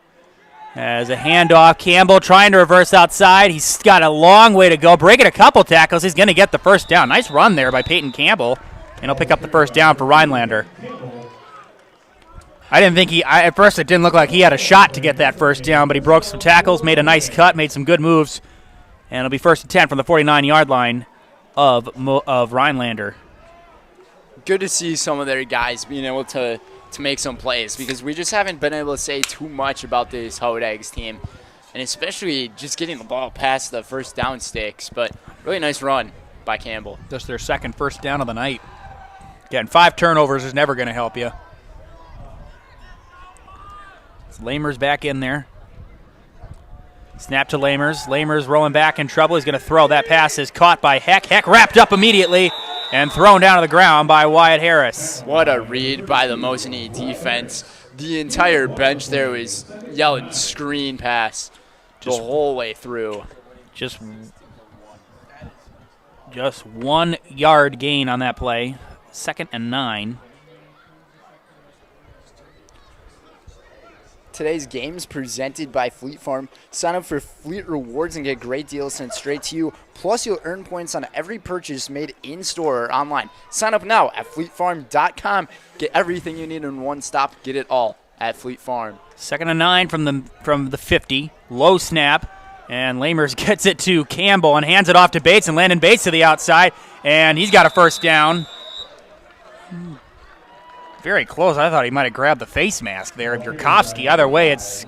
S1: As a handoff, Campbell trying to reverse outside. He's got a long way to go. Breaking a couple tackles. He's going to get the first down. Nice run there by Peyton Campbell. And he'll pick up the first down for Rhinelander. I didn't think at first it didn't look like he had a shot to get that first down, but he broke some tackles, made a nice cut, made some good moves. And it'll be 1st and 10 from the 49-yard line of Rhinelander.
S5: Good to see some of their guys being able to make some plays, because we just haven't been able to say too much about this Hodags team, and especially just getting the ball past the first down sticks. But really nice run by Campbell.
S1: Just their second first down of the night. Again, 5 turnovers is never going to help you. Lamers back in there. Snap to Lamers. Lamers rolling back in trouble. He's going to throw. That pass is caught by Heck. Heck wrapped up immediately and thrown down to the ground by Wyatt Harris.
S5: What a read by the Mosinee defense. The entire bench there was yelling screen pass the whole way through.
S1: Just 1 yard gain on that play. 2nd and 9.
S5: Today's game is presented by Fleet Farm. Sign up for Fleet Rewards and get great deals sent straight to you. Plus, you'll earn points on every purchase made in-store or online. Sign up now at fleetfarm.com. Get everything you need in one stop. Get it all at Fleet Farm.
S1: 2nd and 9 from the 50. Low snap. And Lamers gets it to Campbell and hands it off to Bates, and Landon Bates to the outside. And he's got a first down. Very close. I thought he might have grabbed the face mask there of Yurkovsky. Either way, it's...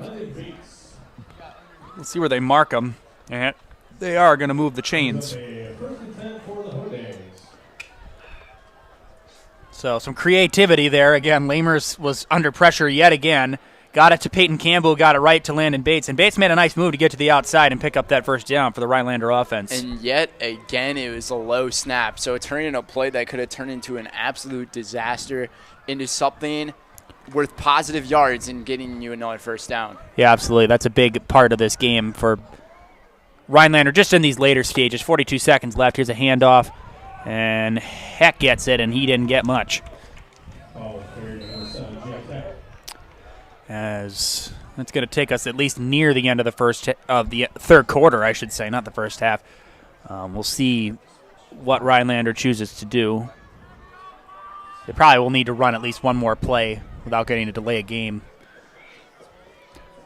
S1: Let's see where they mark him. And they are going to move the chains. So some creativity there. Again, Lamers was under pressure yet again. Got it to Peyton Campbell, got it right to Landon Bates. And Bates made a nice move to get to the outside and pick up that first down for the Rhinelander offense.
S5: And yet again, it was a low snap. So it turned into a play that could have turned into an absolute disaster, into something worth positive yards and getting you another first down.
S1: Yeah, absolutely. That's a big part of this game for Rhinelander, just in these later stages. 42 seconds left. Here's a handoff. And Heck gets it, and he didn't get much. As that's going to take us at least near the end of the third quarter, I should say, not the first half. We'll see what Rhinelander chooses to do. They probably will need to run at least one more play without getting to delay a game.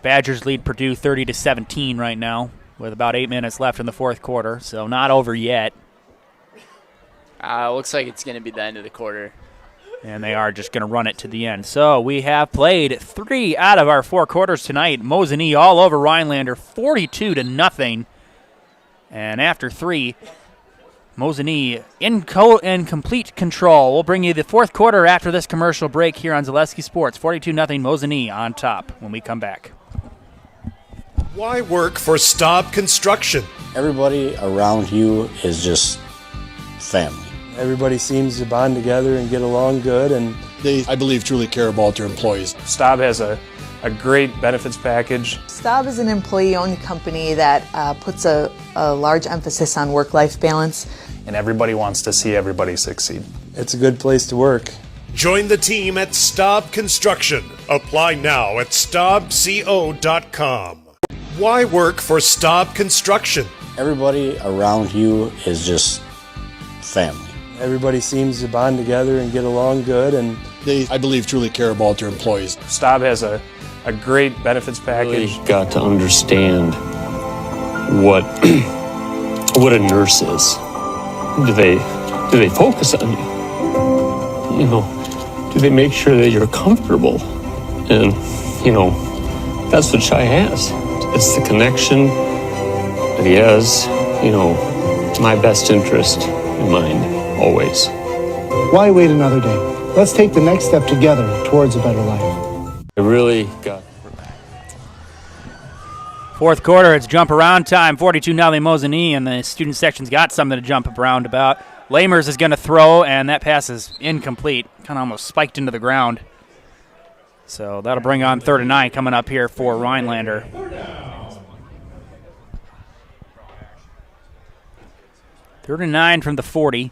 S1: Badgers lead Purdue 30-17 right now with about 8 minutes left in the fourth quarter, so not over yet.
S5: Looks like it's going to be the end of the quarter.
S1: And they are just going to run it to the end. So we have played 3 out of our 4 quarters tonight. Mosinee all over Rhinelander, 42-0. And after 3, Mosinee in complete control. We'll bring you the fourth quarter after this commercial break here on Zaleski Sports. 42-0 Mosinee on top when we come back.
S12: Why work for Staub Construction?
S13: Everybody around you is just family.
S14: Everybody seems to bond together and get along good, and
S15: they, I believe, truly care about their employees.
S16: Staub has a great benefits package.
S26: Staub is an employee-owned company that puts a large emphasis on work-life balance.
S16: And everybody wants to see everybody succeed.
S14: It's a good place to work.
S12: Join the team at Staub Construction. Apply now at staubco.com. Why work for Staub Construction?
S13: Everybody around you is just family.
S14: Everybody seems to bond together and get along good, and
S15: they, I believe, truly care about their employees.
S16: Staub has a great benefits package.
S27: Really got to understand what a nurse is. Do they focus on you? You know, do they make sure that you're comfortable? And you know, that's what Shai has. It's the connection that he has. You know, my best interest in mind. Always.
S28: Why wait another day? Let's take the next step together towards a better life.
S27: I really got...
S1: Fourth quarter, it's jump around time. 42-0 Mosinee, and the student section's got something to jump around about. Lamers is going to throw, and that pass is incomplete. Kind of almost spiked into the ground. So that'll bring on 3rd and 9 coming up here for Rhinelander. 3rd and 9 from the 40.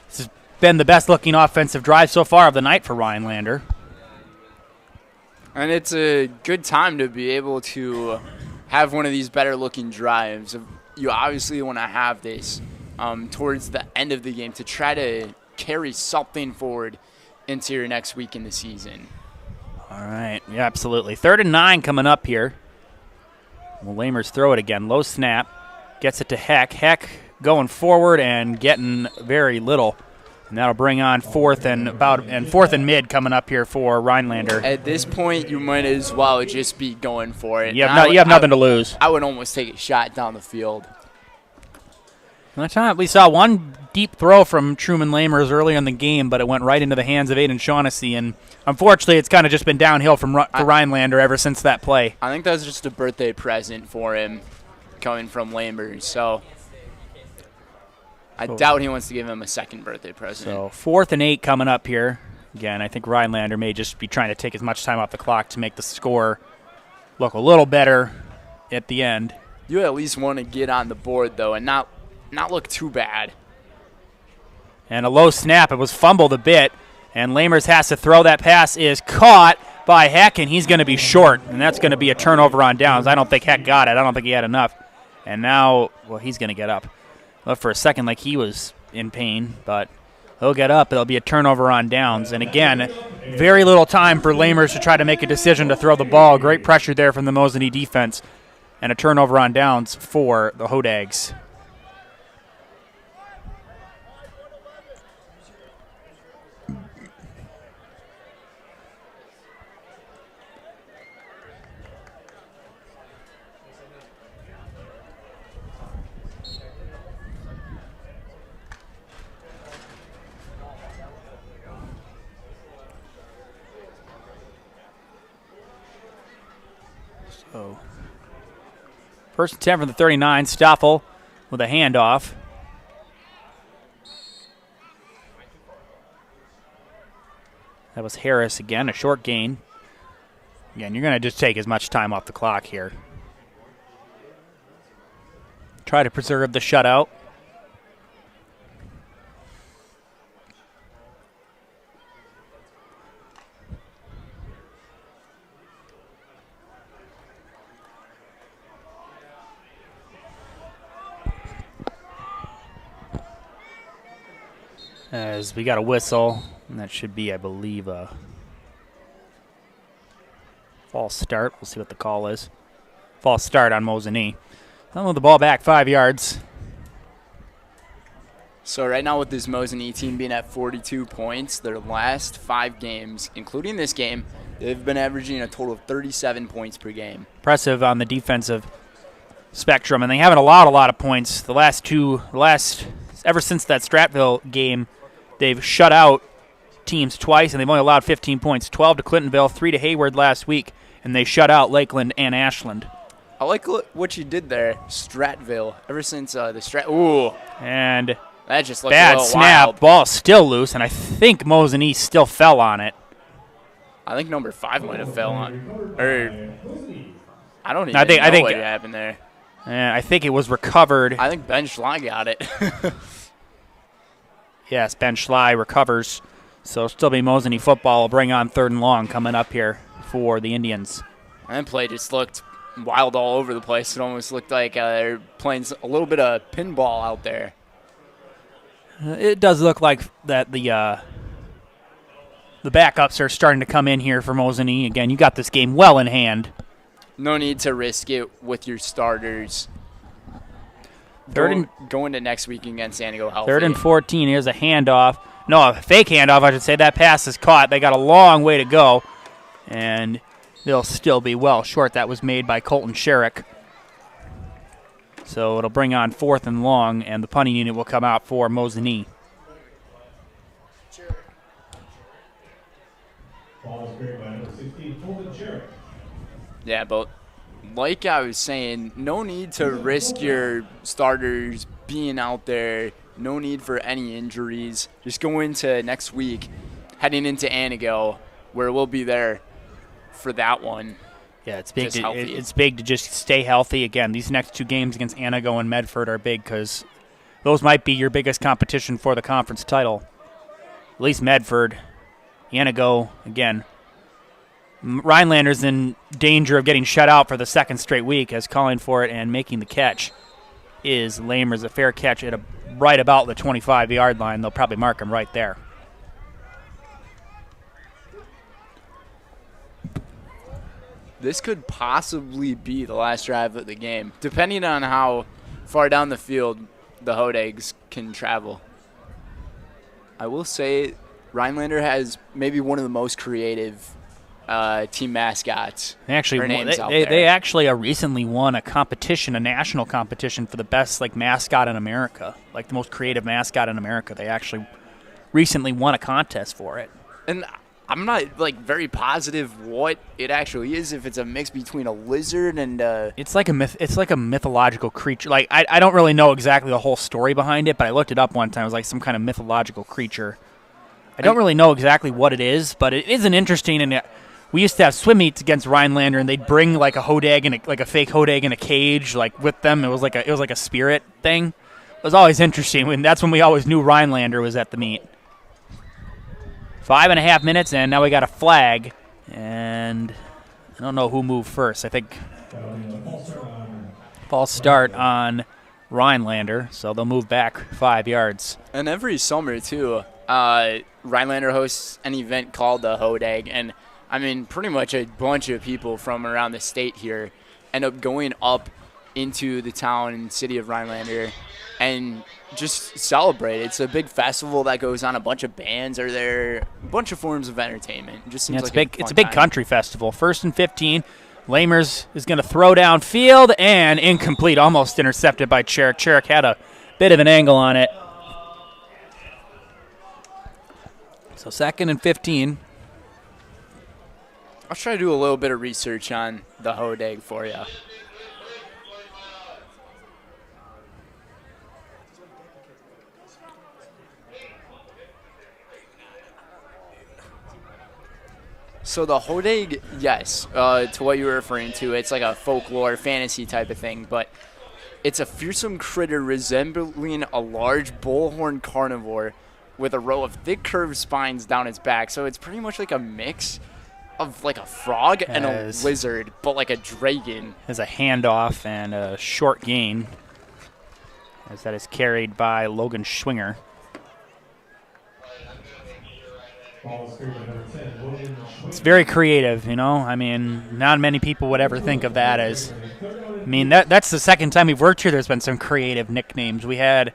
S1: This has been the best-looking offensive drive so far of the night for Rhinelander.
S5: And it's a good time to be able to have one of these better-looking drives. You obviously want to have this towards the end of the game to try to carry something forward into your next week in the season.
S1: All right, yeah, absolutely. 3rd and 9 coming up here. Well, Lamers throw it again. Low snap. Gets it to Heck. Heck going forward and getting very little. And that'll bring on 4th and mid coming up here for Rhinelander.
S5: At this point, you might as well just be going for it.
S1: You have nothing to lose.
S5: I would almost take a shot down the field.
S1: We saw one deep throw from Truman Lamers earlier in the game, but it went right into the hands of Aiden Shaughnessy. And unfortunately, it's kind of just been downhill for Rhinelander ever since that play.
S5: I think that was just a birthday present for him coming from Lamers. So I doubt he wants to give him a second birthday present.
S1: So 4th and 8 coming up here. Again, I think Rhinelander may just be trying to take as much time off the clock to make the score look a little better at the end.
S5: You at least want to get on the board, though, and not look too bad.
S1: And a low snap. It was fumbled a bit, and Lamers has to throw. That pass is caught by Heck, and he's going to be short, and that's going to be a turnover on downs. I don't think Heck got it. I don't think he had enough. And now, well, he's going to get up. Looked for a second like he was in pain, but he'll get up. It'll be a turnover on downs. And again, very little time for Lamers to try to make a decision to throw the ball. Great pressure there from the Mosinee defense. And a turnover on downs for the Hodags. So, 1st and 10 from the 39. Stoffel with a handoff. That was Harris again, a short gain. Again, you're going to just take as much time off the clock here. Try to preserve the shutout. As we got a whistle, and that should be, I believe, a false start. We'll see what the call is. False start on Mosinee. They'll move the ball back 5 yards.
S5: So right now with this Mosinee team being at 42 points, their last 5 games, including this game, they've been averaging a total of 37 points per game.
S1: Impressive on the defensive spectrum, and they haven't allowed a lot of points. Ever since that Strattville game, they've shut out teams twice, and they've only allowed 15 points. 12 to Clintonville, 3 to Hayward last week, and they shut out Lakeland and Ashland.
S5: I like what you did there, Strattville. Ever since ooh.
S1: And
S5: that just looked
S1: bad
S5: a little
S1: snap,
S5: wild.
S1: ball still loose, and I think Mosinee still fell on it.
S5: I think number 5 might have fell on. Or I don't even know what happened there.
S1: I think it was recovered.
S5: I think Ben Schley got it.
S1: Yes, Ben Schley recovers. So it'll still be Mosinee football. Will bring on 3rd and long coming up here for the Indians.
S5: And that play just looked wild all over the place. It almost looked like they're playing a little bit of pinball out there.
S1: It does look like that the backups are starting to come in here for Mosinee. Again, you got this game well in hand.
S5: No need to risk it with your starters. Going to next week against San Diego healthy.
S1: 3rd and 14. Here's a handoff. No, a fake handoff, I should say. That pass is caught. They got a long way to go, and they'll still be well short. That was made by Colton Sherrick. So it'll bring on 4th and long, and the punting unit will come out for Mosinee.
S5: Yeah, but like I was saying, no need to risk your starters being out there No need for any injuries. Just go into next week, heading into Anago, where we'll be there for that one.
S1: Yeah, it's big. It's big to just stay healthy. Again, these next 2 games against Anago and Medford are big because those might be your biggest competition for the conference title. At least Medford. Anago, again. Rhinelander's in danger of getting shut out for the 2nd straight week, as calling for it and making the catch is Lamers. A fair catch at right about the 25-yard line. They'll probably mark him right there.
S5: This could possibly be the last drive of the game, depending on how far down the field the Hodags can travel. I will say Rhinelander has maybe one of the most creative team mascots.
S1: They actually recently won a competition, a national competition for the best mascot in America, like the most creative mascot in America. They actually recently won a contest for it.
S5: And I'm not very positive what it actually is. If it's a mix between a lizard and
S1: it's like a mythological creature. I don't really know exactly the whole story behind it, but I looked it up one time. It was like some kind of mythological creature. I don't really know exactly what it is, but it is an interesting. And we used to have swim meets against Rhinelander, and they'd bring a hodag and a fake hodag in a cage with them. It was like a spirit thing. It was always interesting. And that's when we always knew Rhinelander was at the meet. 5.5 minutes, and now we got a flag, and I don't know who moved first. I think false start on Rhinelander, so they'll move back 5 yards.
S5: And every summer, too, Rhinelander hosts an event called the Hodag, and, I mean, pretty much a bunch of people from around the state here end up going up into the town and city of Rhinelander and just celebrate. It's a big festival that goes on. A bunch of bands are there, a bunch of forms of entertainment. It just seems
S1: it's a big country festival. 1st and 15. Lamers is going to throw downfield and incomplete, almost intercepted by Cherrick. Cherrick had a bit of an angle on it. So 2nd and 15.
S5: I'll try to do a little bit of research on the Hodag for you. So the Hodag, yes, to what you were referring to, it's like a folklore, fantasy type of thing, but it's a fearsome critter resembling a large bullhorn carnivore with a row of thick curved spines down its back. So it's pretty much like a mix of like a frog and a lizard, but like a dragon.
S1: Has a handoff and a short gain, as that is carried by Logan Schwinger. It's very creative, I mean, not many people would ever think of that as. I mean, that's the 2nd time we've worked here. There's been some creative nicknames. We had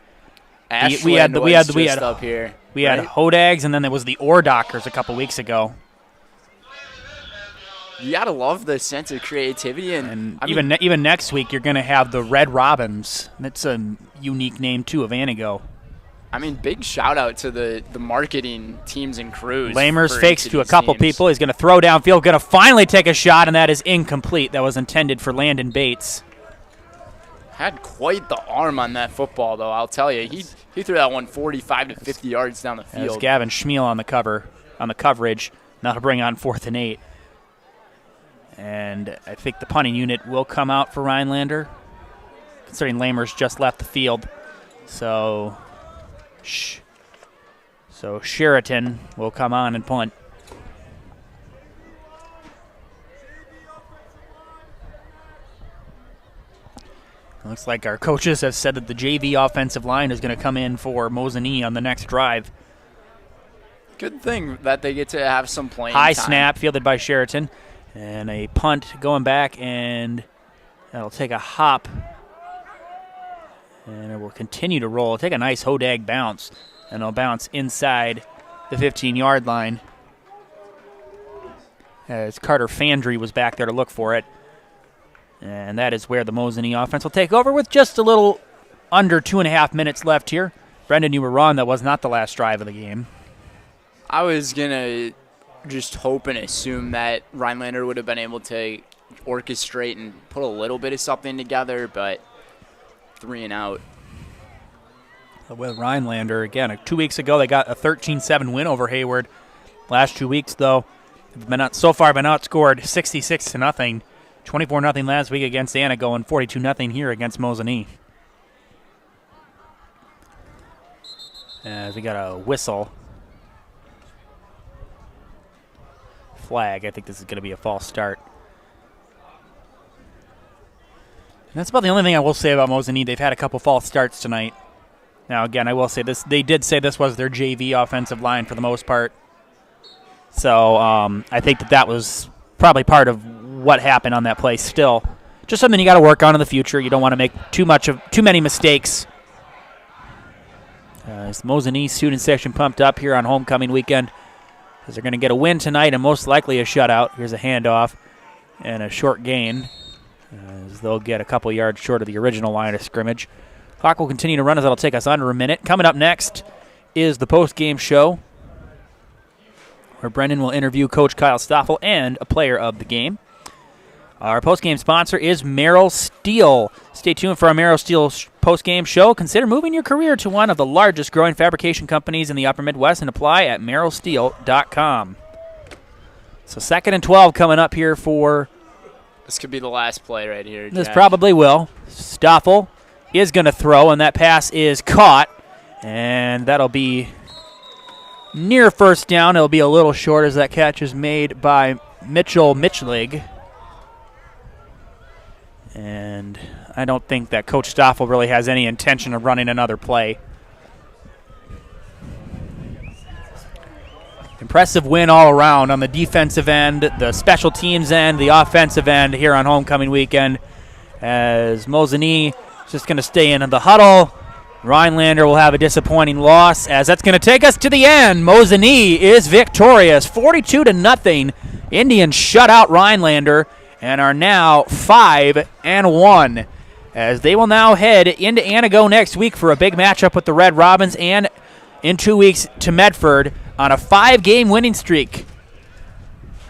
S5: up here.
S1: We had Hodags, and then there was the Ordockers a couple weeks ago.
S5: You gotta love the sense of creativity, and
S1: even next week you're gonna have the Red Robins. That's a unique name too of Anago.
S5: I mean, big shout out to the marketing teams and crews.
S1: Lamers fakes to a couple people. He's going to throw downfield, going to finally take a shot, and that is incomplete. That was intended for Landon Bates.
S5: Had quite the arm on that football, though, I'll tell you. He threw that one 45 to 50 yards down the field.
S1: There's Gavin Schmiel on the coverage. Now to bring on 4th and 8. And I think the punting unit will come out for Rhinelander, considering Lamers just left the field. So Sheraton will come on and punt. Looks like our coaches have said that the JV offensive line is going to come in for Mosinee on the next drive.
S5: Good thing that they get to have some playing
S1: High
S5: time.
S1: Snap fielded by Sheraton. And a punt going back, and that'll take a hop. And it will continue to roll. It'll take a nice Hodag bounce, and it'll bounce inside the 15-yard line. As Carter Fandry was back there to look for it. And that is where the Mosinee offense will take over with just a little under 2.5 minutes left here. Brendan, you were wrong. That was not the last drive of the game.
S5: I was going to just hope and assume that Rhinelander would have been able to orchestrate and put a little bit of something together, but 3 and out.
S1: with Rhinelander. Again, 2 weeks ago they got a 13-7 win over Hayward. Last 2 weeks, though, have so far been outscored 66-0, 24-0 last week against Antigo, and 42-0 here against Mosinee. As we got a whistle. Flag. I think this is going to be a false start. And that's about the only thing I will say about Mosinee. They've had a couple false starts tonight. Now, again, I will say this. They did say this was their JV offensive line for the most part. So I think that was probably part of what happened on that play still. Just something you got to work on in the future. You don't want to make too many mistakes. Is the Mosinee student section pumped up here on homecoming weekend? Because they're going to get a win tonight and most likely a shutout. Here's a handoff and a short gain, as they'll get a couple yards short of the original line of scrimmage. Clock will continue to run as that'll take us under a minute. Coming up next is the post-game show, where Brendan will interview Coach Kyle Stoffel and a player of the game. Our post-game sponsor is Merrill Steel. Stay tuned for our Merrill Steel post-game show. Consider moving your career to one of the largest growing fabrication companies in the upper Midwest and apply at merrillsteel.com. So 2nd and 12 coming up here for...
S5: This could be the last play right here, Jack.
S1: This probably will. Stoffel is going to throw, and that pass is caught. And that'll be near first down. It'll be a little short as that catch is made by Mitchell Mitchlig. And I don't think that Coach Stoffel really has any intention of running another play. Impressive win all around on the defensive end, the special teams end, the offensive end here on homecoming weekend, as Mosinee is just going to stay in the huddle. Rhinelander will have a disappointing loss, as that's going to take us to the end. Mosinee is victorious, 42-0. Indians shut out Rhinelander and are now 5-1, as they will now head into Antigo next week for a big matchup with the Red Robins, and in 2 weeks to Medford on a 5-game winning streak,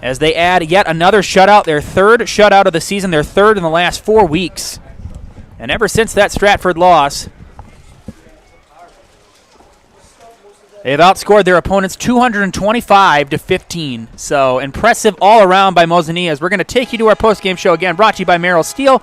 S1: as they add yet another shutout, their third shutout of the season, their third in the last 4 weeks. And ever since that Stratford loss, they've outscored their opponents 225-15. So impressive all around by Mosinee, as we're going to take you to our postgame show again, brought to you by Merrill Steel.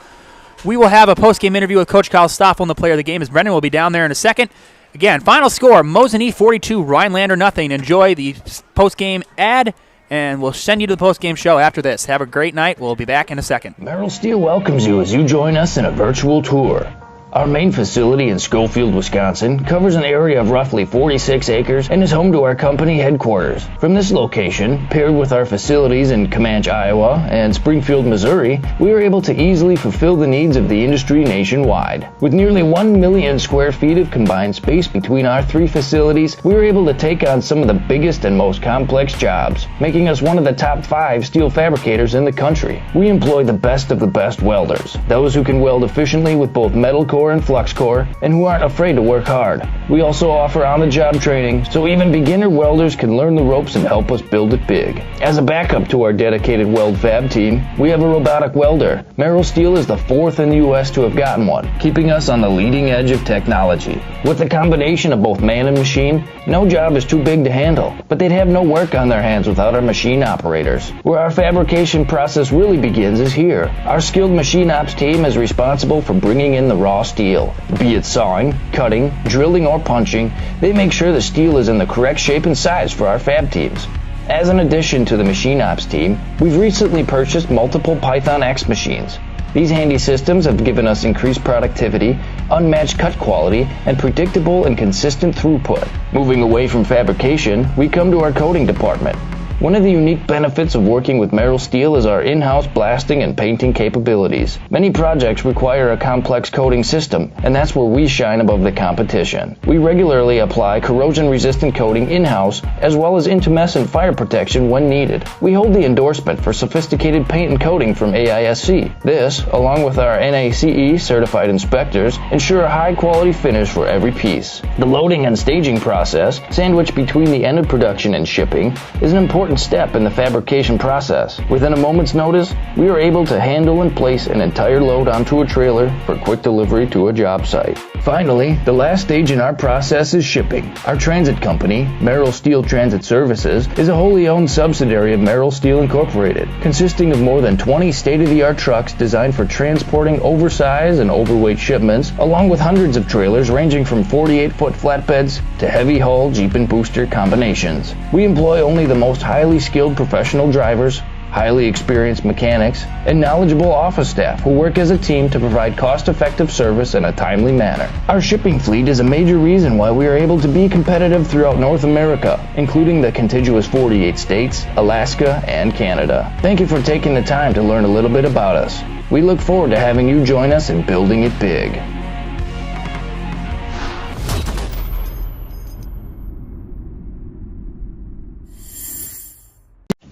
S1: We will have a postgame interview with Coach Kyle Stoffel and the player of the game, as Brendan will be down there in a second. Again, final score, Mosinee 42, Rhinelander 0. Enjoy the postgame ad, and we'll send you to the postgame show after this. Have a great night. We'll be back in a second.
S2: Merrill Steel welcomes you as you join us in a virtual tour. Our main facility in Schofield, Wisconsin covers an area of roughly 46 acres and is home to our company headquarters. From this location, paired with our facilities in Comanche, Iowa and Springfield, Missouri, we are able to easily fulfill the needs of the industry nationwide. With nearly 1 million square feet of combined space between our 3 facilities, we are able to take on some of the biggest and most complex jobs, making us one of the top 5 steel fabricators in the country. We employ the best of the best welders, those who can weld efficiently with both metal core and flux core, and who aren't afraid to work hard. We also offer on-the-job training, so even beginner welders can learn the ropes and help us build it big. As a backup to our dedicated weld fab team, we have a robotic welder. Merrill Steel is the 4th in the U.S. to have gotten one, keeping us on the leading edge of technology. With the combination of both man and machine, no job is too big to handle, but they'd have no work on their hands without our machine operators. Where our fabrication process really begins is here. Our skilled machine ops team is responsible for bringing in the raw steel. Be it sawing, cutting, drilling, or punching, they make sure the steel is in the correct shape and size for our fab teams. As an addition to the machine ops team, we've recently purchased multiple Python X machines. These handy systems have given us increased productivity, unmatched cut quality, and predictable and consistent throughput. Moving away from fabrication, we come to our coating department. One of the unique benefits of working with Merrill Steel is our in-house blasting and painting capabilities. Many projects require a complex coating system, and that's where we shine above the competition. We regularly apply corrosion-resistant coating in-house, as well as intumescent fire protection when needed. We hold the endorsement for sophisticated paint and coating from AISC. This, along with our NACE certified inspectors, ensure a high-quality finish for every piece. The loading and staging process, sandwiched between the end of production and shipping, is an important important step in the fabrication process. Within a moment's notice, we are able to handle and place an entire load onto a trailer for quick delivery to a job site. Finally, the last stage in our process is shipping. Our transit company, Merrill Steel Transit Services, is a wholly owned subsidiary of Merrill Steel Incorporated, consisting of more than 20 state-of-the-art trucks designed for transporting oversized and overweight shipments, along with hundreds of trailers ranging from 48-foot flatbeds to heavy-haul Jeep and booster combinations. We employ only the most highly skilled professional drivers, highly experienced mechanics, and knowledgeable office staff who work as a team to provide cost-effective service in a timely manner. Our shipping fleet is a major reason why we are able to be competitive throughout North America, including the contiguous 48 states, Alaska, and Canada. Thank you for taking the time to learn a little bit about us. We look forward to having you join us in building it big.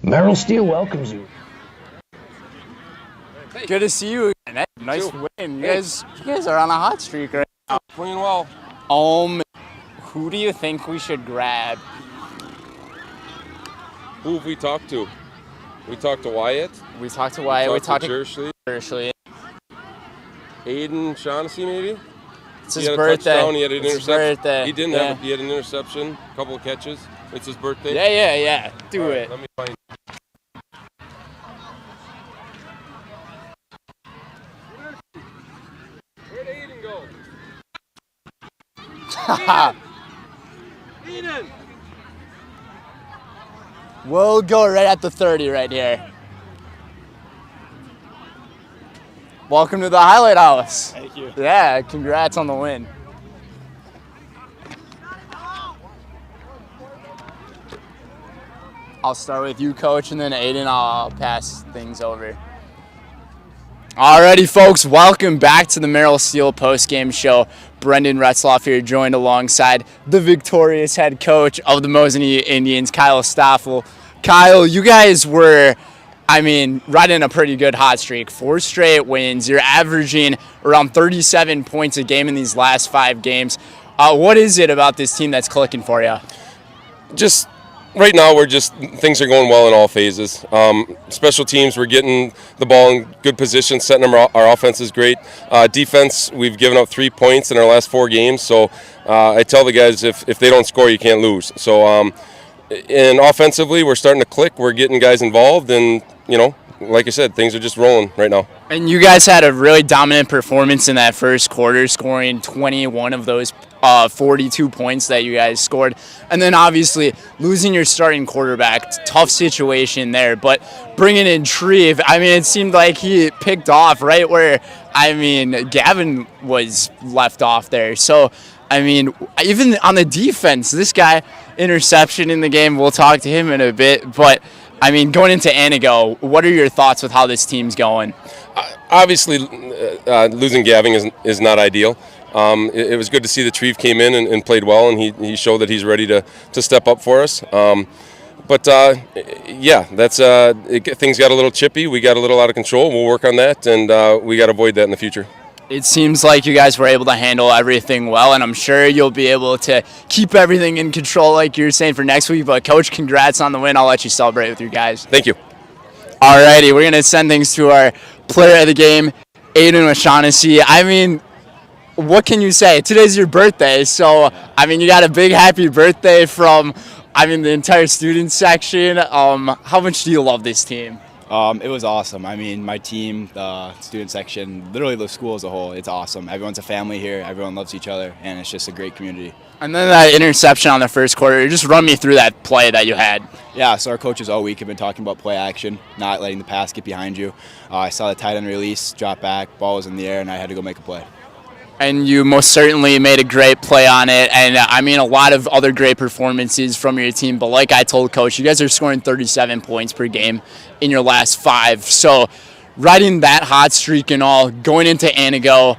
S2: Merrill Steel welcomes you.
S5: Good to see you again. Nice win. You guys are on a hot streak right now.
S6: Playing well.
S5: Who do you think we should grab?
S6: Who have we talked to? We talked to Wyatt.
S5: We talked to Wyatt. We talked to
S6: Jersley. Aiden Shaughnessy, maybe?
S5: It's his birthday.
S6: He had an interception.
S5: Birthday.
S6: He didn't have. He had an interception, a couple of catches. It's his birthday.
S5: Yeah. Do it.
S6: Let me find. Where'd Aiden go? Aiden.
S5: We'll go right at the 30 right here. Welcome to the Highlight House.
S6: Thank you.
S5: Yeah, congrats on the win. I'll start with you, Coach, and then Aiden, I'll pass things over. Alrighty, folks, welcome back to the Merrill Steel postgame show. Brendan Retzloff here, joined alongside the victorious head coach of the Mosinee Indians, Kyle Stoffel. Kyle, you guys were, riding a pretty good hot streak. 4 straight wins. You're averaging around 37 points a game in these last 5 games. What is it about this team that's clicking for you?
S6: Just right now, things are going well in all phases. Special teams, we're getting the ball in good position, setting them. Our offense is great. Defense, we've given up 3 points in our last 4 games. So I tell the guys, if they don't score, you can't lose. So and offensively, we're starting to click. We're getting guys involved, and like I said, things are just rolling right now.
S5: And you guys had a really dominant performance in that first quarter, scoring 21 of those 42 points that you guys scored. And then obviously losing your starting quarterback, tough situation there. But bringing in Treve, it seemed like he picked off right where, Gavin was left off there. So, even on the defense, this guy, interception in the game, we'll talk to him in a bit. But, going into Anago, what are your thoughts with how this team's going?
S6: Obviously, losing Gavin is not ideal. It was good to see that Treve came in and played well, and he showed that he's ready to step up for us. Things got a little chippy. We got a little out of control. We'll work on that, and we got to avoid that in the future.
S5: It seems like you guys were able to handle everything well, and I'm sure you'll be able to keep everything in control like you're saying for next week. But, Coach, congrats on the win. I'll let you celebrate with your guys.
S6: Thank you.
S5: All righty, we're going to send things to our player of the game, Aiden O'Shaughnessy. What can you say? Today's your birthday, so, you got a big happy birthday from, the entire student section. How much do you love this team?
S9: It was awesome. My team, the student section, literally the school as a whole, it's awesome. Everyone's a family here. Everyone loves each other, and it's just a great community.
S5: And then that interception on the first quarter, just run me through that play that you had.
S9: Yeah, so our coaches all week have been talking about play action, not letting the pass get behind you. I saw the tight end release, drop back, ball was in the air, and I had to go make a play.
S5: And you most certainly made a great play on it. And, a lot of other great performances from your team. But like I told Coach, you guys are scoring 37 points per game in your last 5. So riding that hot streak and all, going into Anago,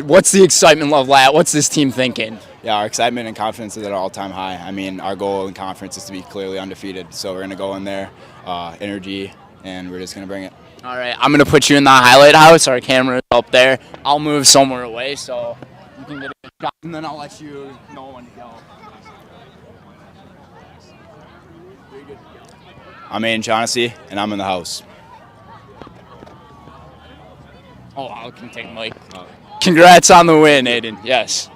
S5: what's the excitement level at? What's this team thinking?
S9: Yeah, our excitement and confidence is at an all-time high. Our goal in conference is to be clearly undefeated. So we're going to go in there, energy, and we're just going to bring it.
S5: All right, I'm going to put you in the highlight house. Our camera is up there. I'll move somewhere away so you can get a shot, and then I'll let you know when to go.
S9: I'm Aiden Shaughnessy, and I'm in the house.
S5: Oh, I can take Mike.
S8: Congrats on the win, Aiden. Yes.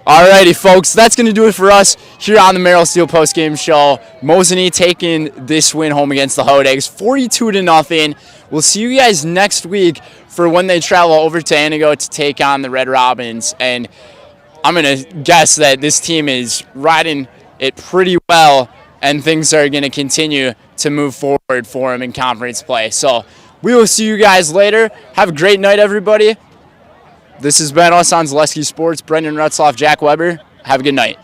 S8: Alrighty, folks, that's going to do it for us here on the Merrill Steel postgame show. Mosinee taking this win home against the Hodags, 42-0. We'll see you guys next week for when they travel over to Anago to take on the Red Robins. And I'm going to guess that this team is riding it pretty well, and things are going to continue to move forward for them in conference play. So we will see you guys later. Have a great night, everybody. This has been us on Zaleski Sports. Brendan Rutzloff, Jack Weber. Have a good night.